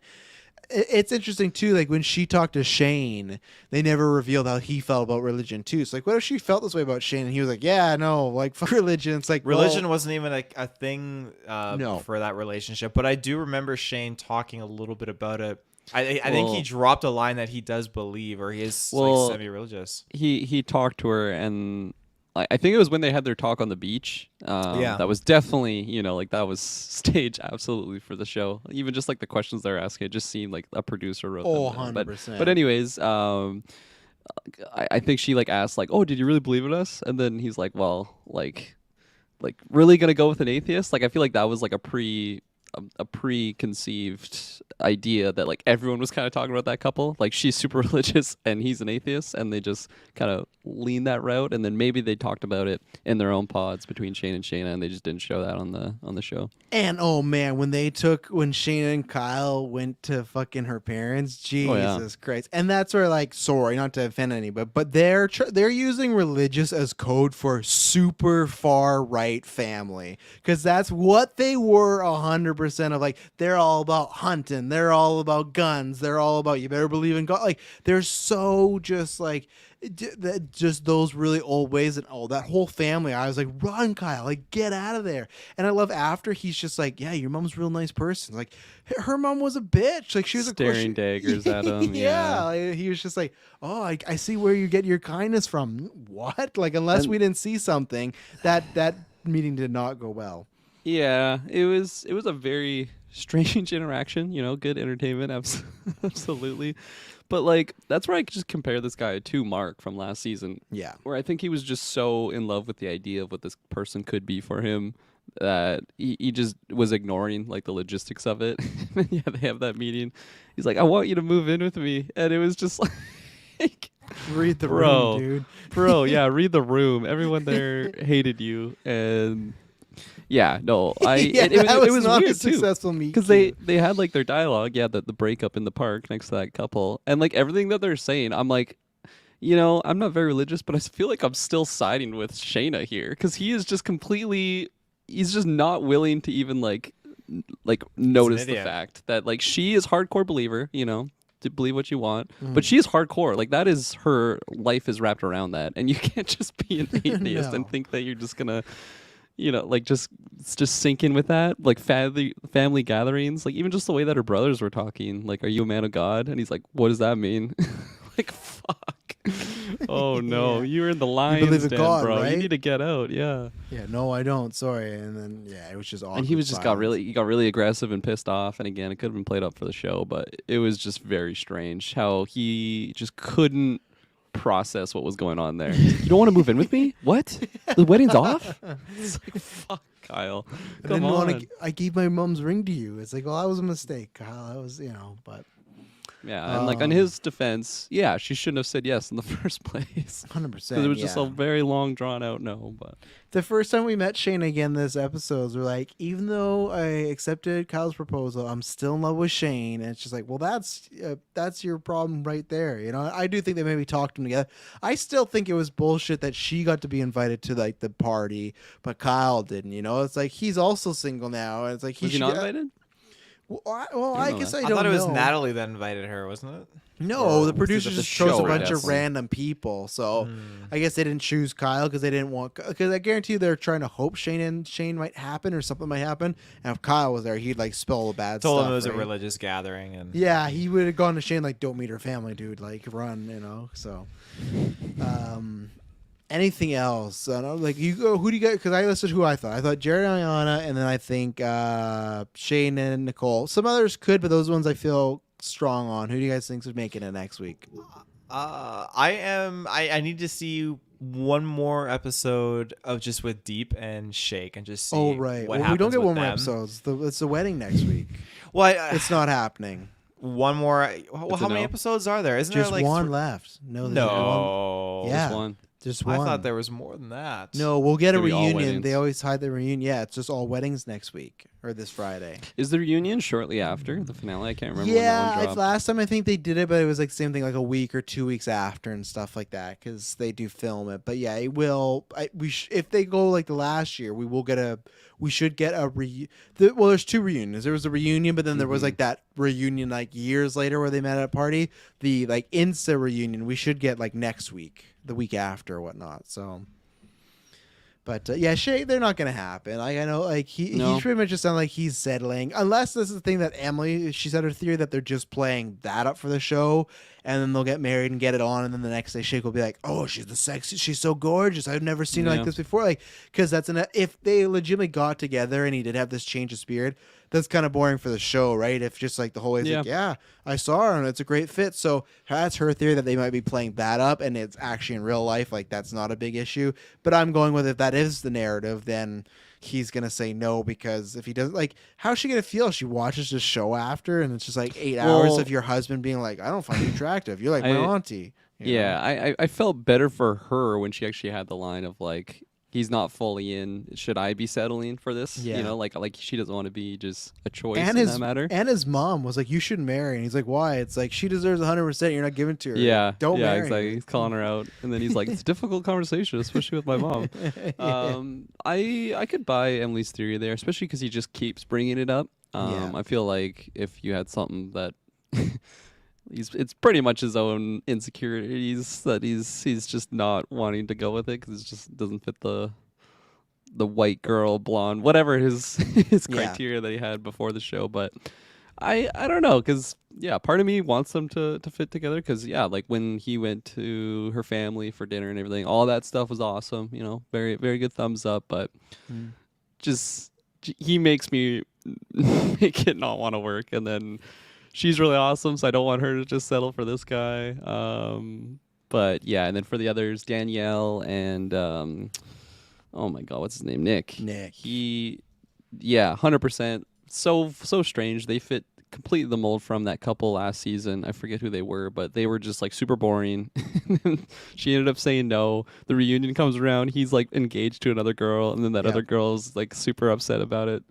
it's interesting too, like when she talked to Shane, they never revealed how he felt about religion too. So like, what if she felt this way about Shane and he was like, yeah, no, like fuck religion. It's like Religion well, wasn't even a thing No. for that relationship, but I do remember Shane talking a little bit about it. I think he Well- dropped a line that he does believe, or he is Well, like semi-religious. He talked to her, and I think it was when they had their talk on the beach. Yeah. That was definitely, like that was staged absolutely for the show. Even just like the questions they were asking, it just seemed like a producer wrote Oh, them. down. 100%. But anyways, I think she like asked like, "Oh, did you really believe in us?" And then he's like, "Well, like really gonna go with an atheist?" Like I feel like that was like a preconceived idea that like everyone was kind of talking about that couple. Like she's super religious and he's an atheist, and they just kind of lean that route. And then maybe they talked about it in their own pods between Shane and Shayna, and they just didn't show that on the show. And oh man, when Shane and Kyle went to fucking her parents, Jesus Oh, yeah. Christ. And that's where like, sorry, not to offend anybody, but they're using religious as code for super far right family because that's what they were 100%. 100% of like they're all about hunting, they're all about guns, they're all about you better believe in God. Like they're so just like just those really old ways, and that whole family. I was like, run, Kyle, like get out of there. And I love after he's just like, yeah, your mom's a real nice person. Like her mom was a bitch. Like she was staring daggers at him. Yeah, like, he was just like, oh, I see where you get your kindness from. What? Like unless we didn't see something, that meeting did not go well. Yeah, it was a very strange interaction. Good entertainment, absolutely. But like that's where I could just compare this guy to Mark from last season. Yeah, where I think he was just so in love with the idea of what this person could be for him that he just was ignoring like the logistics of it. Yeah, they have that meeting. He's like, I want you to move in with me, and it was just like. Read the room, dude. Bro, yeah, read the room. Everyone there hated you, and yeah, no, it was not weird a successful meet because they had like their dialogue, the breakup in the park next to that couple, and like everything that they're saying, I'm like, I'm not very religious, but I feel like I'm still siding with Shayna here because he is just completely, he's just not willing to even like notice the fact that like she is hardcore believer, to believe what you want, but she is hardcore. Like that is her life is wrapped around that, and you can't just be an atheist and think that you're just gonna, like just sink in with that. Like family gatherings, like even just the way that her brothers were talking. Like, are you a man of God? And he's like, what does that mean? Like, fuck. Oh no, you're in the lion's den, God, bro. right? You need to get out. Yeah. Yeah. No, I don't. Sorry. And then it was just awkward. And he was just got really aggressive and pissed off. And again, it could have been played up for the show, but it was just very strange how he just couldn't process what was going on there. You don't want to move in with me? What? The wedding's off? It's like, fuck, Kyle. Come on. I gave my mom's ring to you. It's like, well, that was a mistake, Kyle. That was, but. Yeah, and like on his defense, yeah, she shouldn't have said yes in the first place. 100%. Because it was just a very long, drawn out no. But the first time we met Shane again this episode, we're like, even though I accepted Kyle's proposal, I'm still in love with Shane. And it's just like, well, that's your problem right there. I do think they maybe talked them together. I still think it was bullshit that she got to be invited to like the party, but Kyle didn't. It's like he's also single now, and it's like was he not invited? Well, I guess I don't know. I thought it was Natalie that invited her, wasn't it? No, the producers just chose a bunch yes. of random people. So I guess they didn't choose Kyle because they didn't want. Because I guarantee you they're trying to hope Shane might happen or something might happen. And if Kyle was there, he'd like spill the bad stuff. Told him it was right? a religious gathering, and yeah, he would have gone to Shane like, "Don't meet her family, dude. Like, run." So, anything else? I don't know, like you go. Who do you get? Because I listed who I thought. I thought Jared and Ayana, and then I think Shane and Nicole. Some others could, but those ones I feel strong on. Who do you guys think is making it next week? I need to see one more episode of just with Deep and Shake and just see. Oh right. What we don't get one more them. episodes. It's the wedding next week. Well, it's not happening. One more. Well, how many episodes are there? Isn't just there like one left? No. No. Yeah. Just one. Just one. I thought there was more than that. No, we'll get a reunion. weddings. They always hide the reunion. Yeah, it's just all weddings next week or this Friday. Is the reunion shortly after the finale? I can't remember. Yeah, when that one dropped. last time I think they did it, but it was like same thing, like a week or 2 weeks after and stuff like that, because they do film it. But yeah, it will. If they go like the last year, we should get a well, there's two reunions. There was a reunion, but then there was like that reunion like years later where they met at a party. The like Insta reunion we should get like next week, the week after, or whatnot. So. But yeah, Shay, they're not gonna happen. Like I know, like he's pretty much just sound like he's settling. Unless this is the thing that Emily, she said her theory that they're just playing that up for the show, and then they'll get married and get it on, and then the next day Shake will be like, "Oh, she's the sexy, she's so gorgeous. I've never seen her like this before." Like, because if they legitimately got together and he did have this change of spirit, that's kind of boring for the show, right? If just like the whole way, like, yeah, I saw her and it's a great fit. So that's her theory that they might be playing that up, and it's actually in real life, like that's not a big issue. But I'm going with if that is the narrative, then he's gonna say no, because if he doesn't, like, how's she gonna feel? She watches this show after, and it's just like 8 hours of your husband being like, I don't find you attractive. You're like my auntie. You know? I felt better for her when she actually had the line of like, he's not fully in. Should I be settling for this? Yeah. You know, like she doesn't want to be just a choice and in that matter. And his mom was like, you shouldn't marry. And he's like, why? It's like, she deserves 100%. You're not giving to her. Yeah. Don't marry. Exactly. He's calling her out. And then he's like, it's a difficult conversation, especially with my mom. I could buy Emily's theory there, especially because he just keeps bringing it up. Yeah. I feel like if you had something that it's pretty much his own insecurities that he's just not wanting to go with it because it just doesn't fit the white girl, blonde, whatever his his Yeah. criteria that he had before the show. But I don't know, because part of me wants them to fit together, because like when he went to her family for dinner and everything, all that stuff was awesome. Very very good thumbs up. But just he makes me make it not want to work, and then she's really awesome, so I don't want her to just settle for this guy. But and then for the others, Danielle and oh my god, what's his name? Nick. He 100%. So strange. They fit completely the mold from that couple last season. I forget who they were, but they were just like super boring. She ended up saying no. The reunion comes around, he's like engaged to another girl, and then that other girl's like super upset about it.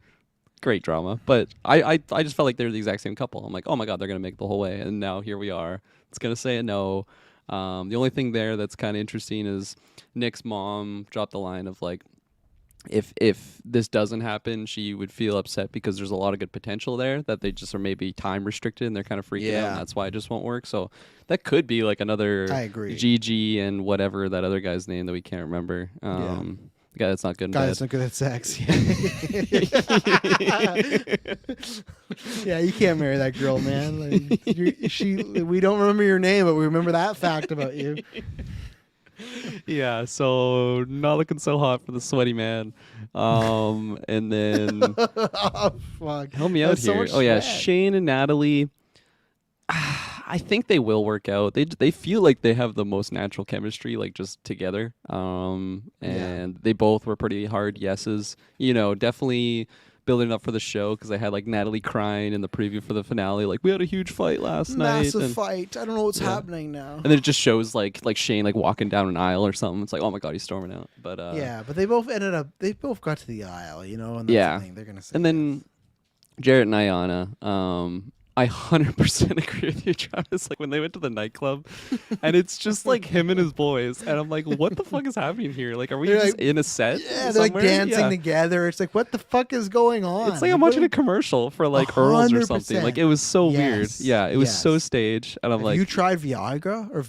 Great drama. But I just felt like they were the exact same couple. I'm like, oh my god, they're gonna make it the whole way, and now here we are. It's gonna say a no. The only thing there that's kind of interesting is Nick's mom dropped the line of like, if this doesn't happen, she would feel upset because there's a lot of good potential there that they just are maybe time restricted and they're kind of freaking out, and that's why it just won't work. So that could be like another I agree. Gigi and whatever that other guy's name that we can't remember. The guy that's not good in Guy bed. that's not good at sex. Yeah, you can't marry that girl, man. Like, we don't remember your name, but we remember that fact about you. Yeah, so not looking so hot for the sweaty man. And then Oh, fuck. help me out That's so here. much Oh yeah, sweat. Shane and Natalie. I think they will work out. They feel like they have the most natural chemistry, like just together. And they both were pretty hard yeses. Definitely building up for the show, because I had like Natalie crying in the preview for the finale, like we had a huge fight last night. Massive fight. I don't know what's happening now. And then it just shows like Shane like walking down an aisle or something. It's like, oh my god, he's storming out. But But they both got to the aisle, and that's the thing. They're gonna say and then Jarrett and Ayana, I 100% agree with you, Travis. Like when they went to the nightclub, and it's just like him and his boys, and I'm like, what the fuck is happening here? Like, are we They're just like- in a set? yeah, they're like somewhere? dancing Yeah. together. It's like, what the fuck is going on? It's like I'm watching a commercial for like Earls or something. 100%. Like it was so weird. Yes. Yeah, it was so Yes. staged, and I'm Have like, you tried Viagra or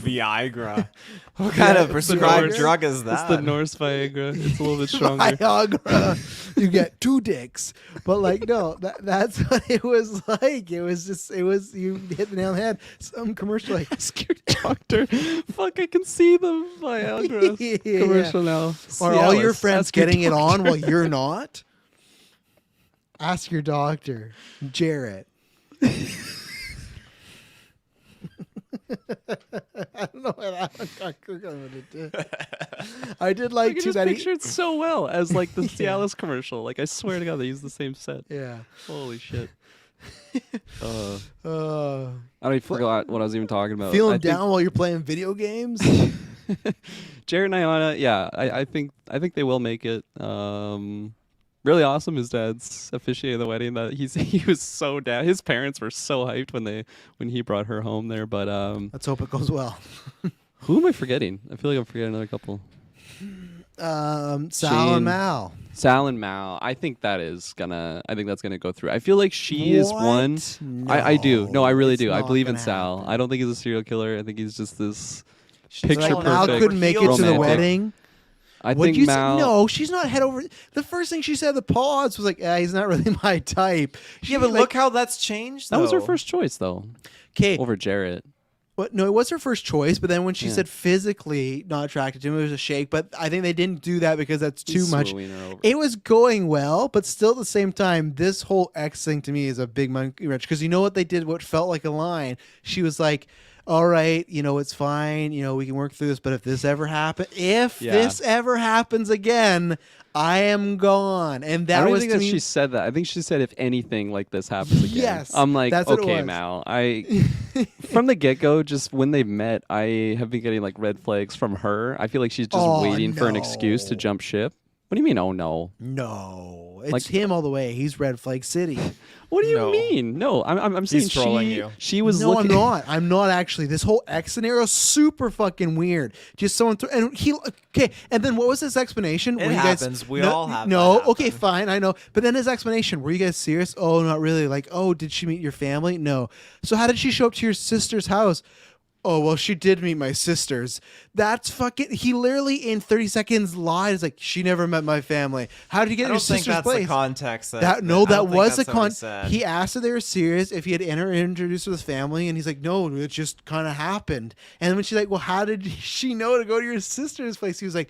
Viagra. What kind of it's the prescribed Norse- drug is it's that? the Norse Viagra. It's a little bit stronger. Viagra? You get 2 dicks, but like no, that's what it was like. It was you hit the nail on the head. Some commercial like Ask your doctor. Fuck, I can see the Viagra Yeah. commercial now. Are See all your Alice, friends ask your getting it on doctor. while you're not? Ask your doctor, Jarrett. I don't know why that one got Kirklin. I did I like can too just that picture it so well as like the Yeah. Cialis commercial. Like I swear to God, they use the same set. yeah. Holy shit. I Uh, already forgot what I was even talking about. feeling I think down while you're playing video games? Jared and Ayana, I think they will make it. Really awesome. His dad's officiating the wedding. That he was so down. His parents were so hyped when he brought her home there. But Let's hope it goes well. who am I forgetting? I feel like I'm forgetting another couple. Sal Shane. and Mal. Sal and Mal. I think that's gonna go through. I feel like she is one. What? I do. No, I really it's do. I not believe in gonna Sal. happen. I don't think he's a serial killer. I think he's just this She's picture Like, all Mal perfect couldn't make it to the romantic. wedding. I What'd think you Mal. say? No, she's not head over. The first thing she said at the pause was like, he's not really my type. Yeah, but look how that's changed. That was her though. first choice though, Okay, over Jarrett. but no, it was her first choice. But then when she Yeah. said physically not attracted to him, it was a shake. But I think they didn't do that because that's too He's much. swooning her over. It was going well, but still at the same time, this whole X thing to me is a big monkey wrench. Because you know what they did? What felt like a line. She was like, "All right, it's fine. We can work through this. But if this ever happens again, I am gone." And I that don't was think to that me. she said that. I think she said if anything like this happens again. Yes, I'm like, that's what it okay, was. Mal. From the get go, just when they've met, I have been getting like red flags from her. I feel like she's just waiting for an excuse to no. jump ship. What do you mean? Oh no. No, it's Like- him all the way. He's Red Flag City. What do you No. mean? No, I'm saying He's trolling you. she was No, looking. I'm not. I'm not actually. This whole X scenario is super fucking weird. Just someone and he okay. And then what was his explanation? It Were you happens. Guys, We no, all have No, that okay, happen. fine. I know. But then his explanation. Were you guys serious? Oh, not really. Like, oh, did she meet your family? No. So how did she show up to your sister's house? Oh, well, she did meet my sisters. That's fucking. He literally in 30 seconds lied. It's like she never met my family. How did you get I your don't think sister's that's place? the context. That I no, that don't think was a that's what con. he said. He asked if they were serious, if he had introduced her to his family, and he's like, no, it just kind of happened. And when she's like, well, how did she know to go to your sister's place? He was like,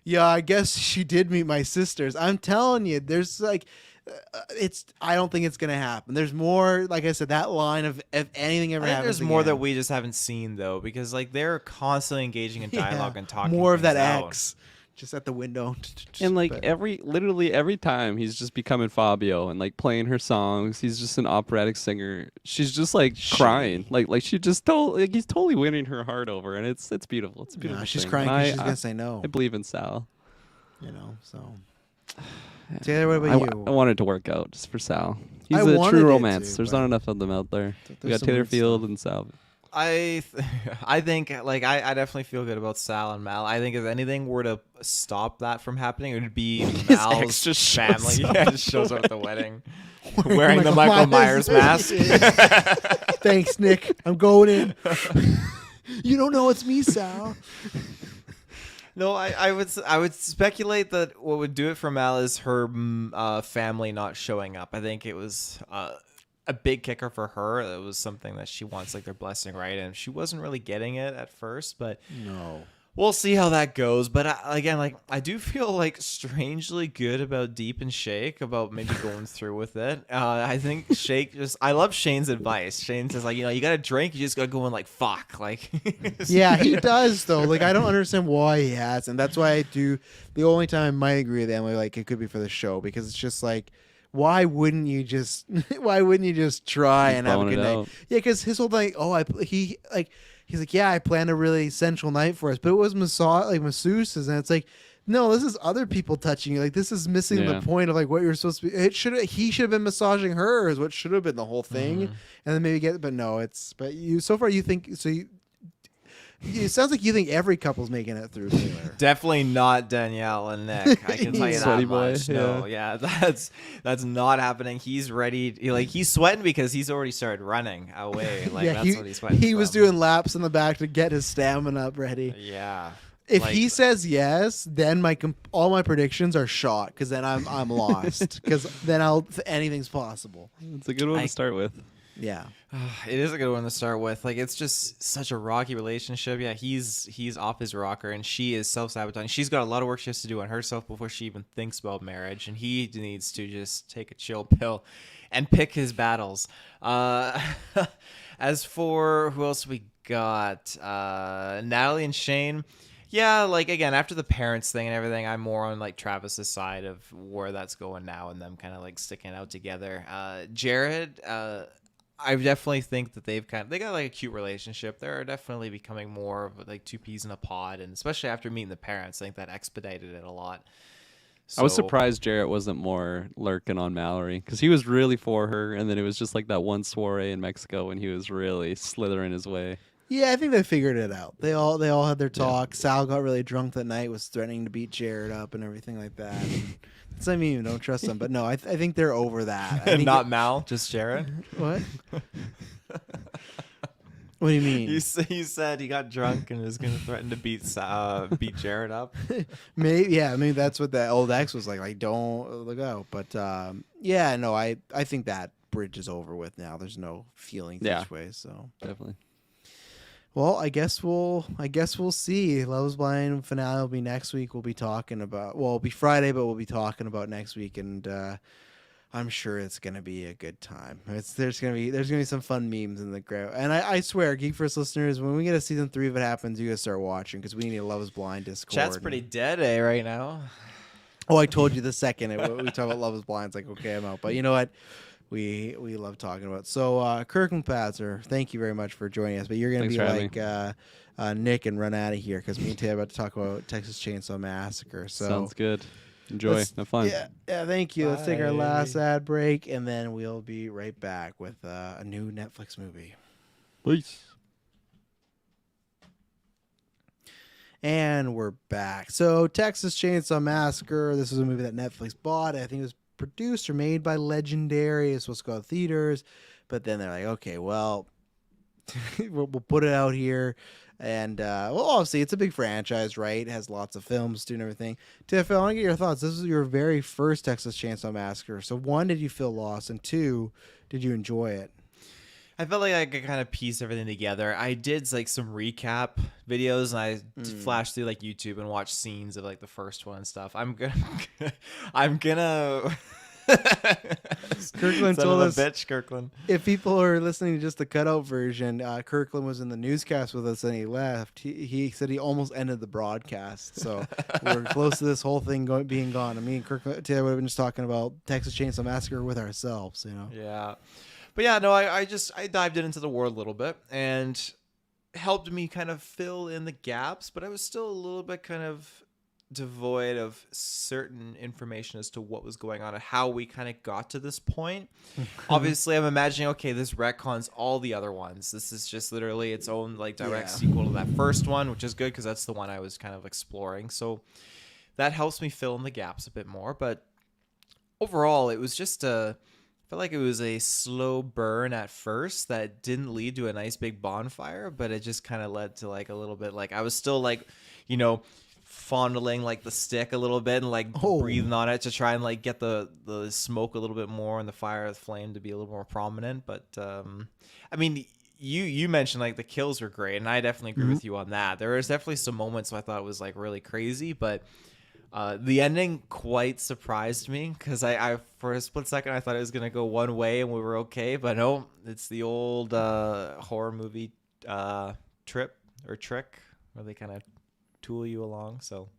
yeah, I guess she did meet my sisters. I'm telling you, there's like, it's. I don't think it's gonna happen. There's more. Like I said, that line of if anything ever I think happens, there's more that again. we just haven't seen though, because like they're constantly engaging in dialogue Yeah, and talking more of things that out. X, just at the window. And like But- literally every time he's just becoming Fabio and like playing her songs. He's just an operatic singer. She's just like crying, like she just he's totally winning her heart over, and it's beautiful. It's a beautiful. Nah, she's thing. crying And because she's I gonna say no. I believe in Sal. You know, so. Taylor, what about you? I wanted to work out just for Sal. He's I a wanted true it romance. to, There's but- not enough of them out there. We There's got some Taylor weird Field stuff. and Sal. I think like I definitely feel good about Sal and Mal. I think if anything were to stop that from happening, it would be Mal's ex just shows family. up Yeah, at just the shows up at the wedding. wedding, wearing the Michael Myers mask. Thanks, Nick. I'm going in. You don't know it's me, Sal. No, I would speculate that what would do it for Mal is her family not showing up. I think it was a big kicker for her. It was something that she wants like their blessing, right? And she wasn't really getting it at first, but No. we'll see how that goes. But again, like I do feel like strangely good about Deep and Shake about maybe going through with it. I think Shake I love Shane's advice. Shane says like, you got to drink, you just got to go and like fuck, like. Yeah, he does though. Like I don't understand why he has, and that's why I do. The only time I might agree with Emily, like it could be for the show, because it's just like, why wouldn't you just try and have a Blowing good it night? out. Yeah, because his whole thing. Oh, he's like, yeah, I planned a really sensual night for us, but it was masseuses, and it's like, no, this is other people touching you. Like this is missing Yeah. the point of like what you're supposed to be. He should have been massaging her, is what should have been the whole thing, and then maybe but no, you so far you think so you. It sounds like you think every couple's making it through, Taylor. Definitely not Danielle and Nick. I can tell you Sweaty that boy, much. No, yeah, that's not happening. He's ready. He's sweating because he's already started running away. Like that's what he's sweating. he was from. doing laps in the back to get his stamina up ready. Yeah. If Like, he says yes, then all my predictions are shot, because then I'm lost, because then anything's possible. It's a good one to start with. Yeah. it is a good one to start with. Like it's just such a rocky relationship. Yeah, he's off his rocker and she is self-sabotaging. She's got a lot of work she has to do on herself before she even thinks about marriage, and he needs to just take a chill pill and pick his battles. As for who else we got, Natalie and Shane. Yeah, like again, after the parents thing and everything, I'm more on like Travis's side of where that's going now, and them kind of like sticking out together. Jared, I definitely think that they got like a cute relationship. They're definitely becoming more of like two peas in a pod, and especially after meeting the parents, I think that expedited it a lot. I was So- surprised Jarrett wasn't more lurking on Mallory, because he was really for her, and then it was just like that one soiree in Mexico when he was really slithering his way. Yeah, I think they figured it out. They all had their talk. Sal got really drunk that night, was threatening to beat Jared up and everything like that. And that's I mean, don't trust them. But no, I think they're over that. I think Not Mal, just Jared. what? What do you mean? You said he got drunk and was going to threaten to beat Jared up. Maybe that's what that old ex was like. Like, don't look out. But yeah, no, I think that bridge is over with now. There's no feelings each way. So Definitely. well, I guess we'll see. Love is Blind finale will be next week. We'll be talking about. Well, it'll be Friday, but we'll be talking about next week, and I'm sure it's gonna be a good time. There's gonna be some fun memes in the crowd, and I swear, GeekVerse listeners, when we get a season 3 of it happens, you guys start watching, because we need a Love is Blind Discord. Chat's pretty dead, right now. Oh, I told you the second we talk about Love is Blind. It's like, okay, I'm out. But you know what? We love talking about it. So Kirklin Patzer, thank you very much for joining us. But you're gonna Thanks be like Nick and run out of here, because me and Tay are about to talk about Texas Chainsaw Massacre. So Sounds good. Enjoy. Have fun. Yeah, thank you. Let's take our last Bye. ad break, and then we'll be right back with a new Netflix movie. Peace. And we're back. So, Texas Chainsaw Massacre. This was a movie that Netflix bought. I think it was produced or made by Legendary. It's supposed to go to theaters, but then they're like, okay, well, we'll put it out here. And well, obviously, it's a big franchise, right? It has lots of films doing everything. Tiff, I want to get your thoughts. This is your very first Texas Chainsaw Massacre. So, one, did you feel lost? And two, did you enjoy it? I felt like I could kind of piece everything together. I did like some recap videos, and I flashed through like YouTube and watched scenes of like the first one and stuff. I'm gonna. Kirklin told us, bitch, Kirklin. if people are listening to just the cutout version, Kirklin was in the newscast with us and he left. He said he almost ended the broadcast. So we're close to this whole thing being gone. I mean, Kirklin today would have been just talking about Texas Chainsaw Massacre with ourselves, you know? Yeah. But yeah, no, I dived into the world a little bit and helped me kind of fill in the gaps, but I was still a little bit kind of devoid of certain information as to what was going on and how we kind of got to this point. Obviously, I'm imagining, okay, this retcons all the other ones. This is just literally its own like direct sequel to that first one, which is good because that's the one I was kind of exploring. So that helps me fill in the gaps a bit more. But overall, it was just I felt like it was a slow burn at first that didn't lead to a nice big bonfire, but it just kind of led to like a little bit like I was still like, you know, fondling like the stick a little bit and like breathing on it to try and like get the smoke a little bit more and the fire, the flame to be a little more prominent. But I mean, you mentioned like the kills were great, and I definitely agree with you on that. There was definitely some moments where I thought it was like really crazy, but the ending quite surprised me because I for a split second I thought it was gonna go one way and we were okay, but no, it's the old horror movie trip or trick where they kind of tool you along. So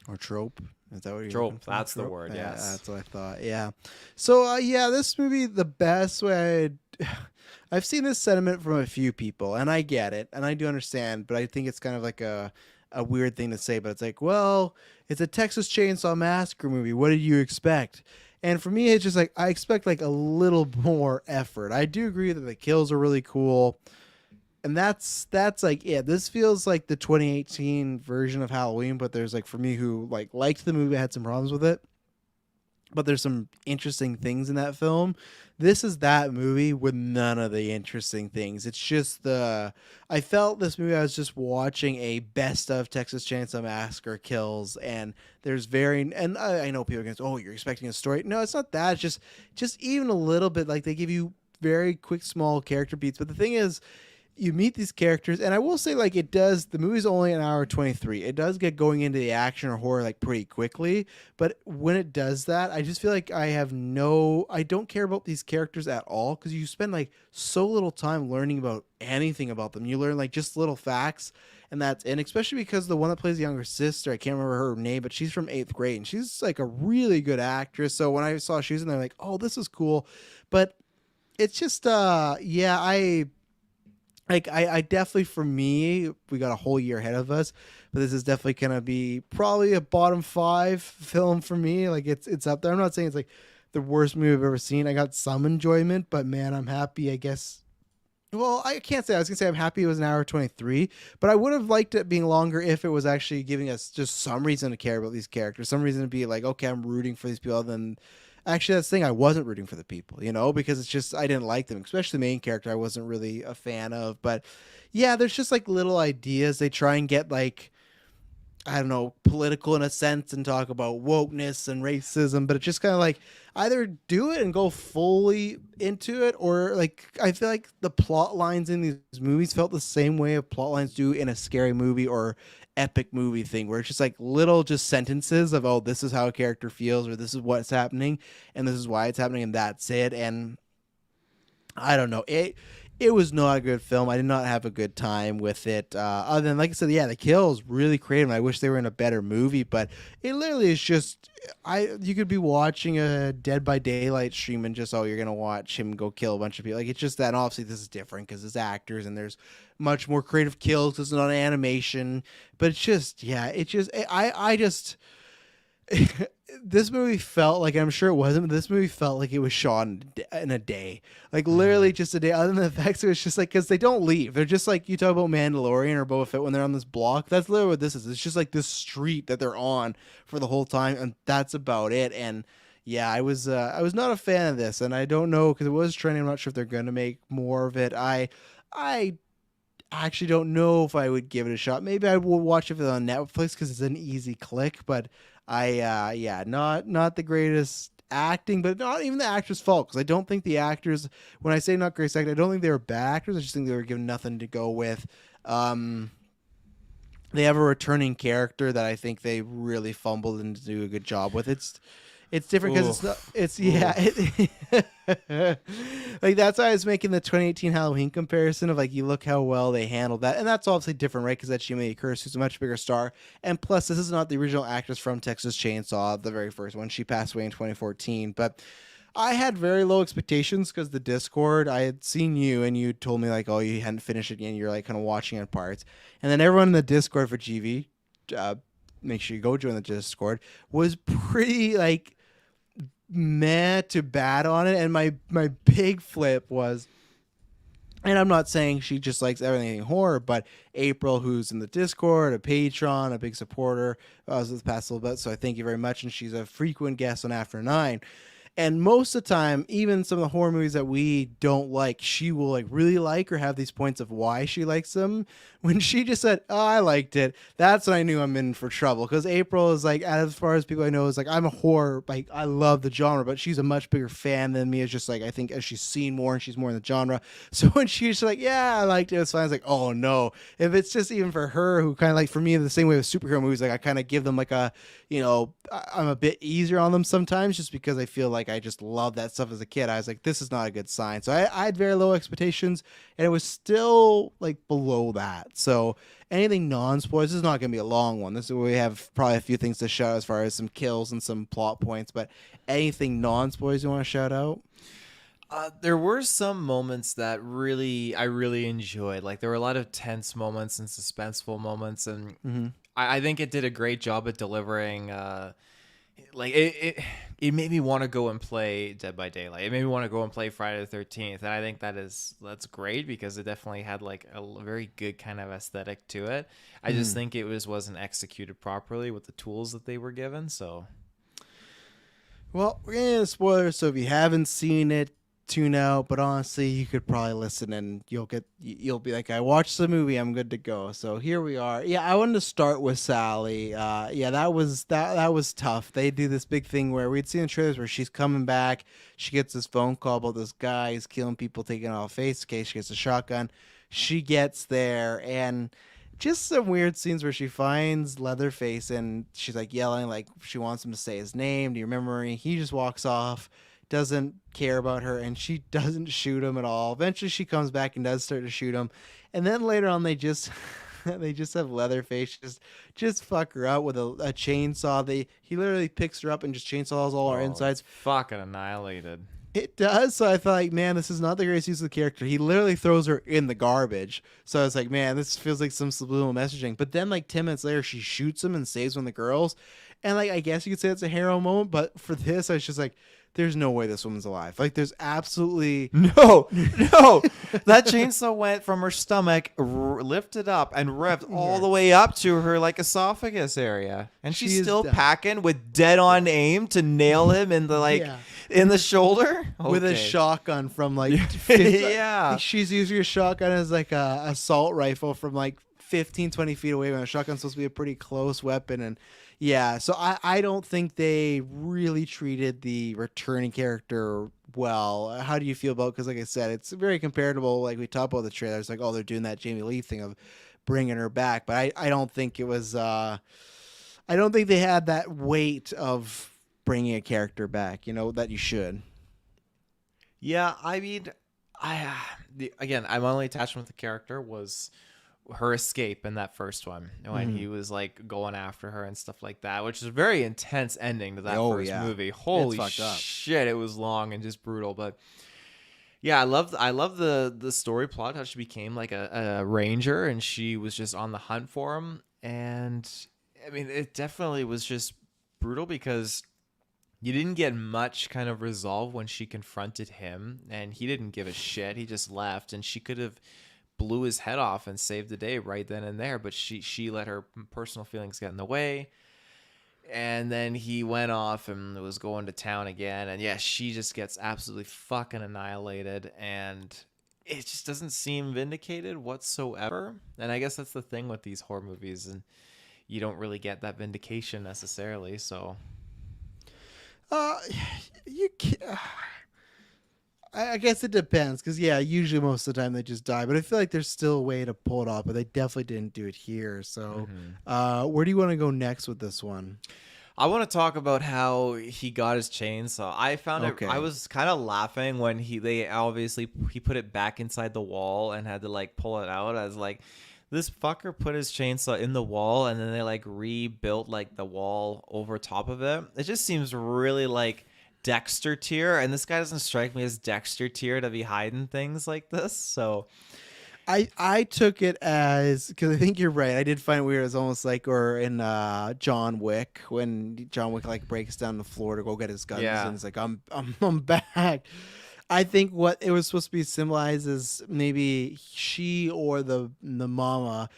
or trope. Is that what you're trope? That's the word. Yeah, Yes, that's what I thought. Yeah. So yeah, this movie, the best way I've seen this sentiment from a few people, and I get it, and I do understand, but I think it's kind of like a weird thing to say, but it's like, well, it's a Texas Chainsaw Massacre movie. What did you expect? And for me, it's just like I expect like a little more effort. I do agree that the kills are really cool. And that's like, yeah, this feels like the 2018 version of Halloween, but there's like, for me who like liked the movie, I had some problems with it, but there's some interesting things in that film. This is that movie with none of the interesting things. It's just I felt this movie, I was just watching a best of Texas Chainsaw Massacre kills, and there's and I know people are going to say, oh, you're expecting a story. No, it's not that. It's just even a little bit, like they give you very quick, small character beats. But the thing is, you meet these characters, and I will say, like, the movie's only an hour 23. It does get going into the action or horror like pretty quickly, but when it does that, I just feel like I don't care about these characters at all, because you spend like so little time learning about anything about them. You learn like just little facts, and especially because the one that plays the younger sister, I can't remember her name, but she's from 8th grade, and she's like a really good actress. So when I saw she was in there, like, oh, this is cool, but it's just I definitely, for me, we got a whole year ahead of us, but this is definitely going to be probably a bottom 5 film for me. Like it's up there. I'm not saying it's like the worst movie I've ever seen. I got some enjoyment, but man, I'm happy, I guess. Well, I can't say. I was going to say I'm happy it was an hour 23, but I would have liked it being longer if it was actually giving us just some reason to care about these characters, some reason to be like, okay, I'm rooting for these people, other than actually that's the thing, I wasn't rooting for the people, you know, because it's just I didn't like them, especially the main character I wasn't really a fan of. But yeah, there's just like little ideas they try and get, like, I don't know, political in a sense, and talk about wokeness and racism, but it's just kind of like either do it and go fully into it, or like I feel like the plot lines in these movies felt the same way of plot lines do in a scary movie or epic movie thing, where it's just like little just sentences of, oh, this is how a character feels, or this is what's happening, and this is why it's happening, and that's it. And I don't know, it was not a good film. I did not have a good time with it. Other than, like I said, yeah, the kills really creative, and I wish they were in a better movie. But it literally is just, you could be watching a Dead by Daylight stream and just, oh, you're gonna watch him go kill a bunch of people. Like, it's just that. And obviously, this is different because it's actors, and there's much more creative kills because it's not animation. But it's just, yeah, I just. this movie felt like, I'm sure it wasn't, but this movie felt like it was shot in a day. Like literally just a day. Other than the effects, it was just like, because they don't leave. They're just like, you talk about Mandalorian or Boba Fett when they're on this block. That's literally what this is. It's just like this street that they're on for the whole time, and that's about it. And yeah, I was not a fan of this, and I don't know, because it was trending. I'm not sure if they're going to make more of it. I actually don't know if I would give it a shot. Maybe I will watch it on Netflix because it's an easy click. But not the greatest acting, but not even the actors' fault, because I don't think the actors, when I say not great acting, I don't think they were bad actors. I just think they were given nothing to go with. They have a returning character that I think they really fumbled and do a good job with. It's different because it's not. It's like that's why I was making the 2018 Halloween comparison of like, you look how well they handled that, and that's obviously different, right? Because that's Jamie Lee Curtis, who's a much bigger star, and plus this is not the original actress from Texas Chainsaw, the very first one. She passed away in 2014, but I had very low expectations because the Discord, I had seen you and you told me like, oh, you hadn't finished it yet, and you're like kind of watching in parts, and then everyone in the Discord for GV, make sure you go join the Discord, was pretty like meh to bad on it. And my big flip was, and I'm not saying she just likes everything horror, but April, who's in the Discord, a patron, a big supporter, was with the past little bit, so I thank you very much, and she's a frequent guest on After 9. And most of the time, even some of the horror movies that we don't like, she will like really like or have these points of why she likes them. When she just said, oh, I liked it, that's when I knew I'm in for trouble. Because April is like, as far as people I know, is like, I'm a horror, like I love the genre, but she's a much bigger fan than me. It's just like, I think as she's seen more and she's more in the genre. So when she's like, yeah, I liked it, it's fine. I was like, oh no. If it's just even for her, who kind of like, for me, the same way with superhero movies, like I kind of give them like a, I'm a bit easier on them sometimes just because I feel like I just love that stuff as a kid. I was like, this is not a good sign. So I had very low expectations, and it was still like below that. So anything non-spoilers, this is not going to be a long one. This is where we have probably a few things to shout as far as some kills and some plot points, but anything non-spoilers you want to shout out? There were some moments that I really enjoyed. Like there were a lot of tense moments and suspenseful moments, and I think it did a great job at delivering. Like it made me want to go and play Dead by Daylight. It made me want to go and play Friday the 13th, and I think that's great because it definitely had like a very good kind of aesthetic to it. I just think it wasn't executed properly with the tools that they were given. So, well, we're getting spoilers, so if you haven't seen it, tune out. But honestly, you could probably listen and you'll be like, I watched the movie, I'm good to go. So here we are. Yeah, I wanted to start with Sally. That was tough. They do this big thing where we'd seen in trailers where she's coming back, she gets this phone call about this guy, he's killing people, taking off face. Okay, she gets a shotgun, she gets there, and just some weird scenes where she finds Leatherface and she's like yelling, like she wants him to say his name, do you remember me? He just walks off, doesn't care about her, and she doesn't shoot him at all. Eventually she comes back and does start to shoot him, and then later on they just have Leatherface just fuck her up with a chainsaw. He literally picks her up and just chainsaws all her insides. Fucking annihilated. It does. So I thought, like, man, this is not the greatest use of the character. He literally throws her in the garbage. So I was like, man, this feels like some subliminal messaging. But then like 10 minutes later, she shoots him and saves one of the girls. And like, I guess you could say it's a hero moment, but for this, I was just like, there's no way this woman's alive. Like, there's absolutely no. That chainsaw went from her stomach, lifted up, and ripped all the way up to her like esophagus area, and she's still packing with dead on aim to nail him in the in the shoulder with a shotgun from like she's using a shotgun as like a assault rifle from like 15-20 feet away, when a shotgun's supposed to be a pretty close weapon. And yeah, so I don't think they really treated the returning character well. How do you feel about, because like I said, it's very comparable, like we talked about the trailers, like, oh, they're doing that Jamie Lee thing of bringing her back, but I don't think it was I don't think they had that weight of bringing a character back, that you should. Yeah, I mean, again, my only attachment with the character was her escape in that first one when he was like going after her and stuff like that, which is a very intense ending to that first movie. Holy shit, it was long and just brutal. But yeah, I love the story plot, how she became like a ranger and she was just on the hunt for him. And I mean, it definitely was just brutal because You didn't get much kind of resolve when she confronted him, and he didn't give a shit. He just left, and she could have blew his head off and saved the day right then and there, but she let her personal feelings get in the way. And then he went off and was going to town again, and yeah, she just gets absolutely fucking annihilated, and it just doesn't seem vindicated whatsoever. And I guess that's the thing with these horror movies, and you don't really get that vindication necessarily. So you can, I guess it depends, because yeah, usually most of the time they just die, but I feel like there's still a way to pull it off, but they definitely didn't do it here. So where do you want to go next with this one? I want to talk about how he got his chainsaw. I found it. I was kind of laughing when he put it back inside the wall and had to like pull it out. I was like, this fucker put his chainsaw in the wall and then they like rebuilt like the wall over top of it. It just seems really like Dexter tier, and this guy doesn't strike me as Dexter tier to be hiding things like this. So I took it as, because I think you're right. I did find it weird. It's almost like, or in John Wick, when John Wick like breaks down the floor to go get his guns, and it's like I'm back. I think what it was supposed to be symbolized is maybe she or the mama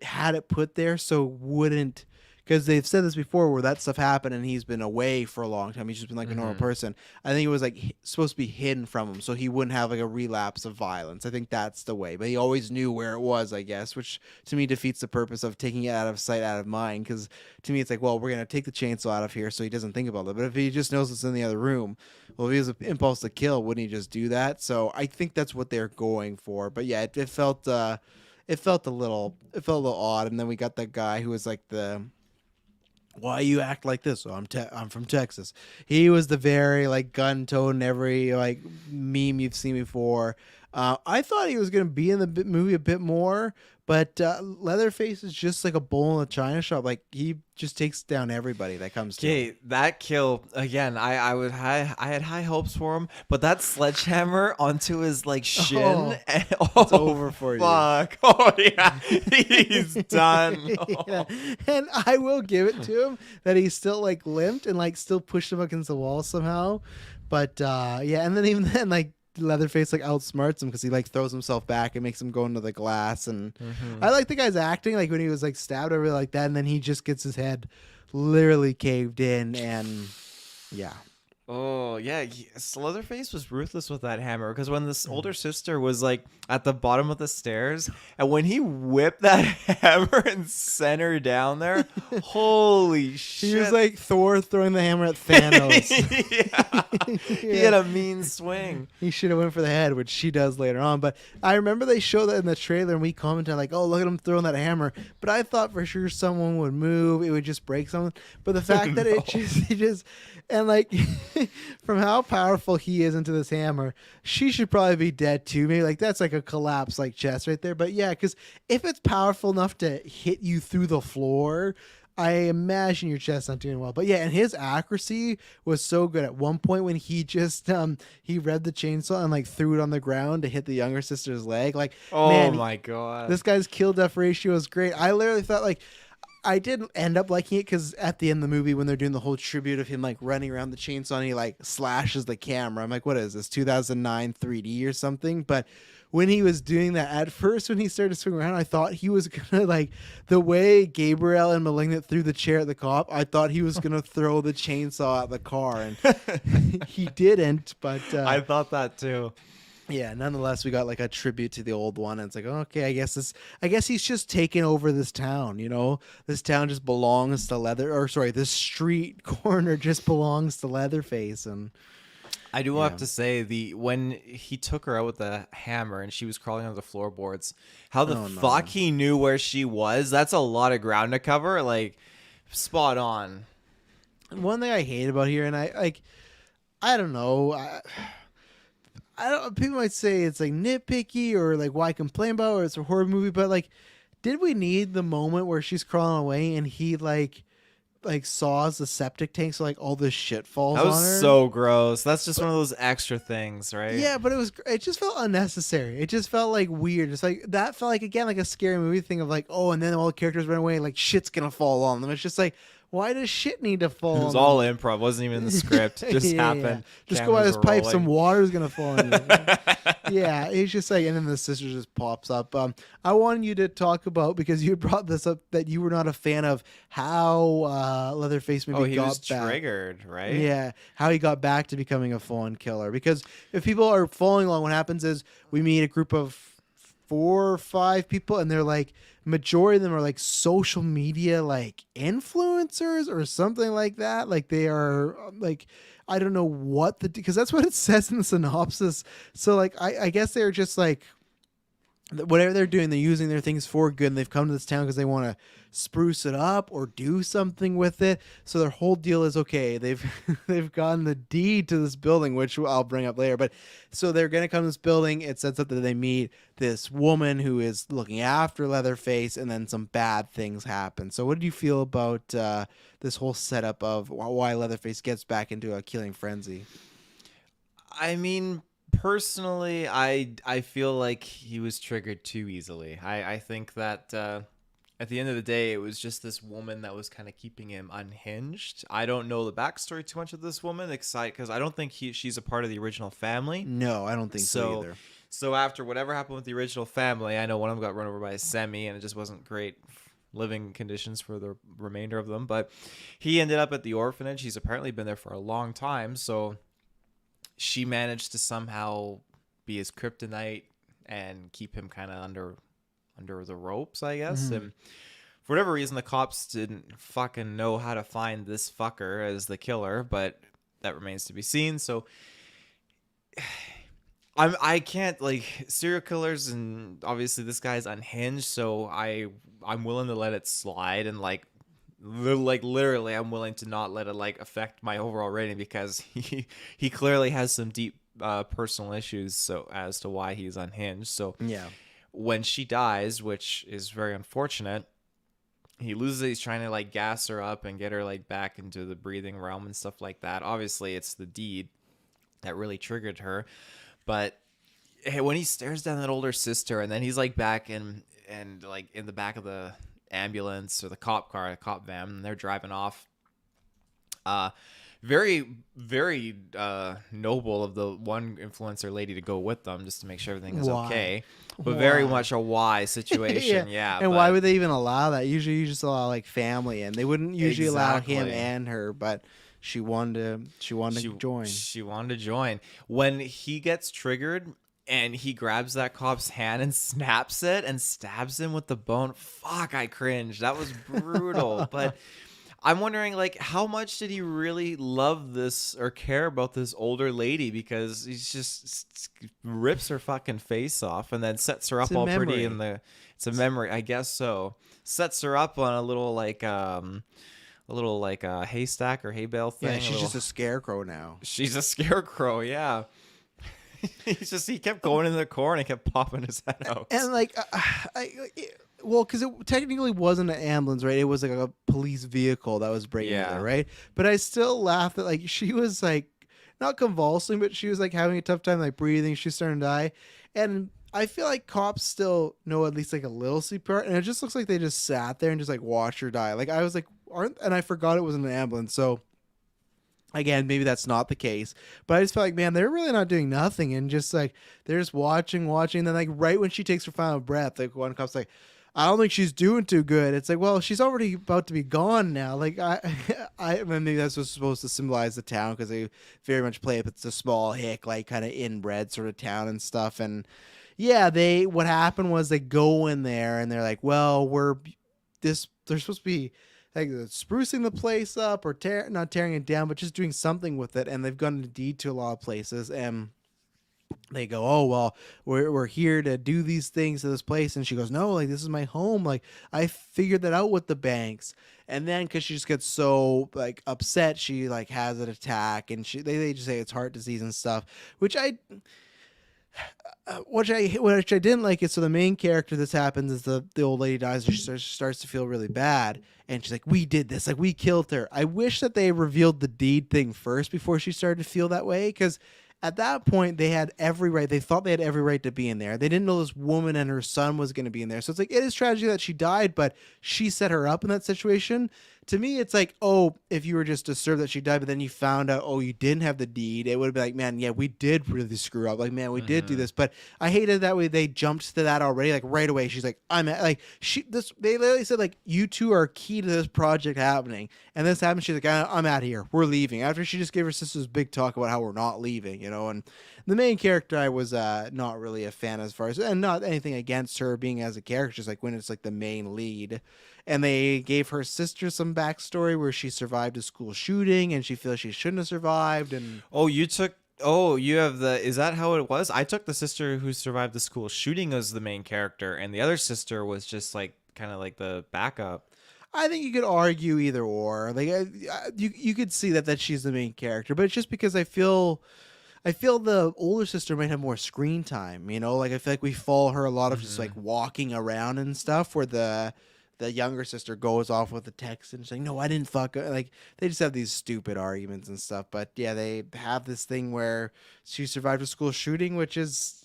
had it put there so it wouldn't. Because they've said this before where that stuff happened and he's been away for a long time. He's just been like a normal person. I think it was like supposed to be hidden from him so he wouldn't have like a relapse of violence. I think that's the way. But he always knew where it was, I guess, which to me defeats the purpose of taking it out of sight, out of mind. Because to me, it's like, well, we're going to take the chainsaw out of here so he doesn't think about it. But if he just knows it's in the other room, well, if he has an impulse to kill, wouldn't he just do that? So I think that's what they're going for. But yeah, it felt a little odd. And then we got that guy who was like why you act like this? Oh, I'm from Texas. He was the very like gun-toting every like meme you've seen before. I thought he was going to be in the movie a bit more, but Leatherface is just like a bull in a china shop. Like he just takes down everybody that comes to him. That kill again. I had high hopes for him, but that sledgehammer onto his like shin. It's over for fuck. Oh yeah, he's done. Yeah. And I will give it to him that he's still like limped and like still pushed him against the wall somehow. But yeah, and then even then like Leatherface like outsmarts him because he like throws himself back and makes him go into the glass. And I like the guy's acting, like when he was like stabbed over like that, and then he just gets his head literally caved in, and yeah. Oh yeah, Leatherface was ruthless with that hammer, because when this older sister was like at the bottom of the stairs, and when he whipped that hammer and sent her down there, holy shit! He was like Thor throwing the hammer at Thanos. Yeah. He had a mean swing. He should have went for the head, which she does later on. But I remember they showed that in the trailer, and we commented like, "Oh, look at him throwing that hammer." But I thought for sure someone would move; it would just break someone. But the fact that it just and like. From how powerful he is into this hammer, she should probably be dead too. Maybe like that's like a collapse like chest right there. But yeah, because if it's powerful enough to hit you through the floor, I imagine your chest's not doing well. But yeah, and his accuracy was so good. At one point when he just he read the chainsaw and like threw it on the ground to hit the younger sister's leg. Like, oh man, my god, this guy's kill death ratio is great. I literally thought like. I did end up liking it because at the end of the movie when they're doing the whole tribute of him like running around the chainsaw and he like slashes the camera, I'm like, what is this, 2009 3D or something? But when he was doing that, at first when he started swinging around, I thought he was gonna like the way Gabriel and Malignant threw the chair at the cop, I thought he was gonna throw the chainsaw at the car, and he didn't. But I thought that too. Yeah, nonetheless, we got like a tribute to the old one, and it's like, okay, I guess he's just taking over this town. You know, this town just belongs to this street corner just belongs to Leatherface. And I do have to say when he took her out with the hammer and she was crawling on the floorboards, how the fuck he knew where she was. That's a lot of ground to cover. Like, spot on. One thing I hate about here, and I don't know. People might say it's like nitpicky or like why complain about it, or it's a horror movie, but like, did we need the moment where she's crawling away and he like saws the septic tank so like all this shit falls on her? That was so gross. That's just one of those extra things, right? Yeah, but it just felt unnecessary. It just felt like weird. It's like that felt like, again, like a scary movie thing of like, oh, and then all the characters run away, like shit's gonna fall on them. It's just like, Why does shit need to fall? It was all improv. Wasn't even in the script. Just happened. Just go by this Cameras were pipe. Some rolling. water's gonna fall in you. Yeah, he's just like, and then the sister just pops up. I wanted you to talk about, because you brought this up, that you were not a fan of how Leatherface maybe He got was back. triggered, right? Yeah, how he got back to becoming a full-on killer. Because if people are following along, what happens is we meet a group of 4 or 5 people, and they're like, majority of them are like social media like influencers or something like that. Like they are like, I don't know what because that's what it says in the synopsis. So like I guess they're just like, whatever they're doing, they're using their things for good, and they've come to this town because they want to spruce it up or do something with it. So their whole deal is, okay, they've gotten the deed to this building, which I'll bring up later. But so they're gonna come to this building. It sets up that they meet this woman who is looking after Leatherface, and then some bad things happen. So what did you feel about this whole setup of why Leatherface gets back into a killing frenzy? I mean, personally, I feel like he was triggered too easily. I think that at the end of the day, it was just this woman that was kind of keeping him unhinged. I don't know the backstory too much of this woman, because I don't think she's a part of the original family. No, I don't think so either. So after whatever happened with the original family, I know one of them got run over by a semi, and it just wasn't great living conditions for the remainder of them. But he ended up at the orphanage. He's apparently been there for a long time, so she managed to somehow be his kryptonite and keep him kind of under the ropes, I guess. And for whatever reason, the cops didn't fucking know how to find this fucker as the killer, but that remains to be seen. So I can't, like, serial killers, and obviously this guy's unhinged, so I'm willing to let it slide, and like literally I'm willing to not let it like affect my overall rating, because he clearly has some deep personal issues, so as to why he's unhinged. So Yeah. when she dies, which is very unfortunate, he loses it. He's trying to like gas her up and get her like back into the breathing realm and stuff like that. Obviously it's the deed that really triggered her, but when he stares down that older sister, and then he's like back and like in the back of the ambulance or the cop van, and they're driving off, very, very noble of the one influencer lady to go with them just to make sure everything is okay. But very much a why situation. Yeah. And why would they even allow that? Usually you just allow like family, and they wouldn't usually allow him and her, but she wanted to join. She wanted to join. When he gets triggered and he grabs that cop's hand and snaps it and stabs him with the bone, fuck, I cringed. That was brutal. But I'm wondering, like, how much did he really love this or care about this older lady? Because he just rips her fucking face off and then sets her up all pretty in the. It's a memory, I guess so. Sets her up on a little haystack or hay bale thing. Yeah, she's just a scarecrow now. She's a scarecrow, yeah. He kept going into the corner and kept popping his head out. And like, well, because it technically wasn't an ambulance, right? It was like a police vehicle that was breaking in there, right? But I still laughed that like she was like not convulsing, but she was like having a tough time like breathing. She's starting to die, and I feel like cops still know at least like a little CPR, and it just looks like they just sat there and just like watched her die. Like I was like, and I forgot it was an ambulance, so. Again, maybe that's not the case, but I just felt like, man, they're really not doing nothing, and just like they're just watching. And then like right when she takes her final breath, like one cop's like, I don't think she's doing too good. It's like, well, she's already about to be gone now. Like I mean, maybe that's what's supposed to symbolize the town, because they very much play up. It's a small hick, like kind of inbred sort of town and stuff. And yeah, what happened was they go in there and they're like, well, they're supposed to be like sprucing the place up or not tearing it down, but just doing something with it. And they've gone into deed to a lot of places, and they go, oh, well, we're here to do these things to this place. And she goes, no, like, this is my home. Like, I figured that out with the banks. And then because she just gets so like upset, she like has an attack, and they just say it's heart disease and stuff, which I didn't like. It. So the main character, this happens, is the old lady dies, and she starts to feel really bad, and she's like, we did this, like we killed her. I wish that they revealed the deed thing first before she started to feel that way, because at that point they had every right. They thought they had every right to be in there. They didn't know this woman and her son was going to be in there. So it's like, it is tragedy that she died, but she set her up in that situation to me, it's like, oh, if you were just disturbed that she died, but then you found out, oh, you didn't have the deed, it would be like, man, yeah, we did really screw up. Like, man, we did do this. But I hated that way they jumped to that already, like right away. She's like, they literally said, like, you two are key to this project happening. And this happened. She's like, I'm out of here. We're leaving. After she just gave her sister's big talk about how we're not leaving, you know. And the main character, I was not really a fan as far as, and not anything against her being as a character, just like when it's like the main lead. And they gave her sister some backstory where she survived a school shooting and she feels she shouldn't have survived. And you have is that how it was? I took the sister who survived the school shooting as the main character, and the other sister was just like kind of like the backup. I think you could argue either or. Like you could see that she's the main character, but it's just because I feel the older sister might have more screen time, you know? Like, I feel like we follow her a lot of just, like, walking around and stuff, where the younger sister goes off with the text and she's like, no, I didn't fuck her. Like, they just have these stupid arguments and stuff. But, yeah, they have this thing where she survived a school shooting, which is...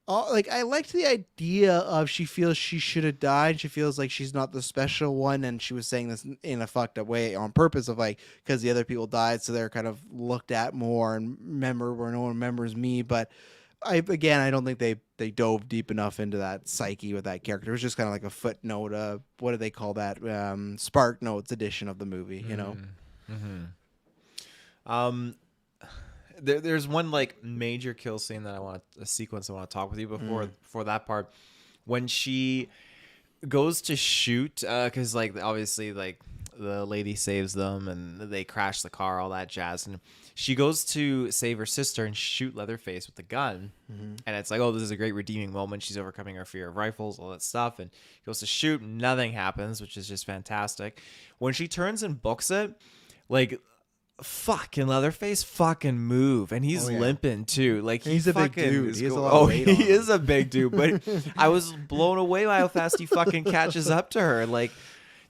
like, I liked the idea of she feels she should have died. She feels like she's not the special one, and she was saying this in a fucked up way on purpose of, like, because the other people died, so they're kind of looked at more and remember where no one remembers me. But I don't think they dove deep enough into that psyche with that character. It was just kind of like a footnote. What do they call that? Spark Notes edition of the movie, you know? There's one like major kill scene that a sequence I want to talk with you before that part, when she goes to shoot, because like obviously like the lady saves them and they crash the car, all that jazz, and she goes to save her sister and shoot Leatherface with the gun, and it's like, oh, this is a great redeeming moment. She's overcoming her fear of rifles, all that stuff, and goes to shoot, nothing happens, which is just fantastic. When she turns and books it, like, fucking Leatherface fucking move, and he's limping too. Like, he's a big dude. He has a lot of weight on him. He is a big dude, but I was blown away by how fast he fucking catches up to her. Like,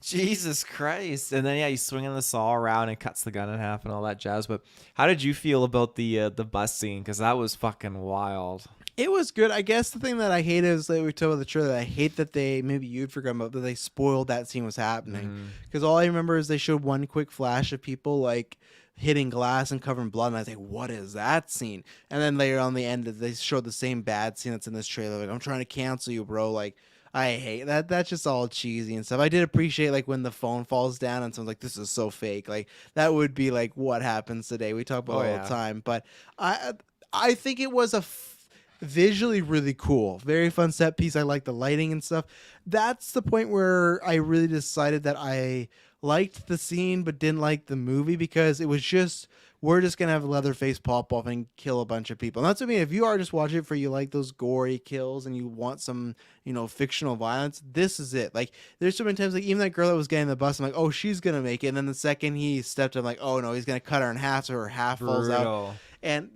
Jesus Christ. And then he's swinging the saw around and cuts the gun in half and all that jazz. But how did you feel about the bus scene? Because that was fucking wild. It was good. I guess the thing that I hate is, like we talked about the trailer, I hate that maybe you'd forgotten about, that they spoiled that scene was happening. Because all I remember is they showed one quick flash of people, like, hitting glass and covering blood, and I was like, what is that scene? And then later on the end, they showed the same bad scene that's in this trailer. Like, I'm trying to cancel you, bro. Like, I hate that. That's just all cheesy and stuff. I did appreciate, like, when the phone falls down and someone's like, this is so fake. Like, that would be, like, what happens today. We talk about it all the time. But I think it was visually really cool, very fun set piece. I like the lighting and stuff. That's the point where I really decided that I liked the scene but didn't like the movie, because it was just, we're just gonna have Leatherface pop off and kill a bunch of people. And that's what I mean. If you are just watching it for, you like those gory kills and you want some, you know, fictional violence, this is it. Like, there's so many times, like, even that girl that was getting the bus, I'm like, oh, she's gonna make it, and then the second he stepped, I'm like, oh no, he's gonna cut her in half, so her half falls out. And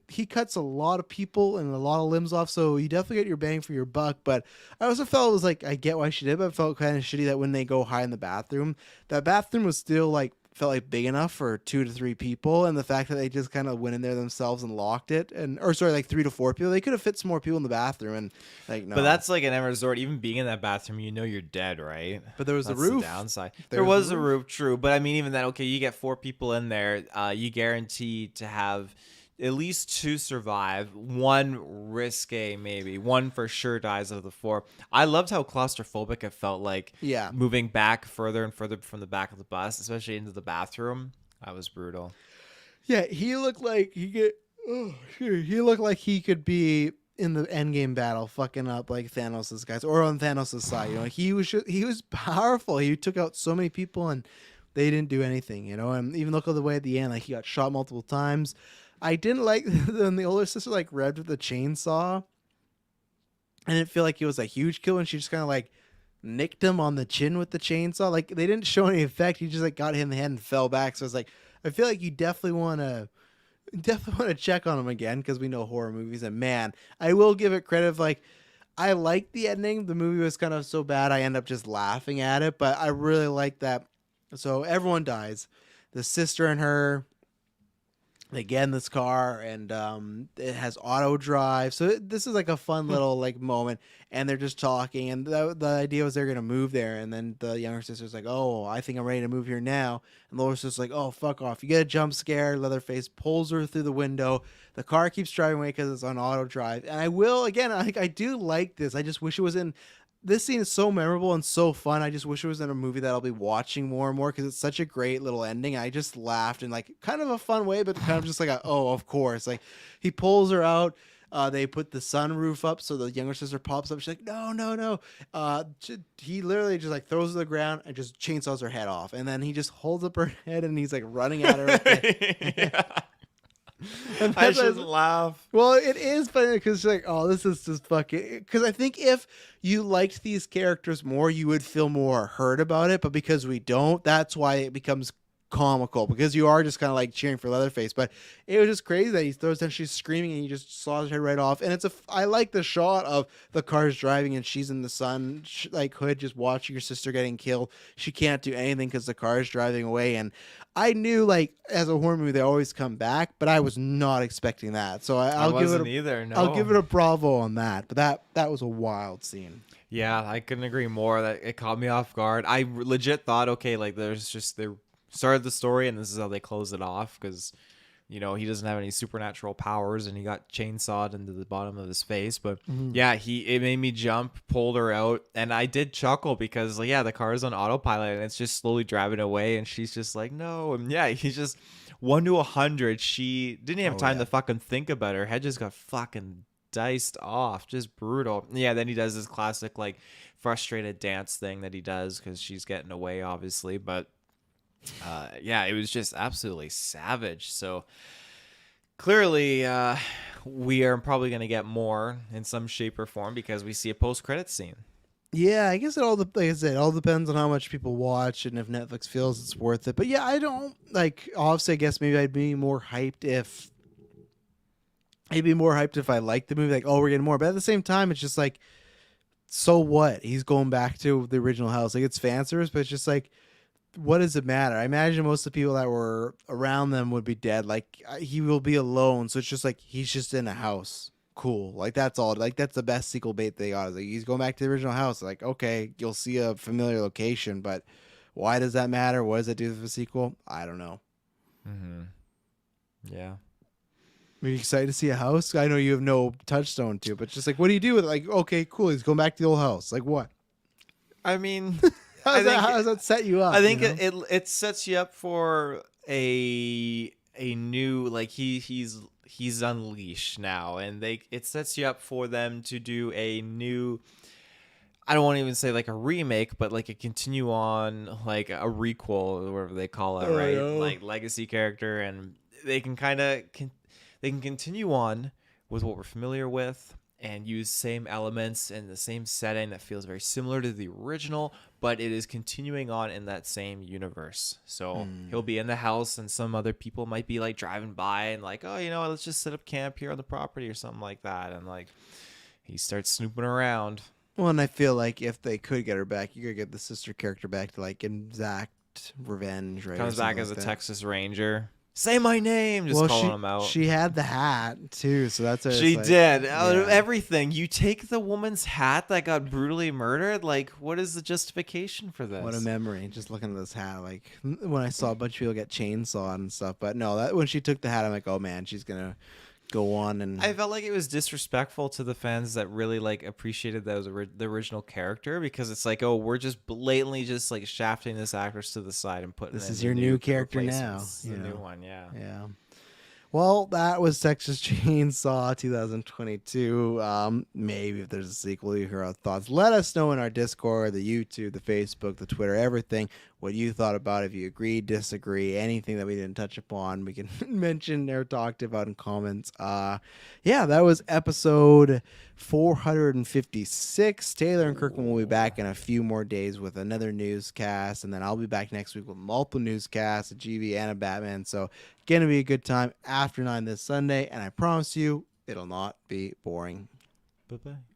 he cuts a lot of people and a lot of limbs off, so you definitely get your bang for your buck. But I also felt it was like, I get why she did, but it felt kind of shitty that when they go hide in the bathroom, that bathroom was still like, felt like big enough for 2 to 3 people, and the fact that they just kind of went in there themselves and locked it, like 3 to 4 people, they could have fit some more people in the bathroom, and like, no. But that's like an M resort. Even being in that bathroom, you know you're dead, right? But there was that's the roof. The downside. There was a roof, true. But I mean, even that, okay, you get 4 people in there, you guarantee to have at least 2 survive, 1 risque, maybe 1 for sure dies of the 4. I loved how claustrophobic it felt, like moving back further and further from the back of the bus, especially into the bathroom. That was brutal. Yeah, he looked like he looked like he could be in the endgame battle fucking up like Thanos' guys, or on Thanos' side. You know, he was powerful. He took out so many people and they didn't do anything, you know. And even look at the way at the end, like, he got shot multiple times. I didn't like when the older sister, like, revved with the chainsaw. I didn't feel like it was a huge kill, and she just kind of, like, nicked him on the chin with the chainsaw. Like, they didn't show any effect. He just, like, got hit in the head and fell back. So it's like, I feel like you definitely want to check on him again, because we know horror movies. And man, I will give it credit of, like, I liked the ending. The movie was kind of so bad I end up just laughing at it, but I really like that. So everyone dies. The sister and her, they get in this car, and it has auto drive. So this is like a fun little like moment. and they're just talking. And the idea was they're gonna move there, and then the younger sister's like, "Oh, I think I'm ready to move here now." And the older sister's like, "Oh, fuck off!" You get a jump scare. Leatherface pulls her through the window. The car keeps driving away because it's on auto drive. And I do like this. I just wish it was in. This scene is so memorable and so fun. I just wish it was in a movie that I'll be watching more and more because it's such a great little ending. I just laughed in like kind of a fun way, but kind of just like, oh, of course. Like he pulls her out. They put the sunroof up so the younger sister pops up. She's like, no, no, no. He literally just like throws her to the ground and just chainsaws her head off. And then he just holds up her head and he's like running at her. Yeah. I shouldn't laugh. Well, it is funny because like, oh, this is just fucking. Because I think if you liked these characters more, you would feel more hurt about it. But because we don't, that's why it becomes comical because you are just kind of like cheering for Leatherface. But it was just crazy that he throws down, she's screaming, and he just saws her head right off. And I like the shot of the cars driving and she's in the sun, like hood, just watching your sister getting killed. She can't do anything because the car is driving away. And I knew, like, as a horror movie, they always come back, but I was not expecting that. So I'll give it either. No. I'll give it a bravo on that. But that was a wild scene. Yeah, I couldn't agree more. That it caught me off guard. I legit thought, okay, like they started the story and this is how they close it off because, you know, he doesn't have any supernatural powers and he got chainsawed into the bottom of his face. But yeah, it made me jump, pulled her out, and I did chuckle because, like, yeah, the car is on autopilot and it's just slowly driving away, and she's just like, no, and yeah, he's just 1 to 100. She didn't have time to fucking think about it. Her head just got fucking diced off, just brutal. Yeah, then he does this classic like frustrated dance thing that he does because she's getting away, obviously, but. Yeah, it was just absolutely savage. So clearly, we are probably going to get more in some shape or form because we see a post-credit scene. Yeah, I guess like I said, it all depends on how much people watch and if Netflix feels it's worth it. But yeah, I don't like. Obviously, I guess maybe I'd be more hyped if I liked the movie. Like, oh, we're getting more. But at the same time, it's just like, so what? He's going back to the original house. Like, it's fan service, but it's just like, what does it matter? I imagine most of the people that were around them would be dead. Like, he will be alone, so it's just like he's just in a house. Cool. Like, that's all. Like, that's the best sequel bait they got. Like, he's going back to the original house. Like, okay, you'll see a familiar location, but why does that matter? What does it do for the sequel? I don't know. Yeah. Are you excited to see a house? I know you have no touchstone to, but just like, what do you do with it? Like, okay, cool. He's going back to the old house. Like, what? I mean... How does that set you up? I think it sets you up for a new, like, he's unleashed now, and it sets you up for them to do a new, I don't want to even say like a remake, but like a continue on, like a requel or whatever they call it, right? Like legacy character, and they can continue on with what we're familiar with and use same elements and the same setting that feels very similar to the original, but it is continuing on in that same universe. So he'll be in the house and some other people might be like driving by and like, oh, you know, let's just set up camp here on the property or something like that. And like he starts snooping around. Well, and I feel like if they could get her back, you could get the sister character back to like exact revenge, right? Comes back as a Texas Ranger. Say my name, just calling him out. She had the hat too, so that's she did. Out of everything, you take the woman's hat that got brutally murdered. Like, what is the justification for this? What a memory! Just looking at this hat, like when I saw a bunch of people get chainsawed and stuff. But no, that when she took the hat, I'm like, oh man, she's gonna go on. And I felt like it was disrespectful to the fans that really like appreciated that was the original character, because it's like, oh, we're just blatantly just like shafting this actress to the side and putting this is your new character now. The new one, yeah. Well, that was Texas Chainsaw 2022. Maybe if there's a sequel, you hear our thoughts. Let us know in our Discord, the YouTube, the Facebook, the Twitter, everything, what you thought about it. If you agree, disagree, anything that we didn't touch upon, we can mention or talk about in comments. Yeah, that was episode 456. Taylor and Kirklin will be back in a few more days with another newscast, and then I'll be back next week with multiple newscasts, a GV and a Batman. So gonna be a good time after 9 this Sunday, and I promise you it'll not be boring. Bye-bye.